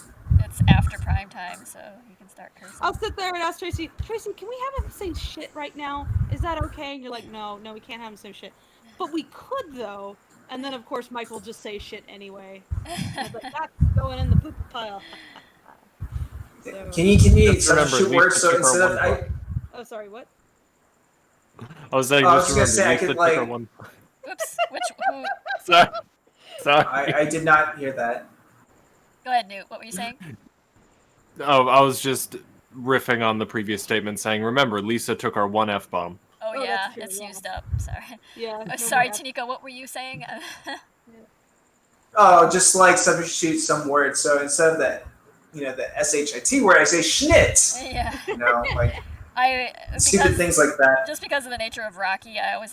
after prime time, so you can start cursing. I'll sit there and ask Tracy, can we have him say shit right now? Is that okay? And you're like, no, we can't have him say shit. But we could, though. And then, of course, Mike will just say shit anyway. And it's like, that's going in the poop pile. So, Can you substitute words so instead of oh, sorry, what? I was saying, I was gonna say I could like. Oops. Who? Sorry. I did not hear that. Go ahead, Newt. What were you saying? Oh, I was just riffing on the previous statement, saying, "Remember, Lisa took our one F-bomb." Oh yeah, it's used up. Sorry. Yeah. No sorry, Tonika. What were you saying? Oh, just like substitute some words. So instead of the shit word, I say schnit. Yeah. Like because, stupid things like that. Just because of the nature of Rocky, I always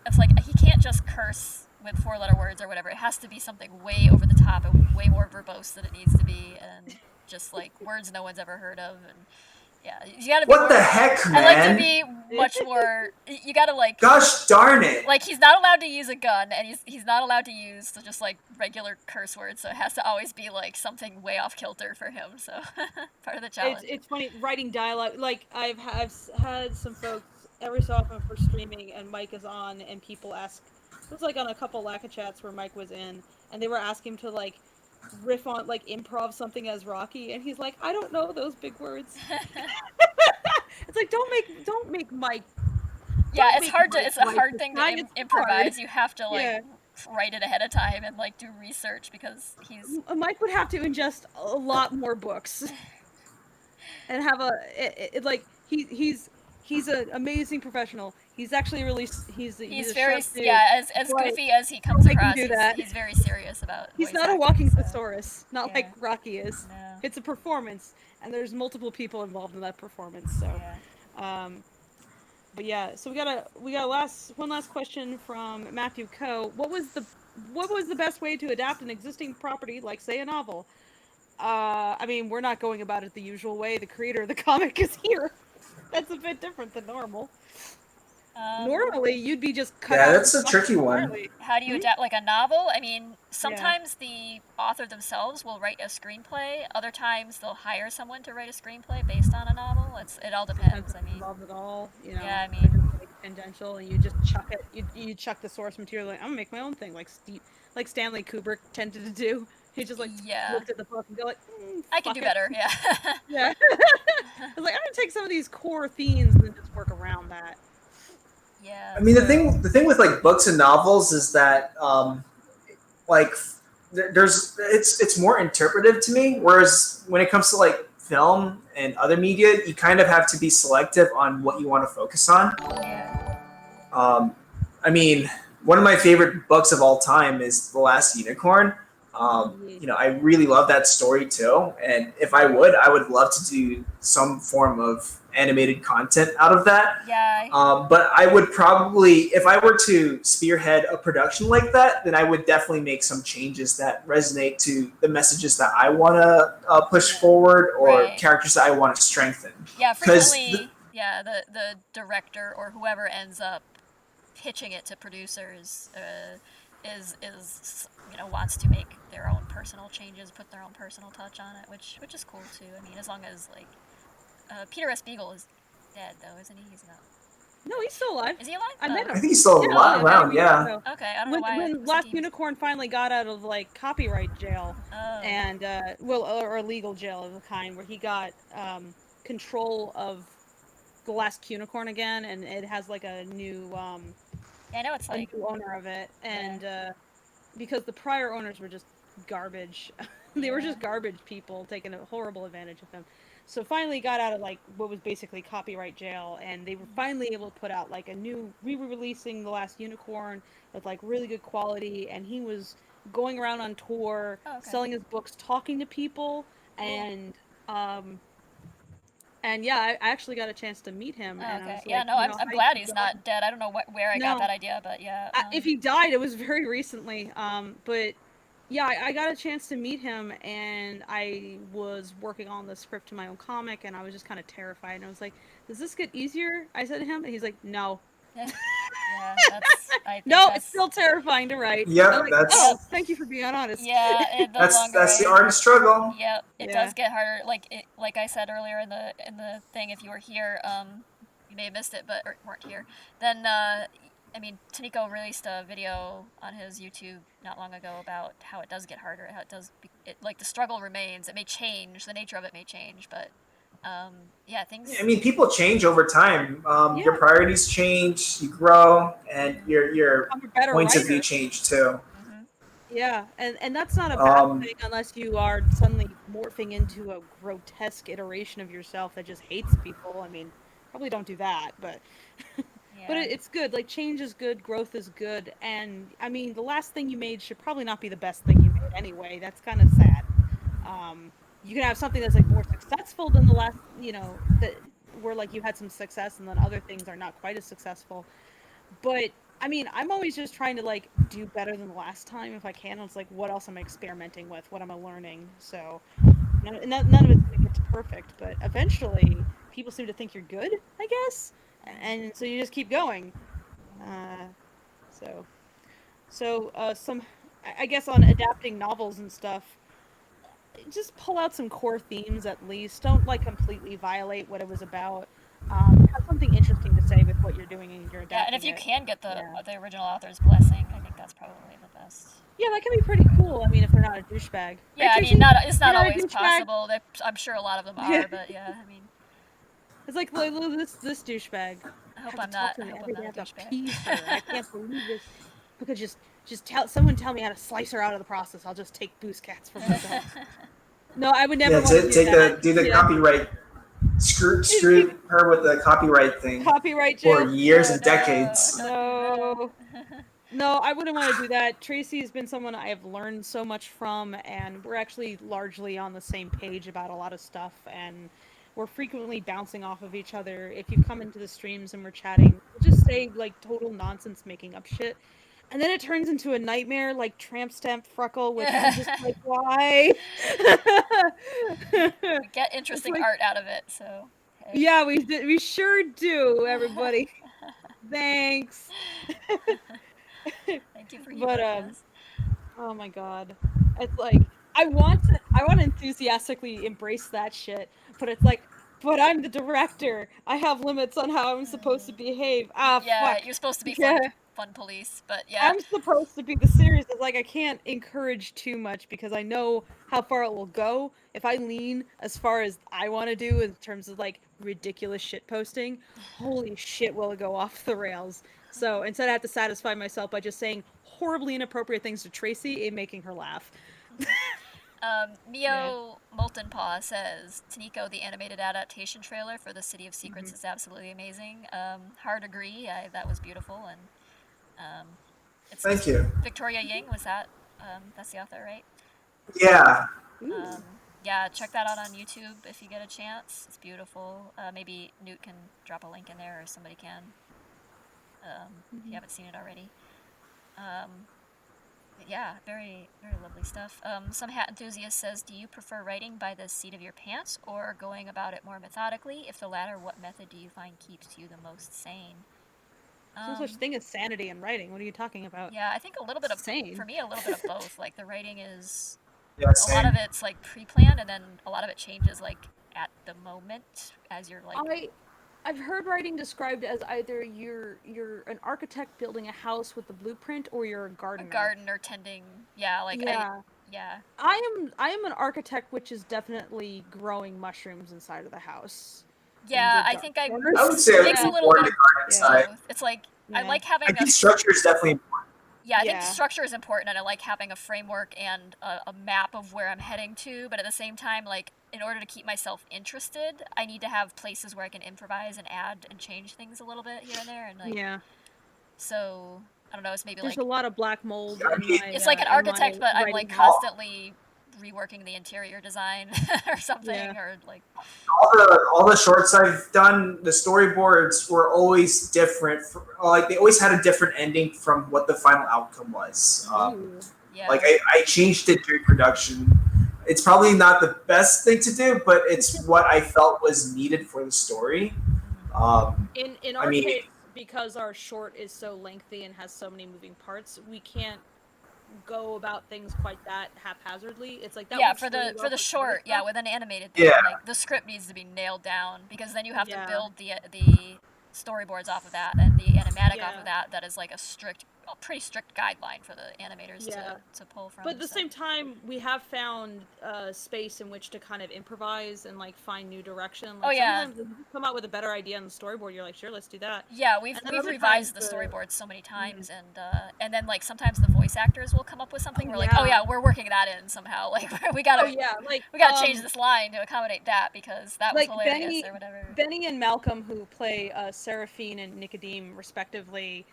it's like he can't just curse with 4-letter words or whatever. It has to be something way over the top and way more verbose than it needs to be, and just like words no one's ever heard of. And yeah, you gotta be what the heck, man? I like to be much more. You gotta like. Gosh darn it! Like he's not allowed to use a gun, and he's not allowed to use just like regular curse words. So it has to always be like something way off kilter for him. So part of the challenge. It's funny writing dialogue. Like I've had some folks every so often for streaming, and Mike is on, and people ask. It was like on a couple Lacka chats where Mike was in, and they were asking him to like riff on like improv something as Rocky, and he's like, I don't know those big words. It's like don't make Mike. Yeah, it's hard to. It's a hard thing to improvise. You have to like write it ahead of time and like do research because Mike would have to ingest a lot more books and have he's an amazing professional. He's actually really he's very as goofy as he comes across. He's very serious about. He's not a walking thesaurus, not like Rocky is. No. It's a performance, and there's multiple people involved in that performance. So, but yeah, so we got one last question from Matthew Coe. What was the best way to adapt an existing property, like say a novel? I mean, we're not going about it the usual way. The creator of the comic is here. That's a bit different than normal. Normally, you'd be just cut out. Yeah, that's a tricky one. How do you adapt like a novel? I mean, sometimes the author themselves will write a screenplay. Other times, they'll hire someone to write a screenplay based on a novel. It all depends. I mean, involved at all. Yeah, I mean, tangential, and you just chuck it. You chuck the source material. Like, I'm gonna make my own thing, like Stanley Kubrick tended to do. He just looked at the book and go like, I can do better. Yeah. Yeah. I was like, I'm gonna take some of these core themes and then just work around that. Yeah. I mean, the thing with like books and novels is that it's more interpretive to me. Whereas when it comes to like film and other media, you kind of have to be selective on what you want to focus on. Yeah. I mean, one of my favorite books of all time is The Last Unicorn. I really love that story too. And if I would love to do some form of animated content out of that. Yeah. But I would probably, if I were to spearhead a production like that, then I would definitely make some changes that resonate to the messages that I want to push forward or characters that I want to strengthen. Yeah, frequently, the director or whoever ends up pitching it to producers is wants to make their own personal changes, put their own personal touch on it, which is cool too. I mean, as long as like Peter S. Beagle is dead though, isn't he? He's not. No, he's still alive. Is he alive? I met him. I think he's still around. Yeah. Okay, I don't know why. When Last Unicorn finally got out of like copyright jail, and or legal jail of a kind, where he got control of the Last Unicorn again, and it has like a new I know it's like a new owner of it, and because the prior owners were just garbage, they were just garbage people taking a horrible advantage of him. So finally got out of like what was basically copyright jail, and they were finally able to put out like a new re-releasing The Last Unicorn with like really good quality, and he was going around on tour, selling his books, talking to people, and And yeah, I actually got a chance to meet him, and I Okay. was Yeah, like, no, I'm how glad you he's doing? not dead. I don't know where I got No. that idea, but yeah. If he died, it was very recently. But yeah, I got a chance to meet him, and I was working on the script to my own comic, and I was just kind of terrified. And I was like, "Does this get easier?" I said to him, and he's like, "No." Yeah, I think No, that's... it's still terrifying to write. Yep, I'm like, that's oh, thank you for being honest. Yeah, the that's longer that's the art and struggle. Yep, it Yeah. does get harder. Like I said earlier in the thing, if you were here, you may have missed it, but or weren't here. Then I mean, Toniko released a video on his YouTube not long ago about how it does get harder. How it does, like the struggle remains. It may change, the nature of it may change, but yeah, things. I mean, people change over time. Yeah. Your priorities change, you grow, and your I'm a better points of writer. view change too. Yeah, and that's not a bad thing unless you are suddenly morphing into a grotesque iteration of yourself that just hates people. I mean, probably don't do that, but but it's good. Like, change is good, growth is good, and I mean, the last thing you made should probably not be the best thing you made anyway. That's kind of sad. You can have something that's like more successful than the last, that where like you had some success, and then other things are not quite as successful. But I mean, I'm always just trying to like do better than the last time if I can. It's like, what else am I experimenting with? What am I learning? So none of it's gonna get to perfect, but eventually people seem to think you're good, I guess, and so you just keep going. Uh, so some, I guess, on adapting novels and stuff, just pull out some core themes at least. Don't like completely violate what it was about. Have something interesting to say with what you're doing and you're adapting. Yeah, and if you it. can get the original author's blessing, I think that's probably the best. Yeah, that can be pretty cool. I mean, if they're not a douchebag. Yeah, Right, I mean, Tracy? it's not You're a always douchebag? possible. I'm sure a lot of them Yeah. are, but yeah, I mean, It's like, look, this douchebag. I hope have I'm to talk not. to I me hope every I'm day. I not a have to douchebag. appease her. I can't believe this. Because just someone tell me how to slice her out of the process. I'll just take boost cats for myself. No, I would never want to do the copyright. Screw her with the copyright thing. Copyright jail for years and decades. No. No, I wouldn't want to do that. Tracy has been someone I have learned so much from, and we're actually largely on the same page about a lot of stuff, and we're frequently bouncing off of each other. If you come into the streams and we're chatting, we'll just say like total nonsense making up shit. And then it turns into a nightmare like Tramp Stamp Freckle, which I'm just like, why? We get interesting art out of it, so. Hey. Yeah, we sure do, everybody. Thanks. Thank you for humor. Oh my god, it's like I want to enthusiastically embrace that shit, but it's like, but I'm the director. I have limits on how I'm supposed to behave. Yeah, fuck. you're supposed to be fun police, but yeah. I'm supposed to be the serious. It's like I can't encourage too much because I know how far it will go. If I lean as far as I want to do in terms of like ridiculous shit posting, holy shit, will it go off the rails. So instead I have to satisfy myself by just saying horribly inappropriate things to Tracy and making her laugh. Mio Molten Paw says, Toniko, the animated adaptation trailer for the City of Secrets is absolutely amazing. Hard agree, that was beautiful, and Thank you. Victoria Ying, was that? That's the author, right? Yeah. Yeah, check that out on YouTube if you get a chance. It's beautiful. Maybe Newt can drop a link in there, or somebody can, if you haven't seen it already. Yeah, very, very lovely stuff. Some hat enthusiast says, do you prefer writing by the seat of your pants or going about it more methodically? If the latter, what method do you find keeps you the most sane? There's no such thing as sanity in writing. What are you talking about? Yeah, I think a little bit of, sane. For me, a little bit of both. Like, the writing is, yeah, a lot of it's, like, pre-planned, and then a lot of it changes, like, at the moment, as you're, like... I've heard writing described as either you're an architect building a house with the blueprint, or you're a gardener. A gardener tending, yeah, like, yeah. I am an architect, which is definitely growing mushrooms inside of the house. Yeah, I think I would say it takes a little bit of both. It's like, I like having I think structure is definitely important. Yeah, I think structure is important, and I like having a framework and a map of where I'm heading to, but at the same time, like, in order to keep myself interested, I need to have places where I can improvise and add and change things a little bit here and there, and like, so, I don't know, it's maybe there's like... a lot of black mold in my, it's like an architect, but I'm like constantly reworking the interior design or something, or like all the shorts I've done, the storyboards were always different. Like they always had a different ending from what the final outcome was. yeah. Like I changed it during production. It's probably not the best thing to do, but it's what I felt was needed for the story. In our case, because our short is so lengthy and has so many moving parts, we can't go about things quite that haphazardly. It's like that. Yeah, for the short, yeah, with an animated thing, like the script needs to be nailed down, because then you have to build the storyboards off of that and the animatic off of that. That is like a pretty strict guideline for the animators to pull from. But at the same time, we have found space in which to kind of improvise and like find new direction. Like, sometimes when you come out with a better idea on the storyboard, you're like, sure, let's do that. Yeah, we've revised the storyboards so many times, and then like sometimes the voice actors will come up with something. We're like, oh yeah, we're working that in somehow. Like we gotta we gotta change this line to accommodate that, because that was like hilarious or whatever. Benny and Malcolm, who play Seraphine and Nicodeme respectively,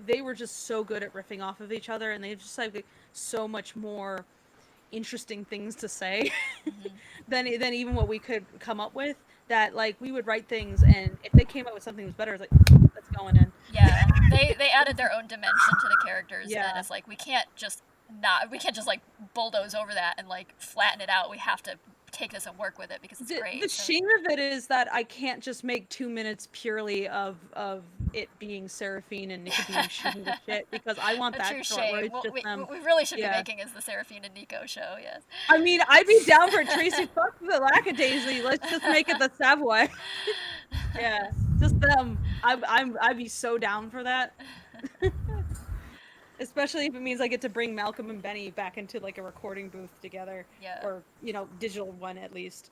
they were just so good at riffing off of each other, and they just like so much more interesting things to say than even what we could come up with. That like we would write things, and if they came up with something that was better, it's like, that's going in. Yeah, they added their own dimension to the characters, and it's like we can't just like bulldoze over that and like flatten it out. We have to take this and work with it because it's great. The shame of it is that I can't just make 2 minutes purely of it being Seraphine and Nicodeme shooting the shit, because I want that true short shame. where it's What just we really should be making is the Seraphine and Nico show. Yes. I mean, I'd be down for Tracy. Fuck the Lackadaisy. Let's just make it the Savoy. Yeah, just them. I'd be so down for that. Especially if it means I get to bring Malcolm and Benny back into like a recording booth together, or digital one at least.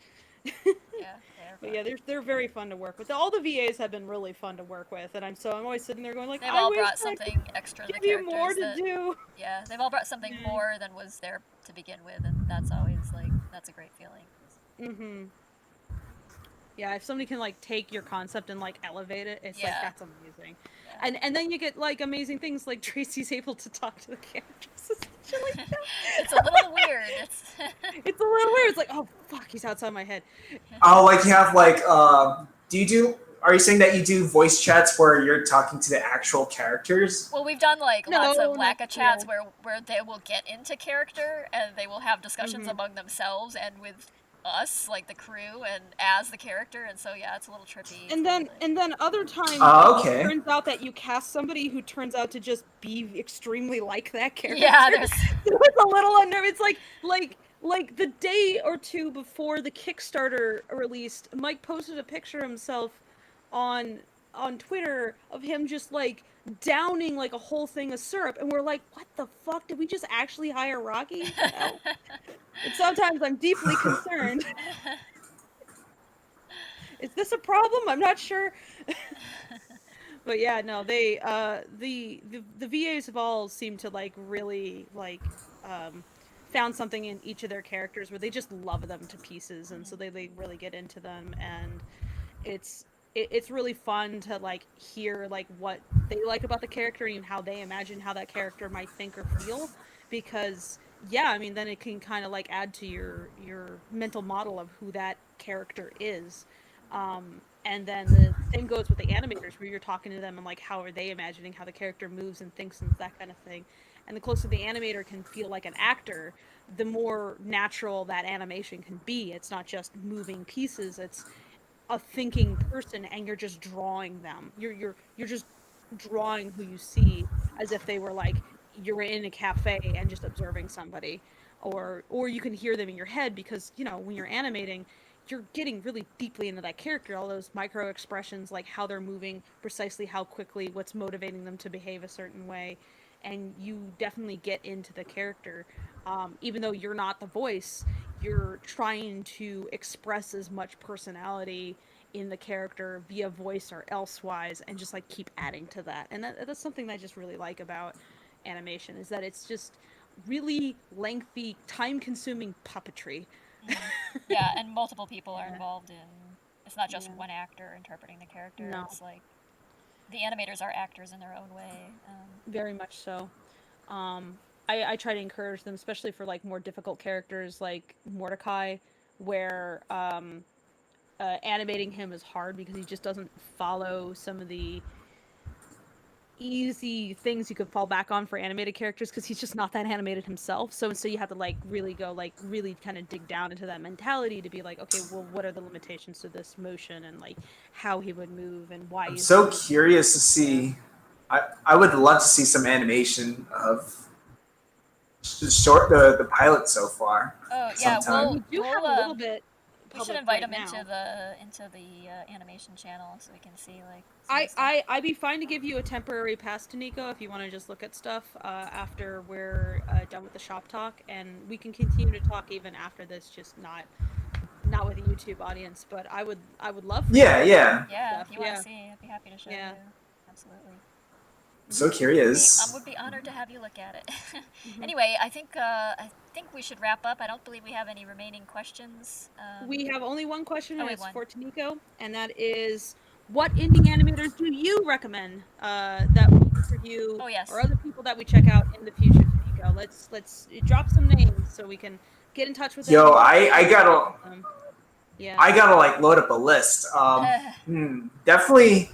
But yeah, they're very fun to work with. All the VAs have been really fun to work with, and I'm always sitting there going like, they've all brought something extra to the characters. Give you more to do. Yeah, they've all brought something more than was there to begin with, and that's always like that's a great feeling. Yeah, if somebody can like take your concept and like elevate it, it's like that's amazing. And then you get like amazing things like Tracy's able to talk to the characters. It's a little weird. It's a little weird. It's like, oh fuck, he's outside my head. Oh, like you have like are you saying that you do voice chats where you're talking to the actual characters? Well, we've done like lots of Lacka chats where they will get into character and they will have discussions among themselves and with us, like the crew, and as the character, and so it's a little trippy. And then other times it turns out that you cast somebody who turns out to just be extremely like that character. Yeah, there's a little unnerving. It's like the day or two before the Kickstarter released, Mike posted a picture of himself on Twitter of him just like downing like a whole thing of syrup, and we're like, what the fuck, did we just actually hire Rocky? No. And sometimes I'm deeply concerned. Is this a problem? I'm not sure. But yeah, no, they the VAs have all seemed to like really like found something in each of their characters where they just love them to pieces, and so they really get into them, and it's really fun to like hear like what they like about the character and how they imagine how that character might think or feel, because I mean then it can kind of like add to your mental model of who that character is. And then the same goes with the animators, where you're talking to them and like how are they imagining how the character moves and thinks and that kind of thing. And the closer the animator can feel like an actor, the more natural that animation can be. It's not just moving pieces, it's a thinking person, and you're just drawing them. You're just drawing who you see as if they were like you're in a cafe and just observing somebody, or you can hear them in your head, because when you're animating, you're getting really deeply into that character, all those micro expressions, like how they're moving, precisely how quickly, what's motivating them to behave a certain way, and you definitely get into the character. Even though you're not the voice, you're trying to express as much personality in the character via voice or elsewise, and just like keep adding to that. And that's something that I just really like about animation, is that it's just really lengthy, time-consuming puppetry. Yeah, and multiple people are involved in. It's not just one actor interpreting the character. No. It's like the animators are actors in their own way. Very much so. I try to encourage them, especially for like more difficult characters like Mordecai, where animating him is hard because he just doesn't follow some of the easy things you could fall back on for animated characters because he's just not that animated himself. So you have to like really go like really kind of dig down into that mentality to be like, okay, well, what are the limitations to this motion and like how he would move and why I'm he's so curious to see. I would love to see some animation of the pilot so far. Oh yeah, sometime. We do have a little bit. We should invite him into the animation channel so we can see like. I'd be fine to give you a temporary pass to Nico if you want to just look at stuff after we're done with the shop talk, and we can continue to talk even after this, just not with a YouTube audience. But I would love. For Yeah. Yeah, if you want to see, I'd be happy to show you. Absolutely. So curious. I would be honored to have you look at it. Anyway, I think we should wrap up. I don't believe we have any remaining questions. We have only one question, and it's one. for Toniko, and that is, what indie animators do you recommend that we review or other people that we check out in the future, Toniko? Let's drop some names so we can get in touch with them. Yo, I gotta like load up a list. Definitely.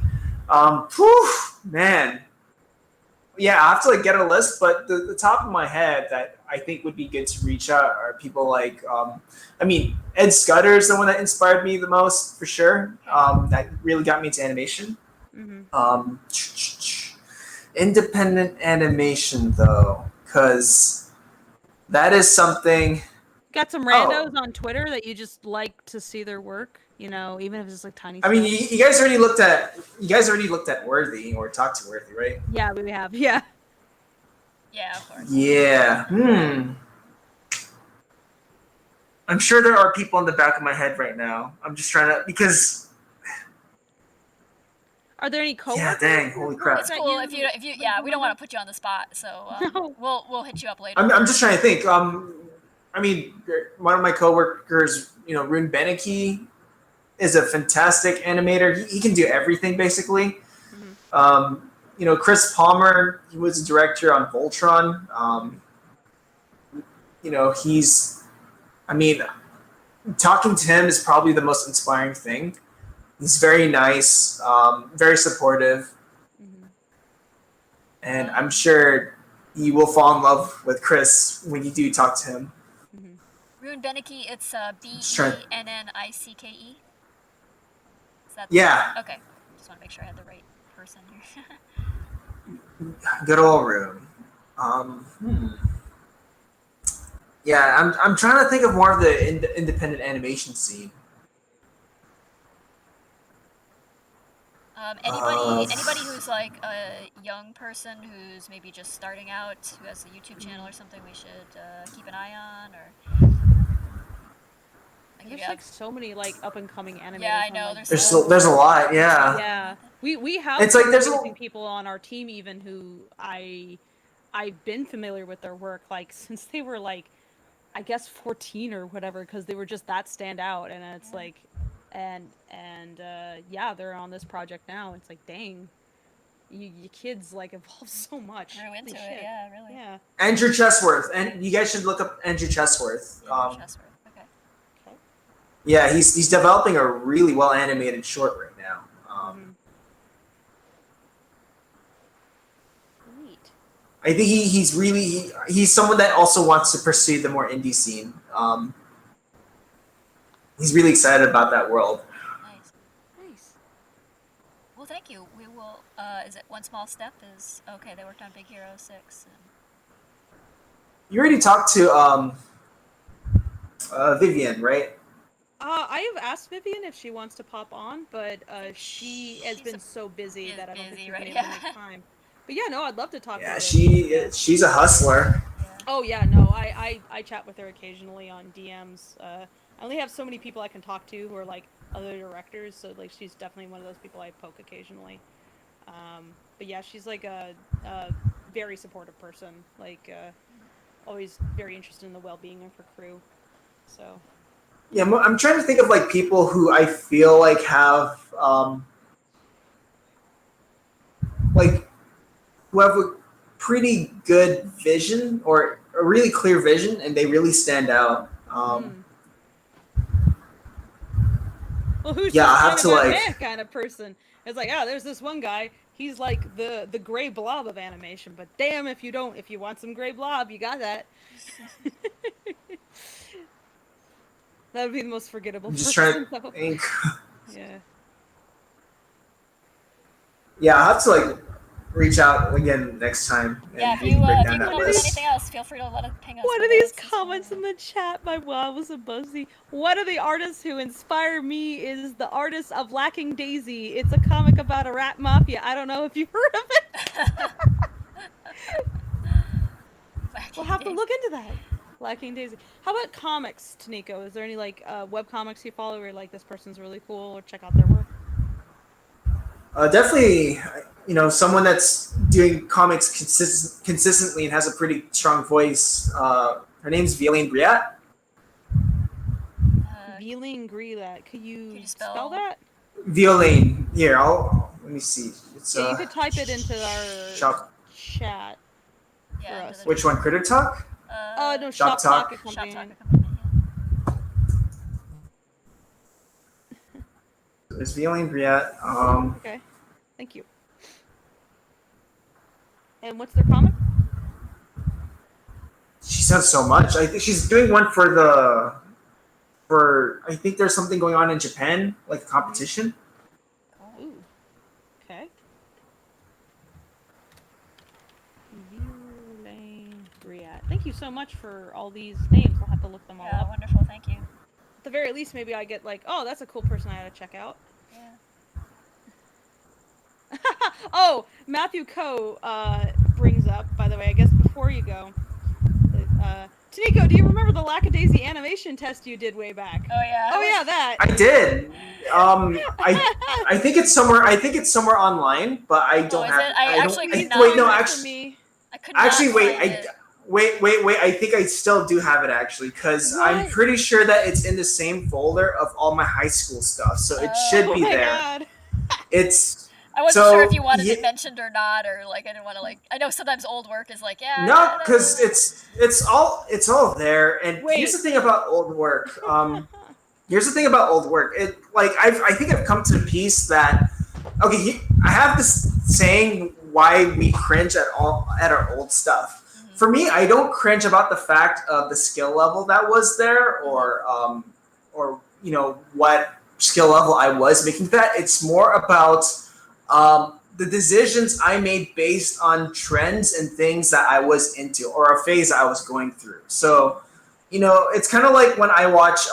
Man. Yeah, I have to like get a list, but the top of my head that I think would be good to reach out are people like, Ed Scudder is the one that inspired me the most for sure. That really got me into animation. Independent animation though, because that is something. Got some randos on Twitter that you just like to see their work, you know, even if it's just like tiny. I mean, you guys already looked at Worthy or talked to Worthy, right? Yeah, we have. Yeah. Yeah, of course. Yeah. I'm sure there are people in the back of my head right now. I'm just trying to because. Are there any coworkers? Yeah, dang! Holy crap! It's cool if you. Yeah, we don't want to put you on the spot, so we'll hit you up later. I'm just trying to think. One of my coworkers, Rune Beneke, is a fantastic animator. He can do everything basically. Chris Palmer, he was a director on Voltron. Talking to him is probably the most inspiring thing. He's very nice, very supportive, and I'm sure you will fall in love with Chris when you do talk to him. Rune Beneke, it's Bennicke. Is that yeah. Okay. Just want to make sure I had the right person here. Good old Rune. Yeah, I'm trying to think of more of the independent animation scene. Anybody who's like a young person who's maybe just starting out, who has a YouTube channel or something, we should keep an eye on, or. There's like so many like up and coming animators. Yeah, I know. There's a lot. Yeah. Yeah. We have. It's like there's people on our team even who I've been familiar with their work like since they were like, I guess 14 or whatever, because they were just that stand out, and it's like. And they're on this project now. It's like, dang, you kids like evolve so much. Grew into it, yeah, really. Yeah. Andrew Chesworth, and you guys should look up Andrew Chesworth. Okay. Yeah, he's developing a really well animated short right now. Neat. I think he's someone that also wants to pursue the more indie scene. He's really excited about that world. Nice. Well, thank you. We will. Is it One Small Step? Is okay. They worked on Big Hero 6. You already talked to Vivian, right? I have asked Vivian if she wants to pop on, but she has been so busy that I don't think she's been able to make time. But yeah, no, I'd love to talk to her. She's a hustler. Yeah. Oh yeah, no, I chat with her occasionally on DMs. I only have so many people I can talk to who are like other directors, so like she's definitely one of those people I poke occasionally. But yeah, she's like a very supportive person, like always very interested in the well-being of her crew. So. Yeah, I'm trying to think of like people who I feel like have like who have pretty good vision or a really clear vision, and they really stand out. Well, who's yeah, just I kind have of to a like. meh kind of person? It's like, there's this one guy. He's like the gray blob of animation, but damn, if you want some gray blob, you got that. That would be the most forgettable. I'm just trying person, to think. Yeah. Yeah, I'll have to like reach out again next time. Yeah, if we you can break if down you that come up with list. anything else, feel free to ping us. One of these comments in the chat, my mom was a buzzy. One of the artists who inspire me is the artist of Lackadaisy. It's a comic about a rat mafia. I don't know if you've heard of it. We'll have to look into that. Lackadaisy. How about comics, Toniko? Is there any like web comics you follow where like this person's really cool, or check out their work? Definitely, someone that's doing comics consistently and has a pretty strong voice. Her name's Violaine Briat. Violaine Briat. Could you spell that? Violaine. Here, let me see. It's you could type it into our chat for us. Which one? Critter Talk? No, Shop Talk. There's Violaine Briat. Okay, thank you. And what's their comic? She's done so much. I think she's doing one for I think there's something going on in Japan, like a competition. Ooh. Okay. Violaine Briat. Thank you so much for all these names. I'll have to look them all up. Yeah, wonderful. Thank you. At the very least, maybe I get like, oh, that's a cool person I ought to check out. Yeah. Oh, Matthew Coe brings up, by the way, I guess before you go, Toniko, do you remember the Lackadaisy animation test you did way back? Oh yeah. Oh yeah, that. I did. I think it's somewhere. I think it's somewhere online, but I don't have. I actually could not. Wait, no, actually. I could actually, not wait. find it. Wait. I think I still do have it actually, because I'm pretty sure that it's in the same folder of all my high school stuff, so it should be there. God. It's. I wasn't sure if you wanted it mentioned or not, or like I didn't want to like. I know sometimes old work is like No, because it's all there. And here's the thing about old work. Here's the thing about old work. It like I think I've come to the piece that I have this saying why we cringe at our old stuff. Mm-hmm. For me, I don't cringe about the fact of the skill level that was there, or what skill level I was making that. It's more about the decisions I made based on trends and things that I was into, or a phase I was going through. So, it's kind of like when I watch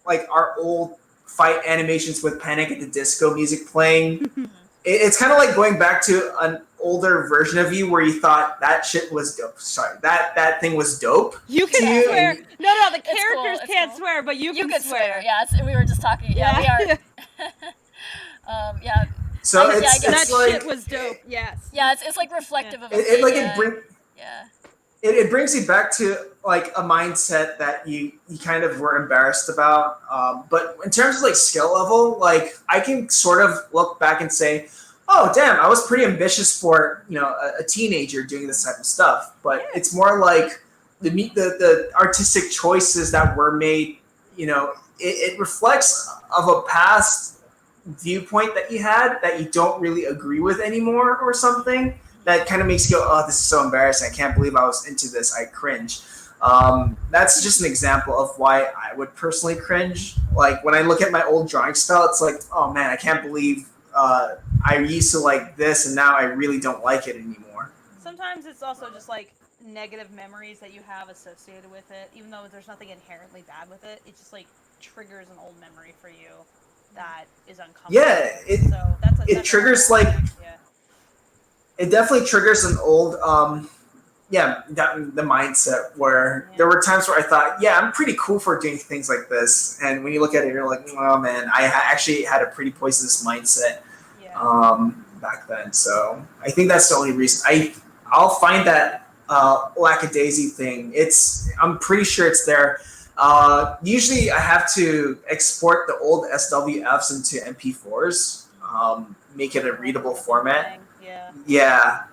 like our old fight animations with Panic at the Disco music playing. It's kind of like going back to an older version of you where you thought that shit was dope. Sorry, that thing was dope. You can swear. No, the characters can't swear, but you can swear. Yeah, we were just talking. Yeah, we are. Yeah. So that like, shit was dope. Yes. Yeah, it's like reflective of. It brings you back to like a mindset that you kind of were embarrassed about. But in terms of like skill level, like I can sort of look back and say, oh damn, I was pretty ambitious for a teenager doing this type of stuff. But it's more like the artistic choices that were made. It reflects of a past viewpoint that you had that you don't really agree with anymore, or something that kind of makes you go, oh, this is so embarrassing. I can't believe I was into this. I cringe. That's just an example of why I would personally cringe. Like when I look at my old drawing style, it's like, oh man, I can't believe I used to like this and now I really don't like it anymore. Sometimes it's also just like negative memories that you have associated with it, even though there's nothing inherently bad with it. It just like triggers an old memory for you that is uncomfortable. Yeah, it triggers like. Yeah. It definitely triggers an old, the mindset where there were times where I thought, yeah, I'm pretty cool for doing things like this. And when you look at it, you're like, oh man, I actually had a pretty poisonous mindset back then. So I think that's the only reason. I'll find that Lackadaisy thing. I'm pretty sure it's there. Usually I have to export the old SWFs into MP4s, make it a readable format. Yeah.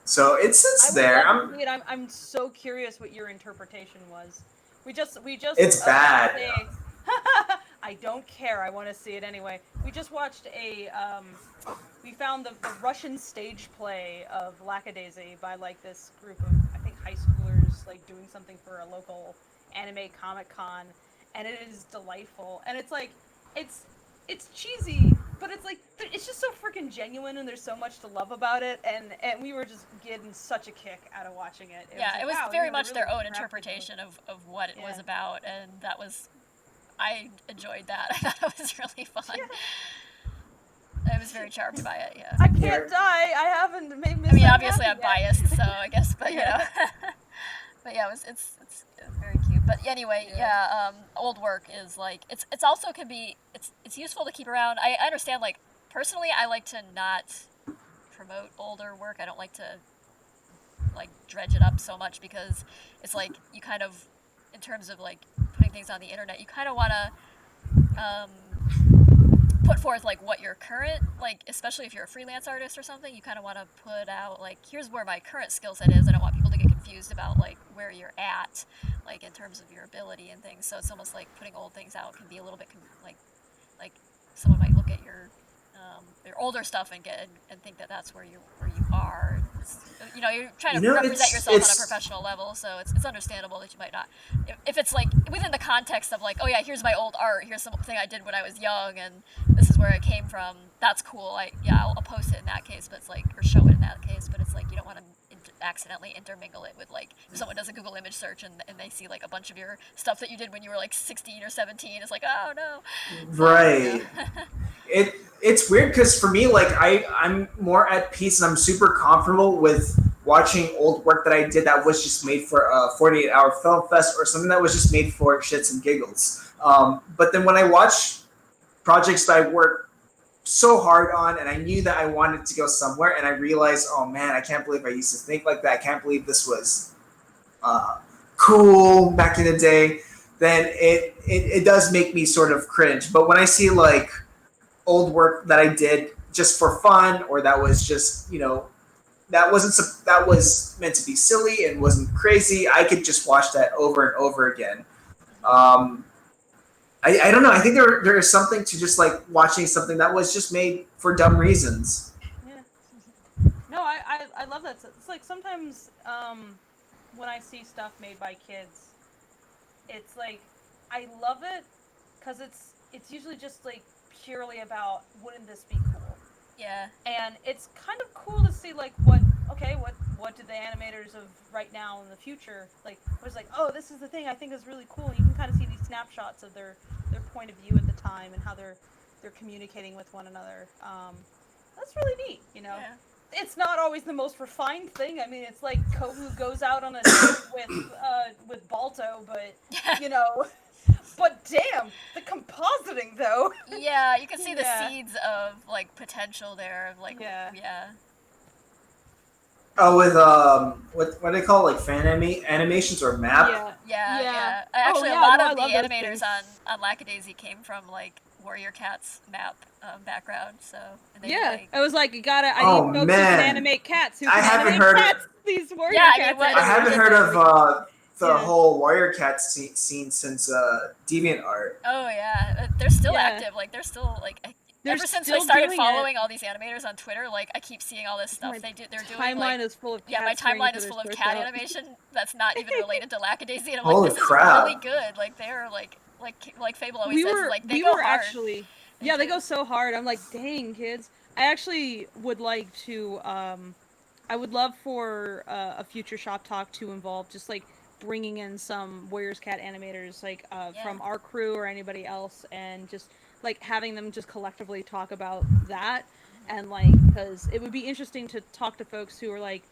So it's I would there. love to see it. I'm so curious what your interpretation was. We just It's bad. watched I don't care. I want to see it anyway. We just watched we found the Russian stage play of Lackadaisy by like this group of, I think, high schoolers like doing something for a local anime comic con, and it is delightful. And it's like it's cheesy, but it's like it's just so freaking genuine, and there's so much to love about it. And we were just getting such a kick out of watching it. It was wow, very they're much really their own crafting it. interpretation of what it was Yeah. about, and that was, I enjoyed that. I thought it was really fun. I was very charmed by it. Yeah. I can't die. I haven't made. I mean, obviously I'm biased, so I guess, but you know. But yeah, it's very cute. But anyway, old work is like it's also can be it's useful to keep around. I understand, like, personally I like to not promote older work. I don't like to like dredge it up so much, because it's like you kind of, in terms of like putting things on the internet, you kind of want to put forth like what your current, like, especially if you're a freelance artist or something, you kind of want to put out like, here's where my current skill set is. I don't want people to get confused about like where you're at, like in terms of your ability and things. So it's almost like putting old things out can be a little bit like someone might look at your older stuff and think that that's where you are. You know, you're trying to represent yourself on a professional level, so it's understandable that you might not. If it's like within the context of like, oh yeah, here's my old art, here's something I did when I was young, and this is where it came from. That's cool. I'll post it in that case, but it's like, or show it in that case, but it's like you don't want to accidentally intermingle it with like, if someone does a Google image search and they see like a bunch of your stuff that you did when you were like 16 or 17, it's like, oh no. Right. It's weird because for me, like I'm more at peace and I'm super comfortable with watching old work that I did that was just made for a 48-hour film fest, or something that was just made for shits and giggles. But then when I watch projects that I worked so hard on and I knew that I wanted to go somewhere, and I realized, oh man, I can't believe I used to think like that. I can't believe this was cool back in the day. Then it does make me sort of cringe. But when I see like old work that I did just for fun, or that was just, that was meant to be silly and wasn't crazy, I could just watch that over and over again. I don't know. I think there is something to just like watching something that was just made for dumb reasons. Yeah. No, I love that. It's like sometimes when I see stuff made by kids, it's like I love it because it's usually just like purely about, wouldn't this be cool? Yeah. And it's kind of cool to see like what do the animators of right now in the future like, was like, oh, this is the thing I think is really cool. And you can kind of see these snapshots of their point of view at the time and how they're communicating with one another. That's really neat, Yeah. It's not always the most refined thing. I mean, it's like Kobu goes out on a date with Balto, but But damn, the compositing though. Yeah, you can see the seeds of like potential there. Of like, yeah. Oh, with what do they call it, like fan animations or map? Yeah. Actually, a lot of the animators on Lackadaisy came from like Warrior Cat's map background. So I was like, I need folks who can animate cats. I haven't heard cats, these Warrior Cats. I haven't heard of the whole Warrior Cat scene since DeviantArt. Oh yeah, they're still active. Like they're still like. Ever since I started following all these animators on Twitter, like I keep seeing all this stuff they're doing. Timeline is full of my timeline is full of cat animation that's not even related to Lackadaisy, and I'm Holy like, this crap. is really good. Like they're like Fable always says, like they go hard. Actually, they go so hard. I'm like, dang kids. I actually would like to. I would love for a future shop talk to involve just like bringing in some Warriors Cat animators, like from our crew or anybody else, and just like having them just collectively talk about that. And like, because it would be interesting to talk to folks who are like,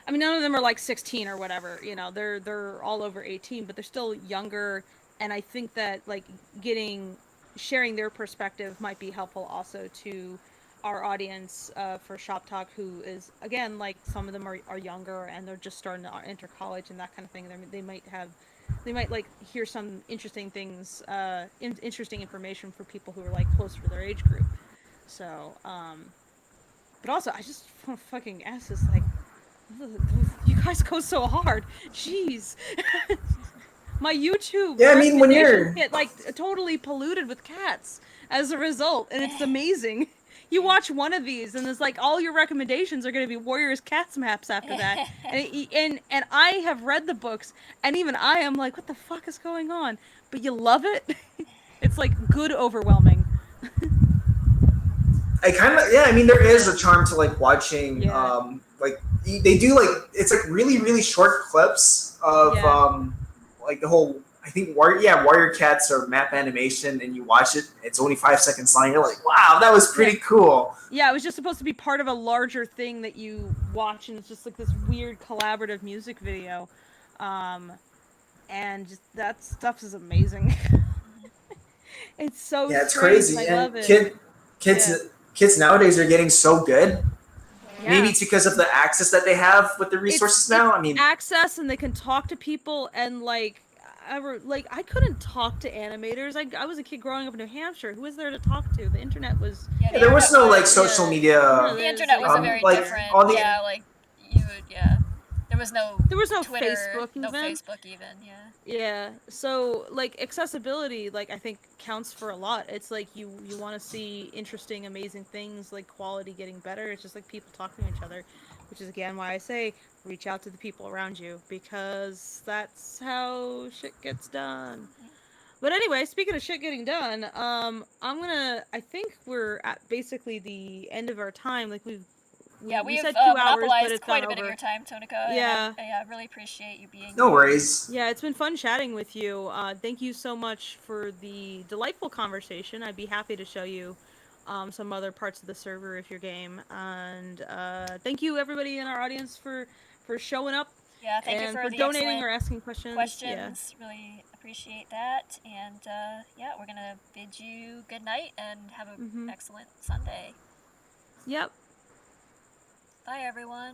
I mean, none of them are like 16 or whatever, they're all over 18, but they're still younger. And I think that like sharing their perspective might be helpful also to our audience for Shop Talk, who is, again, like some of them are younger and they're just starting to enter college and that kind of thing. They might like hear some interesting things, interesting information for people who are like closer to their age group. So, But also, I just want to fucking ask this, like, you guys go so hard. Jeez. My YouTube Yeah, I mean, when recommendations you're get like totally polluted with cats as a result, and it's amazing. You watch one of these, and it's like all your recommendations are going to be Warriors Cats maps after that. And I have read the books, and even I am like, what the fuck is going on? But you love it. It's like good overwhelming. I kind of, yeah, I mean, there is a charm to like watching, Yeah. like they do like it's like really really short clips of Yeah. like the whole. I think Warrior Cats or map animation, and you watch it. It's only 5 seconds long. You're like, wow, that was pretty cool. Yeah, it was just supposed to be part of a larger thing that you watch, and it's just like this weird collaborative music video. And just, that stuff is amazing. It's so Yeah, it's strange. crazy, I and love it. kids nowadays are getting so good. Yeah. Maybe it's because of the access that they have with the resources now. I mean, access, and they can talk to people, and like I couldn't talk to animators. I was a kid growing up in New Hampshire. Who was there to talk to? The internet was Yeah, there was no like social media. the internet was a very like, different. all the- Yeah, like you would. Yeah, there was no. Twitter, Facebook even. No Facebook even. Yeah. Yeah. So like accessibility, like I think counts for a lot. It's like you want to see interesting, amazing things, like quality getting better. It's just like people talking to each other, which is again why I say reach out to the people around you, because that's how shit gets done. But anyway, speaking of shit getting done, I think we're at basically the end of our time. Like we said 2 hours, but it's quite gone a bit over. of your time, Tonika. Yeah. I really appreciate you being No here. worries. Yeah, it's been fun chatting with you. Thank you so much for the delightful conversation. I'd be happy to show you some other parts of the server if you're game. And thank you everybody in our audience for showing up. Yeah, thank you and for the donating or asking questions. Yeah. Really appreciate that. And yeah, we're gonna bid you good night and have an excellent Sunday. Yep. Bye, everyone.